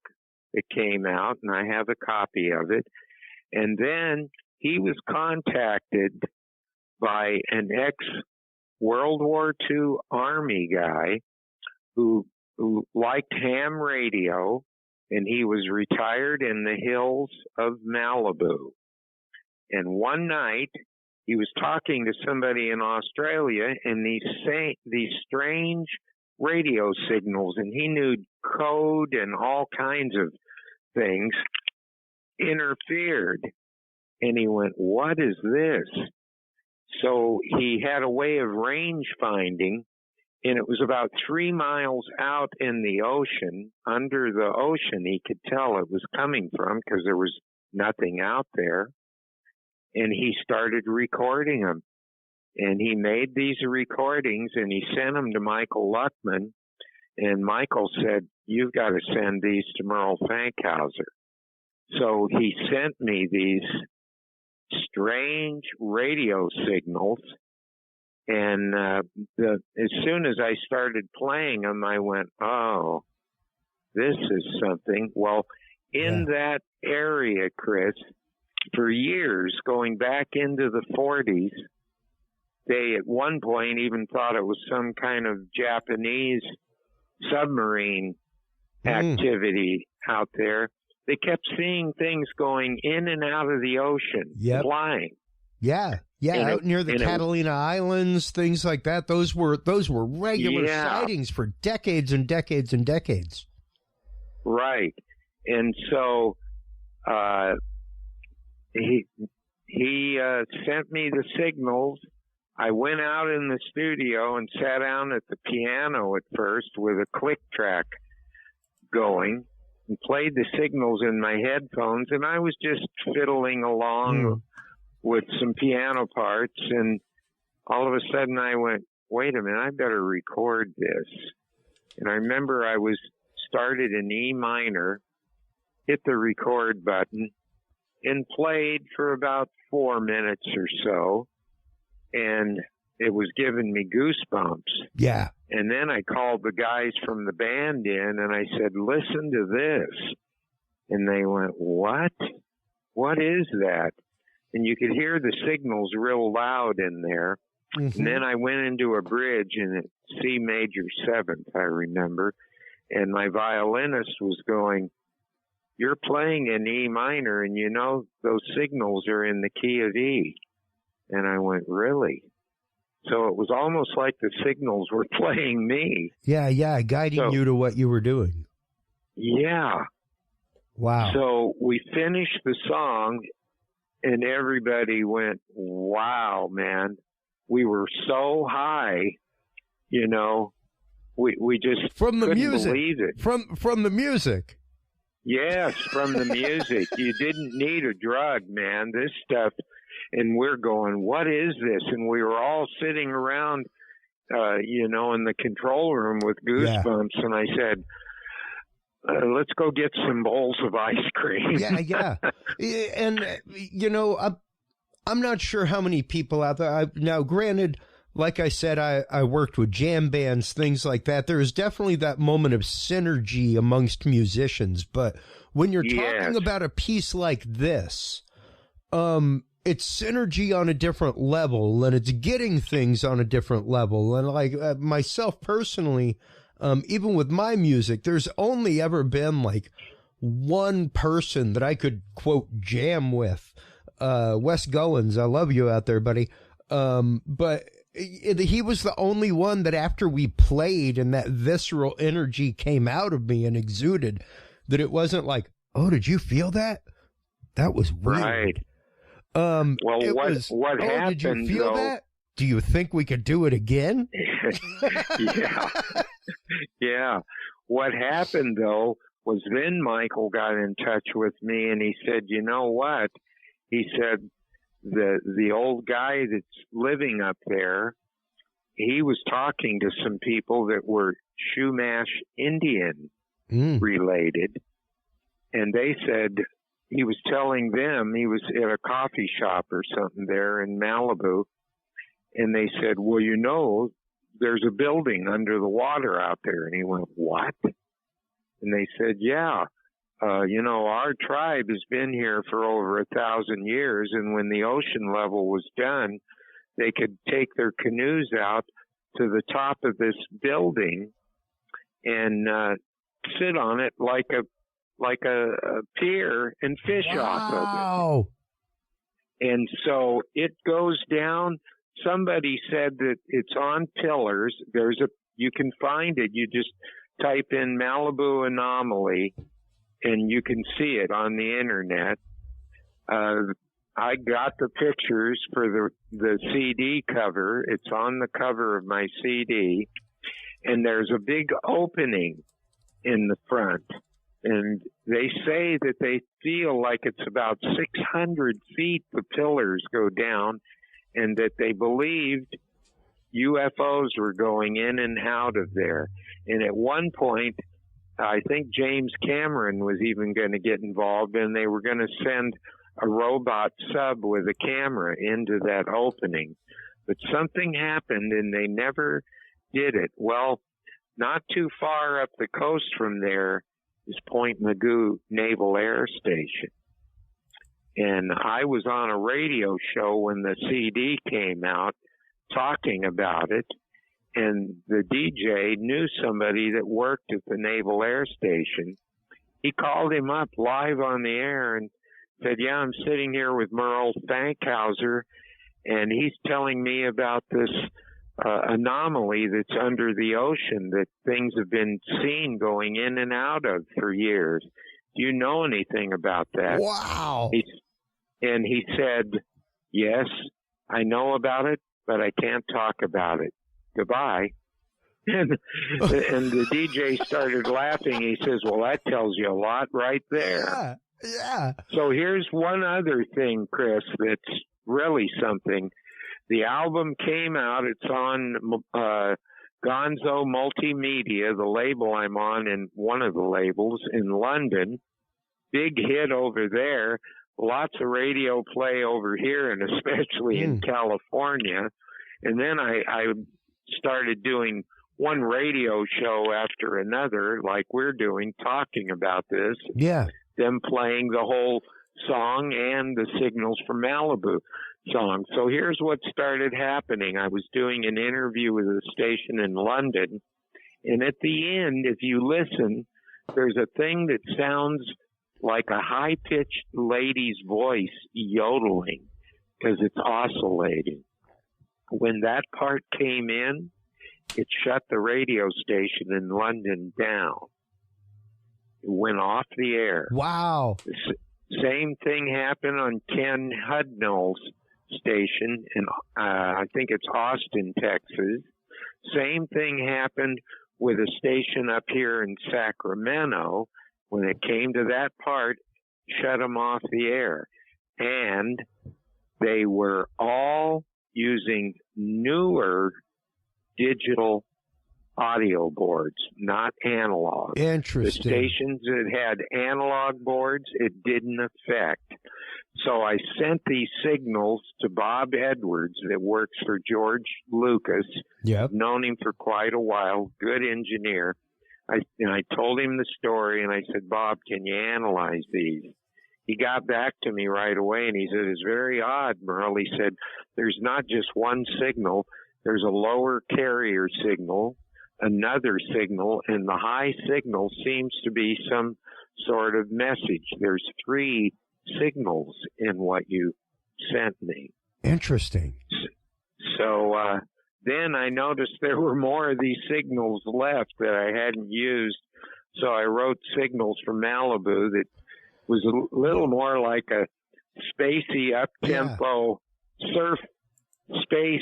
Speaker 5: that came out, and I have a copy of it. And then he was contacted by an ex-World War II Army guy who liked ham radio, and he was retired in the hills of Malibu. And one night, he was talking to somebody in Australia, and these strange radio signals, and he knew code and all kinds of things, interfered. And he went, "What is this?" So he had a way of range finding, and it was about 3 miles out in the ocean. Under the ocean, he could tell it was coming from because there was nothing out there. And he started recording them. And he made these recordings, and he sent them to Michael Luckman. And Michael said, "You've got to send these to Merrell Fankhauser." So he sent me these strange radio signals. And as soon as I started playing them, I went, "Oh, this is something." Well, in that area, Chris, for years, going back into the 40s, they at one point even thought it was some kind of Japanese submarine activity out there. They kept seeing things going in and out of the ocean, flying.
Speaker 1: Yeah, out near the Catalina Islands, things like that. Those were regular sightings for decades and decades and decades.
Speaker 5: Right, and so he sent me the signals. I went out in the studio and sat down at the piano at first with a click track going and played the signals in my headphones, and I was just fiddling along with some piano parts, and all of a sudden I went, "Wait a minute, I better record this." And I remember I was started in E minor, hit the record button, and played for about 4 minutes or so, and it was giving me goosebumps.
Speaker 1: Yeah.
Speaker 5: And then I called the guys from the band in, and I said, "Listen to this." And they went, "What? What is that?" And you could hear the signals real loud in there. And then I went into a bridge in C major 7th, I remember. And my violinist was going, "You're playing in E minor, and you know those signals are in the key of E." And I went, "Really?" So it was almost like the signals were playing me.
Speaker 1: Yeah, guiding you to what you were doing.
Speaker 5: Yeah.
Speaker 1: Wow.
Speaker 5: So we finished the song, and everybody went, "Wow, man. We were so high, you know. We just
Speaker 1: from the
Speaker 5: couldn't
Speaker 1: music.
Speaker 5: believe it."
Speaker 1: From the music.
Speaker 5: Yes, from the music. You didn't need a drug, man. This stuff. And we're going, "What is this?" And we were all sitting around, in the control room with goosebumps. Yeah. And I said, "Let's go get some bowls of ice cream."
Speaker 1: Yeah. And, I'm not sure how many people out there. Now, granted, like I said, I worked with jam bands, things like that. There is definitely that moment of synergy amongst musicians. But when you're talking about a piece like this, it's synergy on a different level, and it's getting things on a different level. And like myself personally, even with my music, there's only ever been like one person that I could quote jam with. Wes Gullins, I love you out there, buddy. But he was the only one that after we played and that visceral energy came out of me and exuded, that it wasn't like, "Oh, did you feel that? That was weird."
Speaker 5: Right.
Speaker 1: Well,
Speaker 5: what happened?
Speaker 1: Did you feel that? Do you think we could do it again?
Speaker 5: Yeah. what happened, though, was then Michael got in touch with me, and he said, you know what? He said, the old guy that's living up there, he was talking to some people that were Chumash Indian related, and they said he was telling them, he was at a coffee shop or something there in Malibu, and they said, well, you know, there's a building under the water out there. And he went, what? And they said, yeah, you know, our tribe has been here for over 1,000 years, and when the ocean level was done, they could take their canoes out to the top of this building and sit on it like a pier and fish off of it. And so it goes down. Somebody said that it's on pillars. You can find it. You just type in Malibu Anomaly and you can see it on the internet. I got the pictures for the CD cover. It's on the cover of my CD, and there's a big opening in the front. And they say that they feel like it's about 600 feet the pillars go down, and that they believed UFOs were going in and out of there. And at one point, I think James Cameron was even going to get involved, and they were going to send a robot sub with a camera into that opening. But something happened, and they never did it. Well, not too far up the coast from there is Point Mugu Naval Air Station. And I was on a radio show when the CD came out talking about it, and the DJ knew somebody that worked at the Naval Air Station. He called him up live on the air and said, yeah, I'm sitting here with Merrell Fankhauser, and he's telling me about this anomaly that's under the ocean that things have been seen going in and out of for years. Do you know anything about that?
Speaker 1: Wow.
Speaker 5: And he said, yes, I know about it, but I can't talk about it. Goodbye. And the DJ started laughing. He says, well, that tells you a lot right there.
Speaker 1: Yeah.
Speaker 5: So here's one other thing, Chris, that's really something. The album came out. It's on Gonzo Multimedia, the label I'm on, and one of the labels in London. Big hit over there. Lots of radio play over here, and especially in California. And then I started doing one radio show after another, like we're doing, talking about this.
Speaker 1: Yeah. Them
Speaker 5: playing the whole song and the Signals from Malibu song. So here's what started happening. I was doing an interview with a station in London, and at the end, if you listen, there's a thing that sounds like a high-pitched lady's voice yodeling because it's oscillating. When that part came in, it shut the radio station in London down. It went off the air.
Speaker 1: Wow.
Speaker 5: Same thing happened on Ken Hudnall's station in, I think it's Austin, Texas. Same thing happened with a station up here in Sacramento. When it came to that part, shut them off the air. And they were all using newer digital audio boards, not analog.
Speaker 1: Interesting.
Speaker 5: The stations that had analog boards, it didn't affect. So I sent these signals to Bob Edwards that works for George Lucas.
Speaker 1: Yep.
Speaker 5: I've known him for quite a while, good engineer. I told him the story, and I said, Bob, can you analyze these? He got back to me right away, and he said, it's very odd, Merle. He said, there's not just one signal. There's a lower carrier signal, another signal, and the high signal seems to be some sort of message. There's 3 signals in what you sent me.
Speaker 1: Interesting.
Speaker 5: So then I noticed there were more of these signals left that I hadn't used. So I wrote Signals from Malibu that was a little more like a spacey, up-tempo surf space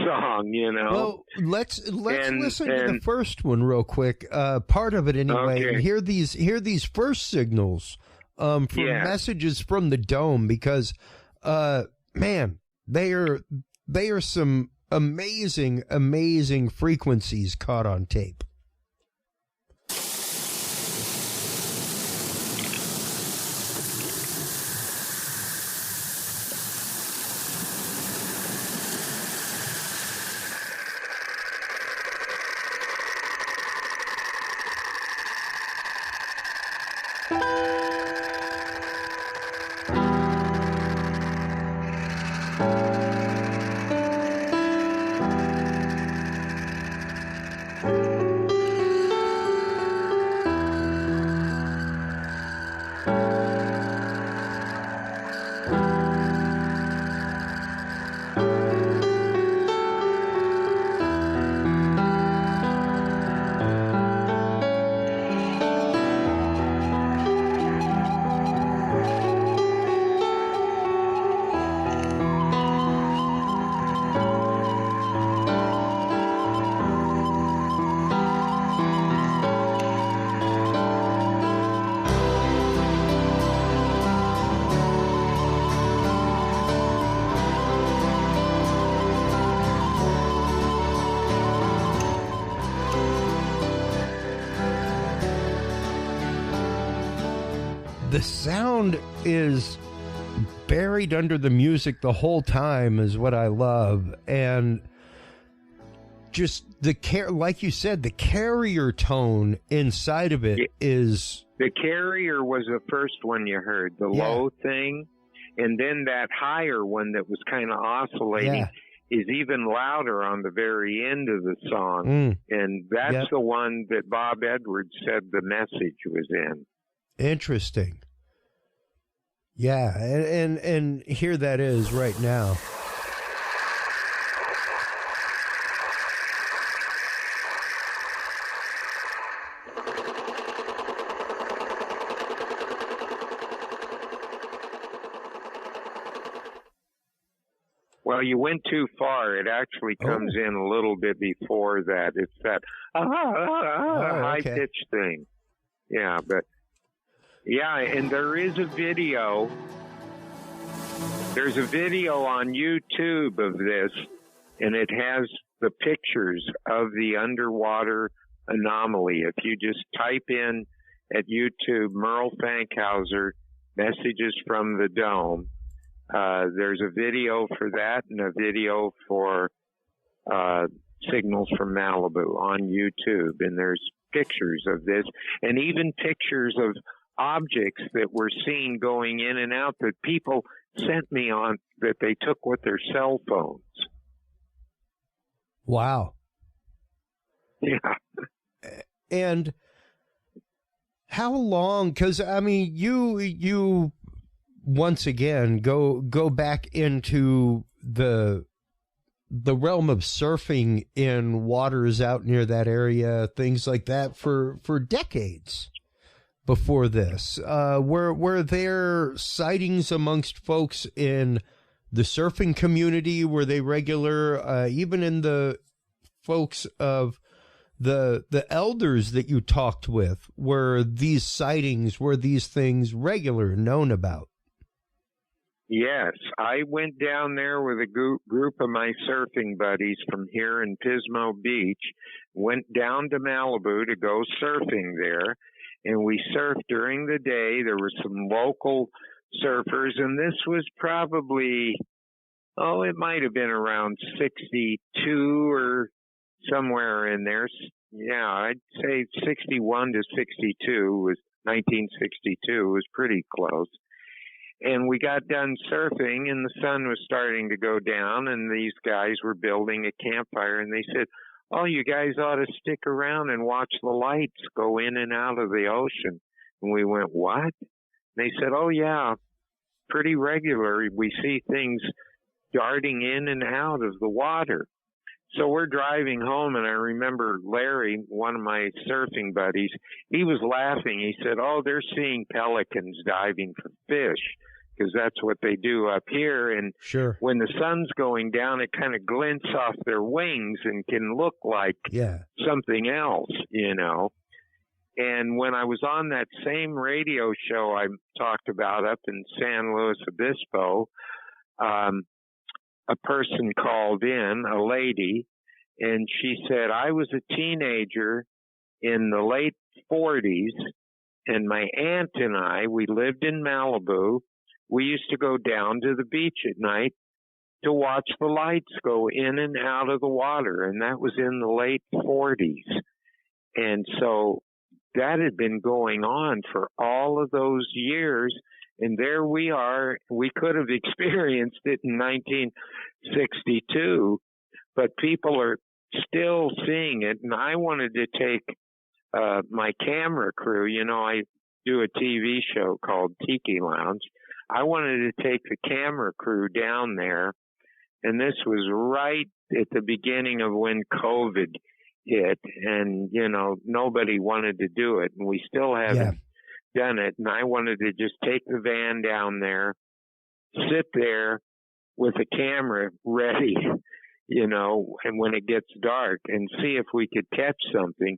Speaker 5: song, you know.
Speaker 1: Well, let's listen to the first one real quick. Part of it anyway.
Speaker 5: Okay.
Speaker 1: And hear these first signals for messages from the dome, because man, they are some amazing frequencies caught on tape. The sound is buried under the music the whole time is what I love. And just like you said, the carrier tone inside of it is...
Speaker 5: The carrier was the first one you heard, the low thing. And then that higher one that was kind of oscillating is even louder on the very end of the song. And that's the one that Bob Edwards said the message was in.
Speaker 1: Interesting. Yeah, and here that is right now.
Speaker 5: Well, you went too far. It actually comes in a little bit before that. It's that high-pitched thing. Yeah, but... Yeah, and there is a video. There's a video on YouTube of this, and it has the pictures of the underwater anomaly. If you just type in at YouTube, Merrell Fankhauser, messages from the dome, there's a video for that and a video for signals from Malibu on YouTube. And there's pictures of this, and even pictures of objects that were seen going in and out that people sent me on that they took with their cell phones.
Speaker 1: Wow.
Speaker 5: Yeah.
Speaker 1: And how long, because I mean, you once again go back into the realm of surfing in waters out near that area, things like that for decades. Before this, were there sightings amongst folks in the surfing community? Were they regular? Even in the folks of the elders that you talked with, were these sightings, were these things regular, known about?
Speaker 5: Yes, I went down there with a group of my surfing buddies from here in Pismo Beach, went down to Malibu to go surfing there. And we surfed during the day. There were some local surfers, and this was probably, it might have been around 62 or somewhere in there. Yeah, I'd say 61 to 62 was 1962 was pretty close. And we got done surfing, and the sun was starting to go down, and these guys were building a campfire, and they said, "Oh, you guys ought to stick around and watch the lights go in and out of the ocean." And we went, "What?" They said, "Oh, yeah, pretty regular. We see things darting in and out of the water." So we're driving home, and I remember Larry, one of my surfing buddies, he was laughing. He said, "Oh, they're seeing pelicans diving for fish." because that's what they do up here. And
Speaker 1: Sure.
Speaker 5: when the sun's going down, it kind of glints off their wings and can look like something else, you know. And when I was on that same radio show I talked about up in San Luis Obispo, a person called in, a lady, and she said, I was a teenager in the late 40s, and my aunt and I, we lived in Malibu. We used to go down to the beach at night to watch the lights go in and out of the water, and that was in the late 40s. And so that had been going on for all of those years, and there we are. We could have experienced it in 1962, but people are still seeing it. And I wanted to take my camera crew. You know, I do a TV show called Tiki Lounge. I wanted to take the camera crew down there, and this was right at the beginning of when COVID hit, and, you know, nobody wanted to do it, and we still haven't done it. And I wanted to just take the van down there, sit there with a camera ready, you know, and when it gets dark, and see if we could catch something.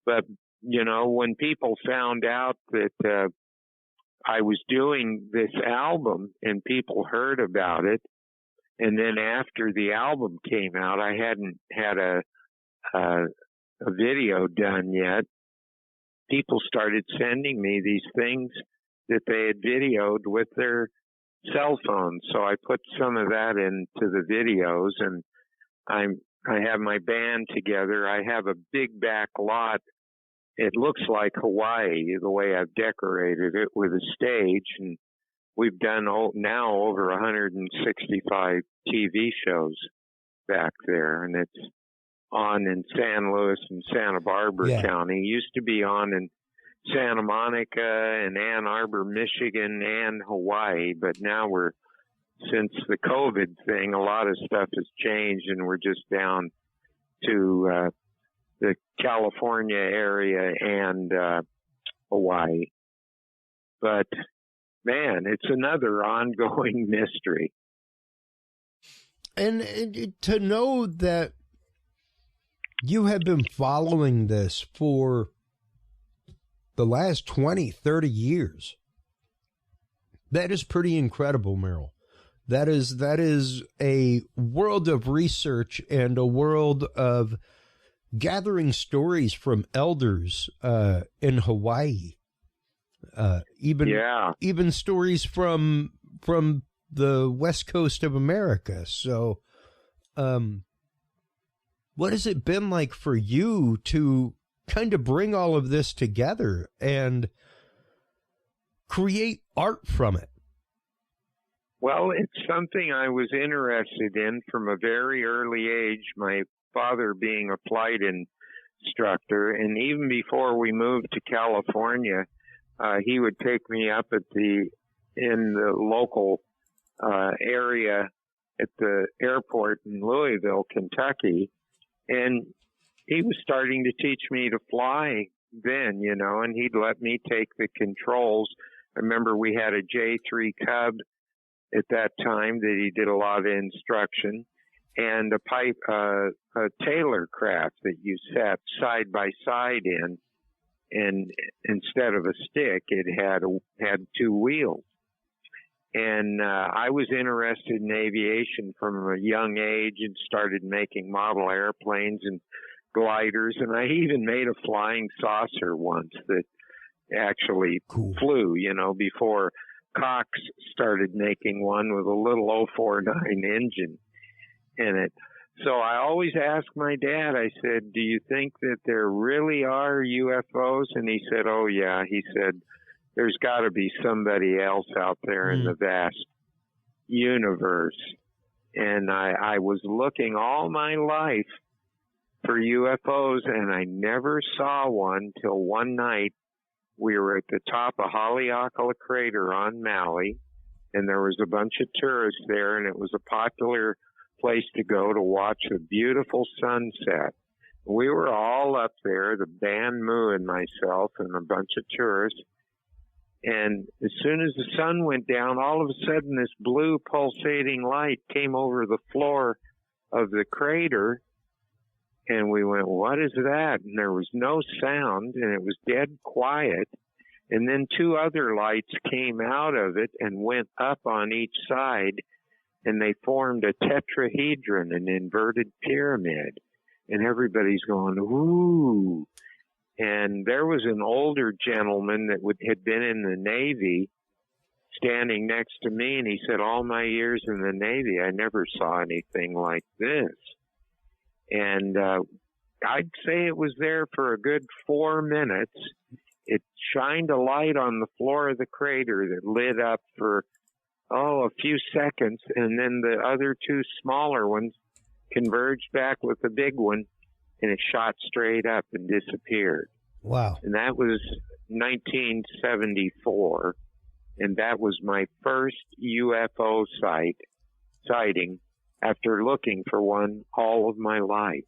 Speaker 5: But, you know, when people found out that I was doing this album and people heard about it, and then after the album came out, I hadn't had a video done yet. People started sending me these things that they had videoed with their cell phones. So I put some of that into the videos, and I have my band together. I have a big back lot. It looks like Hawaii, the way I've decorated it, with a stage. And we've done now over 165 TV shows back there. And it's on in San Luis and Santa Barbara County. Used to be on in Santa Monica and Ann Arbor, Michigan, and Hawaii. But now since the COVID thing, a lot of stuff has changed, and we're just down to the California area and Hawaii. But, man, it's another ongoing mystery.
Speaker 1: And to know that you have been following this for the last 20, 30 years, that is pretty incredible, Merrell. That is a world of research and a world of gathering stories from elders in Hawaii, even stories from the West Coast of America. So, what has it been like for you to kind of bring all of this together and create art from it?
Speaker 5: Well, it's something I was interested in from a very early age, my father being a flight instructor. And even before we moved to California, he would take me up in the local area at the airport in Louisville, Kentucky. And he was starting to teach me to fly then, you know, and he'd let me take the controls. I remember we had a J3 Cub at that time that he did a lot of instruction, and a Taylor craft that you sat side by side in, and instead of a stick, it had two wheels. And I was interested in aviation from a young age and started making model airplanes and gliders, and I even made a flying saucer once that actually flew, you know, before Cox started making one with a little 049 engine in it. So I always asked my dad, I said, do you think that there really are UFOs? And he said, oh, yeah. He said, there's got to be somebody else out there in the vast universe. And I was looking all my life for UFOs, and I never saw one till one night. We were at the top of Haleakala Crater on Maui, and there was a bunch of tourists there, and it was a popular place to go to watch a beautiful sunset. We were all up there, the band Moo and myself and a bunch of tourists, And as soon as the sun went down, all of a sudden this blue pulsating light came over the floor of the crater. And we went, what is that? And there was no sound, and it was dead quiet. And then two other lights came out of it and went up on each side, and they formed a tetrahedron, an inverted pyramid. And everybody's going, ooh. And there was an older gentleman that had been in the Navy standing next to me, and he said, all my years in the Navy, I never saw anything like this. And I'd say it was there for a good 4 minutes. It shined a light on the floor of the crater that lit up for, a few seconds, and then the other two smaller ones converged back with the big one, and it shot straight up and disappeared.
Speaker 1: Wow.
Speaker 5: And that was 1974, and that was my first UFO sighting after looking for one all of my life.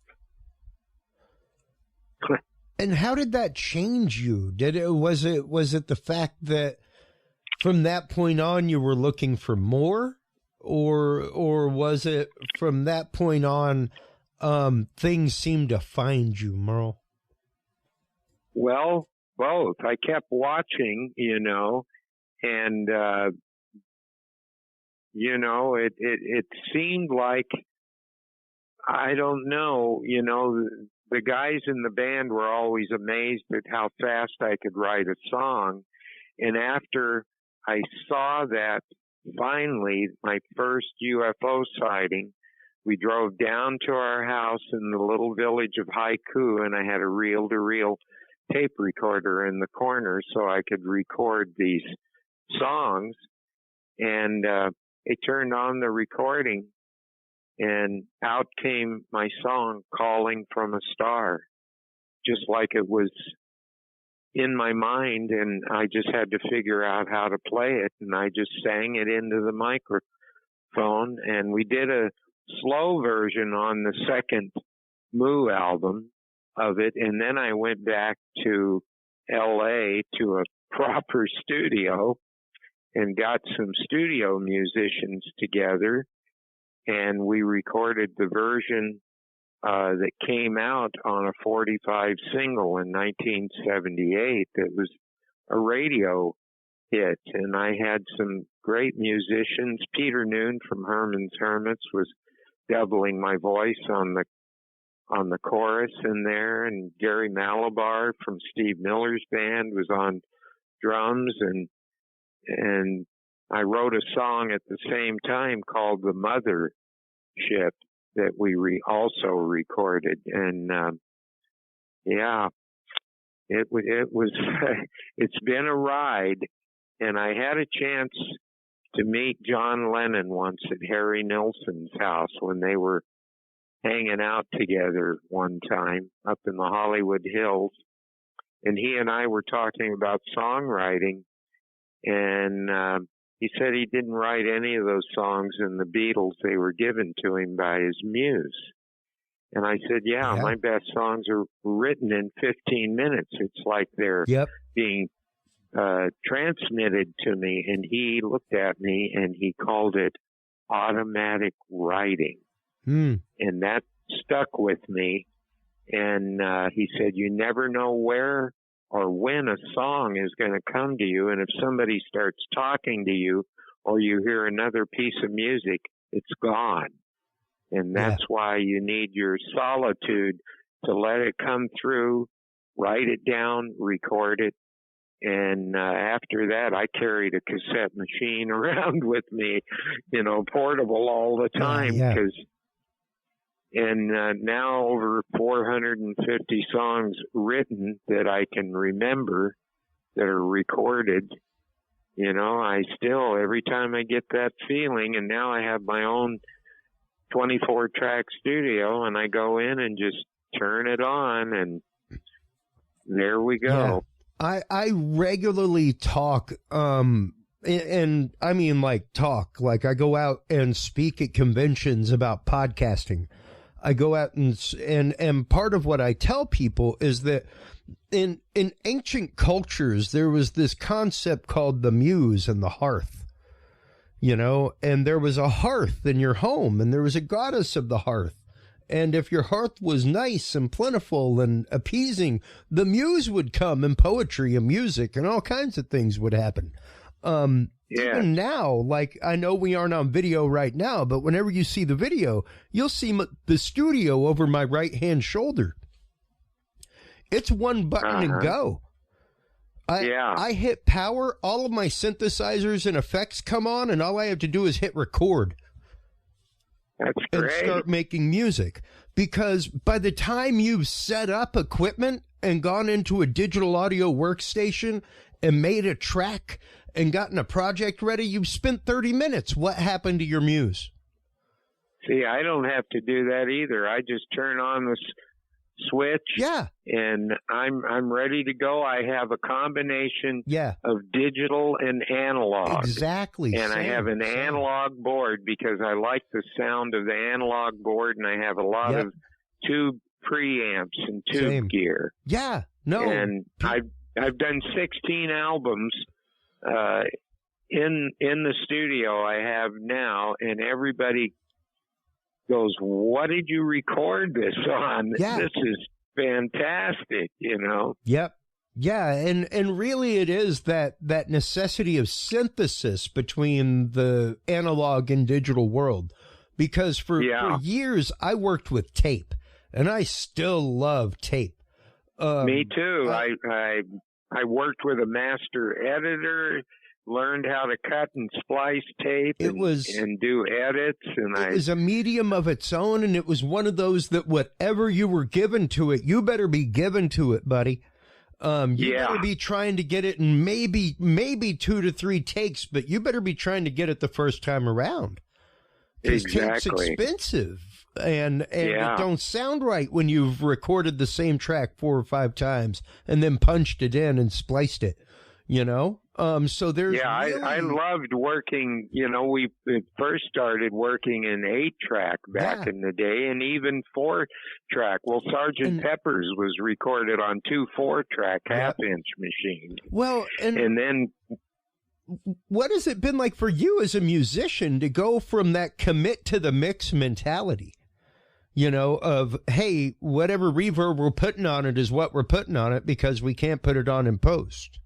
Speaker 1: And how did that change you? Was it the fact that from that point on you were looking for more, or was it from that point on things seemed to find you, Merrell?
Speaker 5: Well, both. I kept watching, and it seemed like, I don't know, the guys in the band were always amazed at how fast I could write a song. And after I saw that, finally, my first UFO sighting, we drove down to our house in the little village of Haiku, and I had a reel-to-reel tape recorder in the corner so I could record these songs. And it turned on the recording, and out came my song, Calling from a Star, just like it was in my mind, and I just had to figure out how to play it, and I just sang it into the microphone, and we did a slow version on the second Moo album of it, and then I went back to L.A. to a proper studio and got some studio musicians together, and we recorded the version that came out on a 45 single in 1978 that was a radio hit. And I had some great musicians. Peter Noon from Herman's Hermits was doubling my voice on the chorus in there, and Gary Malabar from Steve Miller's band was on drums, and I wrote a song at the same time called The Mothership that we also recorded. And it was it's been a ride. And I had a chance to meet John Lennon once at Harry Nilsson's house when they were hanging out together one time up in the Hollywood Hills, and he and I were talking about songwriting, and he said he didn't write any of those songs in the Beatles. They were given to him by his muse. And I said, yeah, my best songs are written in 15 minutes. It's like they're being transmitted to me. And he looked at me and he called it automatic writing. And that stuck with me. And he said, you never know where or when a song is going to come to you. And if somebody starts talking to you or you hear another piece of music, it's gone. And that's why you need your solitude to let it come through, write it down, record it. And after that, I carried a cassette machine around with me, portable all the time. And now over 450 songs written that I can remember that are recorded. I still, every time I get that feeling, and now I have my own 24-track studio, and I go in and just turn it on, and there we go.
Speaker 1: I regularly talk, and I mean like talk, like I go out and speak at conventions about podcasting. I go out and part of what I tell people is that in ancient cultures, there was this concept called the muse and the hearth, you know, and there was a hearth in your home and there was a goddess of the hearth. And if your hearth was nice and plentiful and appeasing, the muse would come and poetry and music and all kinds of things would happen. Even now, like, I know we aren't on video right now, but whenever you see the video, you'll see the studio over my right-hand shoulder. It's one button and go. I hit power, all of my synthesizers and effects come on, and all I have to do is hit record.
Speaker 5: That's great.
Speaker 1: And start making music. Because by the time you've set up equipment and gone into a digital audio workstation and made a track and gotten a project ready, you've spent 30 minutes. What happened to your muse?
Speaker 5: See, I don't have to do that either. I just turn on the switch.
Speaker 1: Yeah.
Speaker 5: And I'm ready to go. I have a combination of digital and analog.
Speaker 1: Exactly.
Speaker 5: And I have an analog board because I like the sound of the analog board, and I have a lot of tube preamps and tube gear.
Speaker 1: Yeah. No.
Speaker 5: And I've done 16 albums in the studio I have now, and everybody goes, "What did you record this on?
Speaker 1: Yeah.
Speaker 5: This is fantastic," you know?
Speaker 1: Yep. Yeah, and really it is that necessity of synthesis between the analog and digital world. Because for years I worked with tape, and I still love tape.
Speaker 5: Me too. I worked with a master editor, learned how to cut and splice tape and do edits. And
Speaker 1: it was a medium of its own, and it was one of those that whatever you were given to it, you better be given to it, buddy. You better be trying to get it in maybe 2 to 3 takes, but you better be trying to get it the first time around. Because tape's expensive, and it don't sound right when you've recorded the same track 4 or 5 times and then punched it in and spliced it, you know? So there's
Speaker 5: I loved working, you know, we first started working in 8-track back in the day, and even 4-track. Well, Sgt. Pepper's was recorded on 2 4-track half-inch machines.
Speaker 1: Well,
Speaker 5: and then
Speaker 1: what has it been like for you as a musician to go from that commit to the mix mentality, you know, of, hey, whatever reverb we're putting on it is what we're putting on it because we can't put it on in post?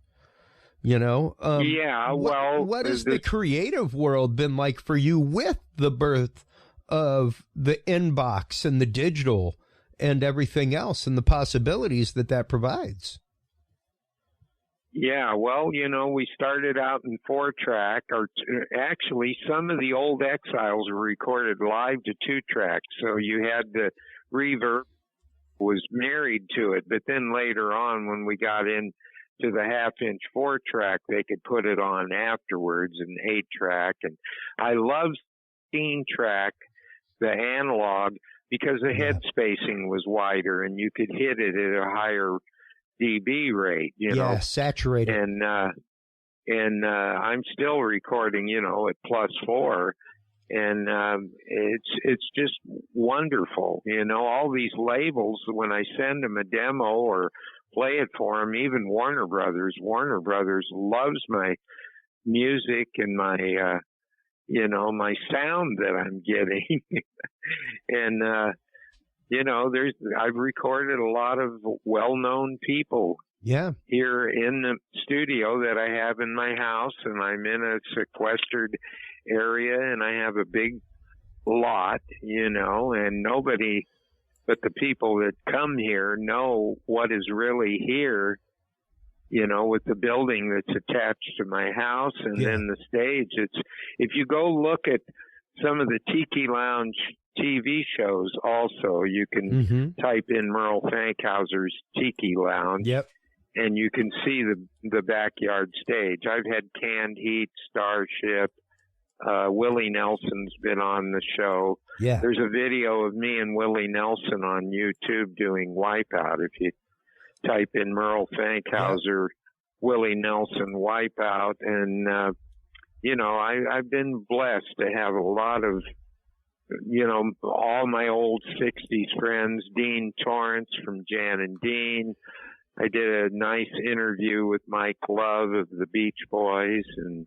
Speaker 1: You know, what has the creative world been like for you with the birth of the inbox and the digital and everything else and the possibilities that provides?
Speaker 5: Yeah, well, you know, we started out in 4-track, or actually some of the old Exiles were recorded live to 2-track. So you had the reverb was married to it, but then later on when we got in to the half-inch 4-track, they could put it on afterwards in 8-track. And I love 16-track, the analog, because the head spacing was wider and you could hit it at a higher dB rate, you know.
Speaker 1: Yeah, saturated.
Speaker 5: And I'm still recording, you know, at +4. And it's just wonderful, you know. All these labels, when I send them a demo or play it for them, even Warner Brothers loves my music and my you know, my sound that I'm getting. And you know, I've recorded a lot of well-known people here in the studio that I have in my house, and I'm in a sequestered area, and I have a big lot, you know, and nobody but the people that come here know what is really here, you know, with the building that's attached to my house and then the stage. If you go look at some of the Tiki Lounge TV shows also, you can type in Merrell Fankhauser's Tiki Lounge. And you can see the backyard stage. I've had Canned Heat, Starship, Willie Nelson's been on the show. There's a video of me and Willie Nelson on YouTube doing Wipeout. If you type in Merrell Fankhauser, Willie Nelson Wipeout, and you know, I've been blessed to have a lot of all my old 60s friends, Dean Torrance from Jan and Dean. I did a nice interview with Mike Love of the Beach Boys, and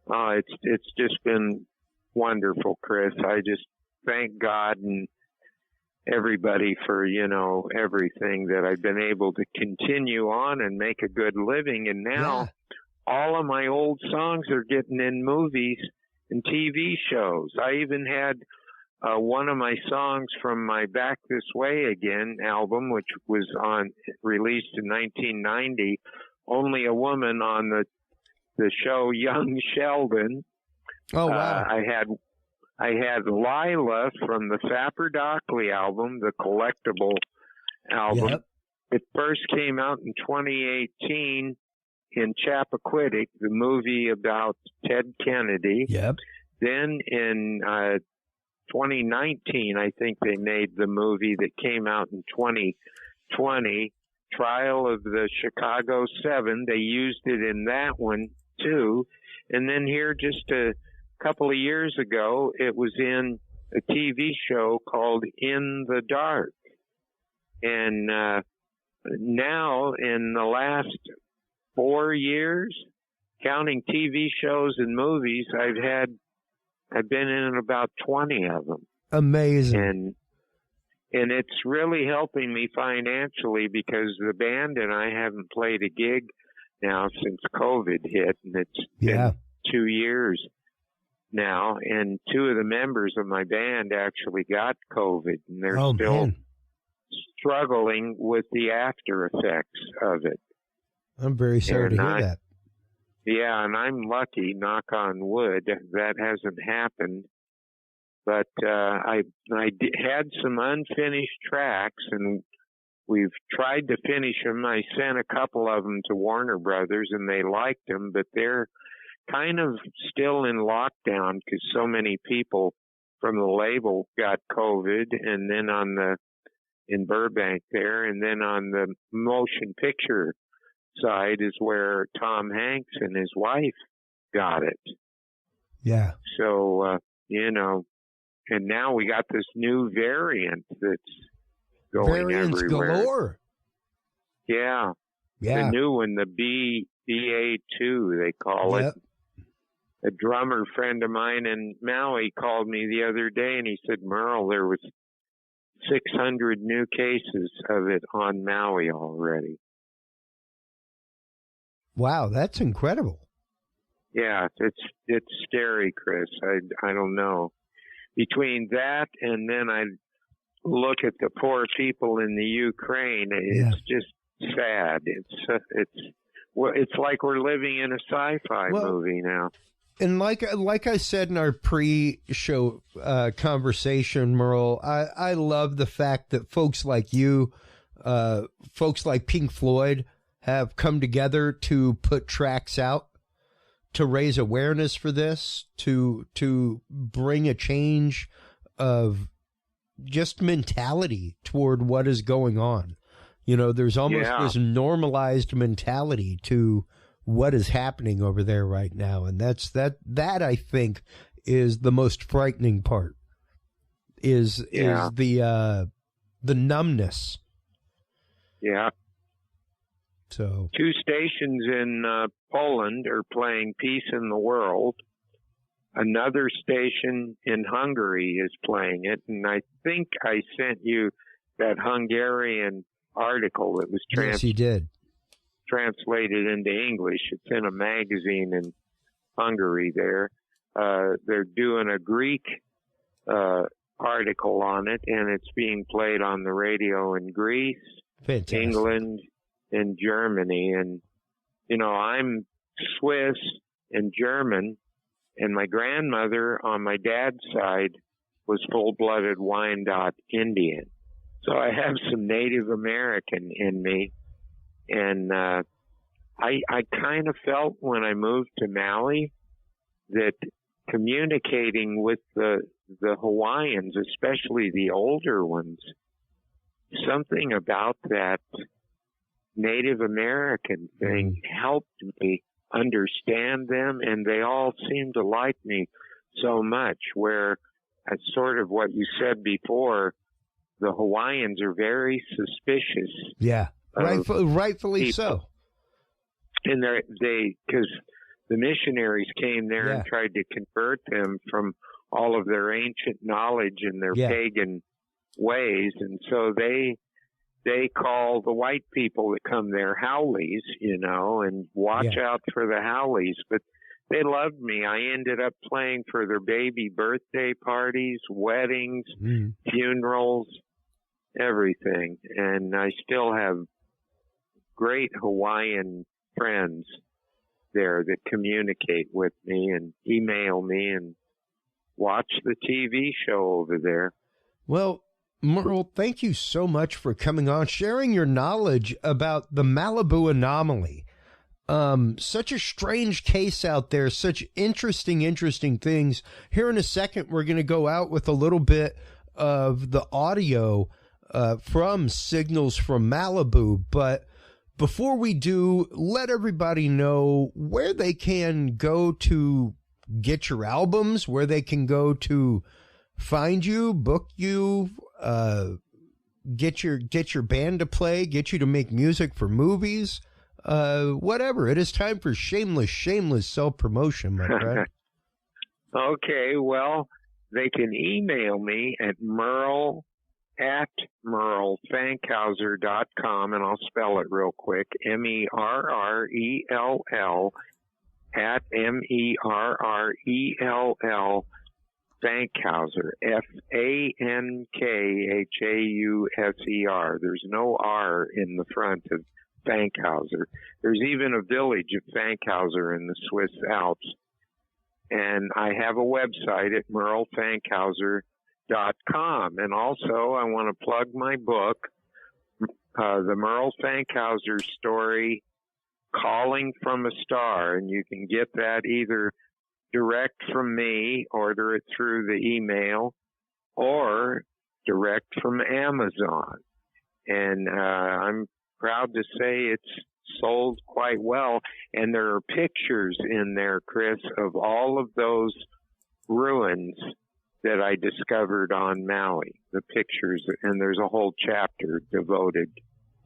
Speaker 5: it's just been wonderful, Chris. I just thank God and everybody for, everything that I've been able to continue on and make a good living. And now all of my old songs are getting in movies and TV shows. I even had one of my songs from my Back This Way Again album, which was released in 1990, Only a Woman, on the show Young Sheldon.
Speaker 1: Oh, wow.
Speaker 5: I had Lila from the Fapper Dockley album, the collectible album.
Speaker 1: Yep.
Speaker 5: It first came out in 2018 in Chappaquiddick, the movie about Ted Kennedy.
Speaker 1: Yep.
Speaker 5: Then in 2019, I think they made the movie that came out in 2020, Trial of the Chicago 7. They used it in that one too. And then here just a couple of years ago, it was in a TV show called In the Dark. And now in the last 4 years, counting TV shows and movies, I've been in about 20 of them.
Speaker 1: Amazing.
Speaker 5: And it's really helping me financially because the band and I haven't played a gig now since COVID hit, and it's been 2 years now. And two of the members of my band actually got COVID, and they're still struggling with the after effects of it.
Speaker 1: I'm very sorry to hear that.
Speaker 5: Yeah, and I'm lucky, knock on wood, that hasn't happened. But I had some unfinished tracks, and we've tried to finish them. I sent a couple of them to Warner Brothers, and they liked them, but they're kind of still in lockdown because so many people from the label got COVID, and then in Burbank there, and then on the motion picture side is where Tom Hanks and his wife got it.
Speaker 1: Yeah.
Speaker 5: So, and now we got this new variant that's going
Speaker 1: Variants
Speaker 5: everywhere.
Speaker 1: Galore.
Speaker 5: Yeah. The new one, the BA2, they call it. A drummer friend of mine in Maui called me the other day, and he said, Merrell, there was 600 new cases of it on Maui already.
Speaker 1: Wow, that's incredible.
Speaker 5: Yeah, it's scary, Chris. I don't know. Between that and then I look at the poor people in the Ukraine, it's just sad. It's like we're living in a sci-fi movie now.
Speaker 1: And like I said in our pre-show conversation, Merle, I love the fact that folks like you, folks like Pink Floyd, have come together to put tracks out, to raise awareness for this, to bring a change of just mentality toward what is going on. There's almost this normalized mentality to what is happening over there right now, and that I think is the most frightening part. Is the numbness.
Speaker 5: Yeah.
Speaker 1: So
Speaker 5: 2 stations in Poland are playing Peace in the World. Another station in Hungary is playing it, and I think I sent you that Hungarian article that was
Speaker 1: yes, you did.
Speaker 5: Translated into English. It's in a magazine in Hungary there. They're doing a Greek article on it, and it's being played on the radio in Greece,
Speaker 1: Fantastic.
Speaker 5: England, and Germany. And, I'm Swiss and German, and my grandmother on my dad's side was full-blooded Wyandotte Indian. So I have some Native American in me. And I kind of felt when I moved to Maui that communicating with the Hawaiians, especially the older ones, something about that Native American thing helped me understand them, and they all seemed to like me so much, where that's sort of what you said before. The Hawaiians are very suspicious.
Speaker 1: Yeah, rightfully so.
Speaker 5: And because the missionaries came there and tried to convert them from all of their ancient knowledge and their pagan ways, and so they call the white people that come there howlies, and watch out for the howlies. But they loved me. I ended up playing for their baby birthday parties, weddings, funerals, everything. And I still have great Hawaiian friends there that communicate with me and email me and watch the TV show over there.
Speaker 1: Well, Merrell, thank you so much for coming on, sharing your knowledge about the Malibu Anomaly. Such a strange case out there, such interesting things. Here in a second, we're going to go out with a little bit of the audio from Signals from Malibu. But before we do, let everybody know where they can go to get your albums, where they can go to find you, book you, get your band to play, get you to make music for movies. Whatever. It is time for shameless self-promotion, my friend.
Speaker 5: Okay, well, they can email me at merrell@merrellfankhauser.com, and I'll spell it real quick, MERRELL @MERRELL Fankhauser, FANKHAUSER. There's no R in the front of Fankhauser. There's even a village of Fankhauser in the Swiss Alps. And I have a website at merrellfankhauser.com. And also, I want to plug my book, the Merrell Fankhauser story, Calling from a Star. And you can get that either direct from me, order it through the email, or direct from Amazon. And I'm proud to say it's sold quite well. And there are pictures in there, Chris, of all of those ruins that I discovered on Maui, the pictures, and there's a whole chapter devoted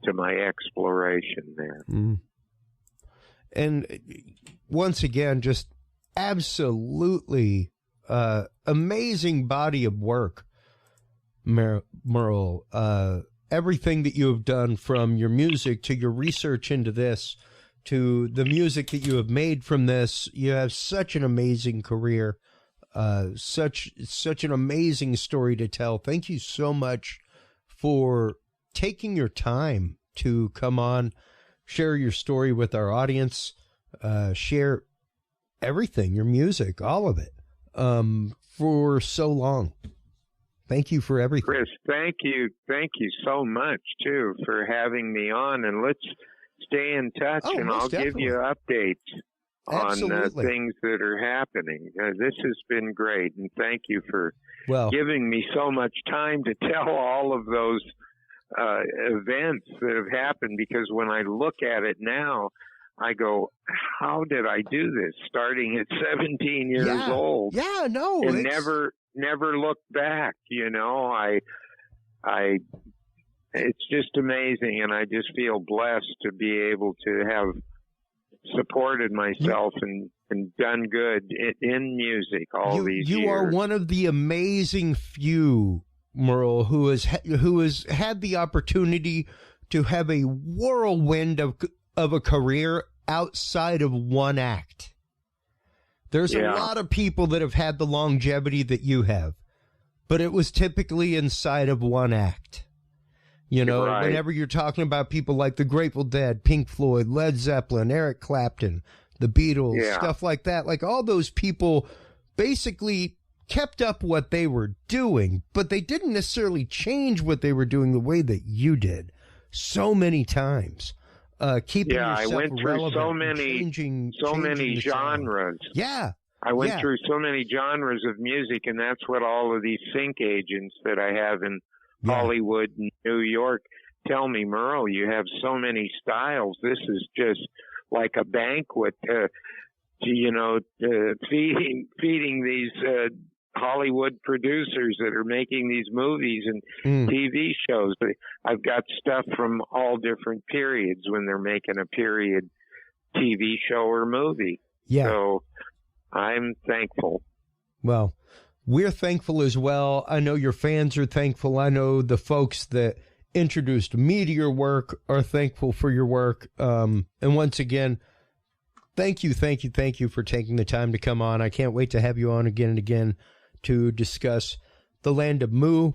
Speaker 5: to my exploration there.
Speaker 1: And once again, just absolutely amazing body of work, Merrell. Everything that you have done, from your music to your research into this to the music that you have made from this, you have such an amazing career, such an amazing story to tell. Thank you so much for taking your time to come on, share your story with our audience, share everything, your music, all of it, for so long. Thank you for everything.
Speaker 5: Chris, thank you. Thank you so much, too, for having me on. And let's stay in touch, and I'll give you updates on things that are happening. This has been great, and thank you for giving me so much time to tell all of those events that have happened, because when I look at it now, I go, how did I do this starting at 17 years old?
Speaker 1: Yeah, no.
Speaker 5: And never looked back, it's just amazing, and I just feel blessed to be able to have supported myself and done good in music all these years.
Speaker 1: You are one of the amazing few, Merrell, who has had the opportunity to have a whirlwind of a career outside of one act. There's a lot of people that have had the longevity that you have, but it was typically inside of one act. Whenever you're talking about people like the Grateful Dead, Pink Floyd, Led Zeppelin, Eric Clapton, the Beatles, stuff like that, like all those people basically kept up what they were doing, but they didn't necessarily change what they were doing the way that you did so many times. Keeping yourself
Speaker 5: I went through
Speaker 1: relevant,
Speaker 5: so many genres.
Speaker 1: Yeah.
Speaker 5: I went through so many genres of music, and that's what all of these sync agents that I have in Hollywood and New York tell me, Merrell, you have so many styles. This is just like a banquet, feeding these Hollywood producers that are making these movies and TV shows. I've got stuff from all different periods when they're making a period TV show or movie.
Speaker 1: Yeah.
Speaker 5: So I'm thankful.
Speaker 1: Well, we're thankful as well. I know your fans are thankful. I know the folks that introduced me to your work are thankful for your work. And once again, thank you for taking the time to come on. I can't wait to have you on again and again to discuss the land of Mu,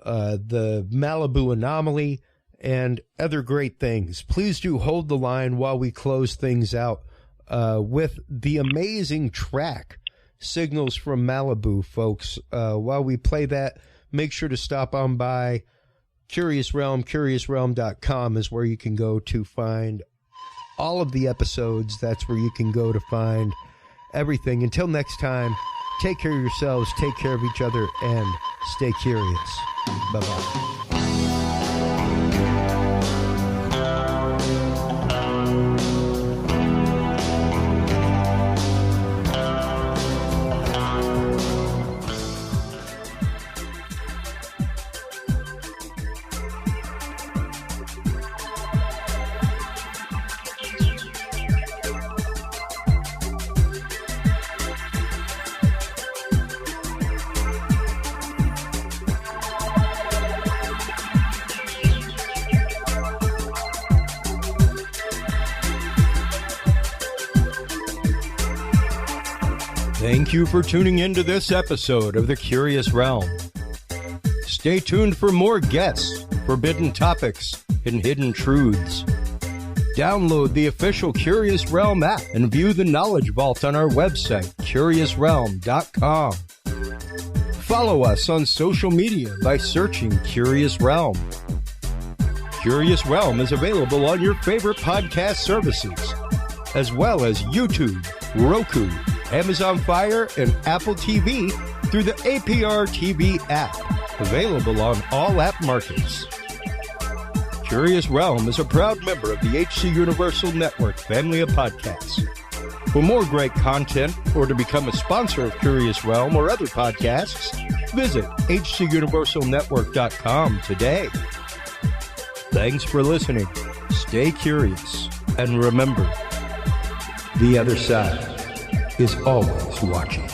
Speaker 1: the Malibu Anomaly, and other great things. Please do hold the line while we close things out with the amazing track, Signals from Malibu, folks. While we play that, make sure to stop on by Curious Realm. CuriousRealm.com is where you can go to find all of the episodes. That's where you can go to find everything. Until next time, take care of yourselves, take care of each other, and stay curious. Bye-bye. Thank you for tuning into this episode of The Curious Realm. Stay tuned for more guests, forbidden topics, and hidden truths. Download the official Curious Realm app and view the Knowledge Vault on our website, CuriousRealm.com. Follow us on social media by searching Curious Realm. Curious Realm is available on your favorite podcast services, as well as YouTube, Roku, Amazon Fire, and Apple TV through the APR TV app, available on all app markets. Curious Realm is a proud member of the HC Universal Network family of podcasts. For more great content or to become a sponsor of Curious Realm or other podcasts, visit hcuniversalnetwork.com today. Thanks for listening. Stay curious. And remember, the other side is always watching.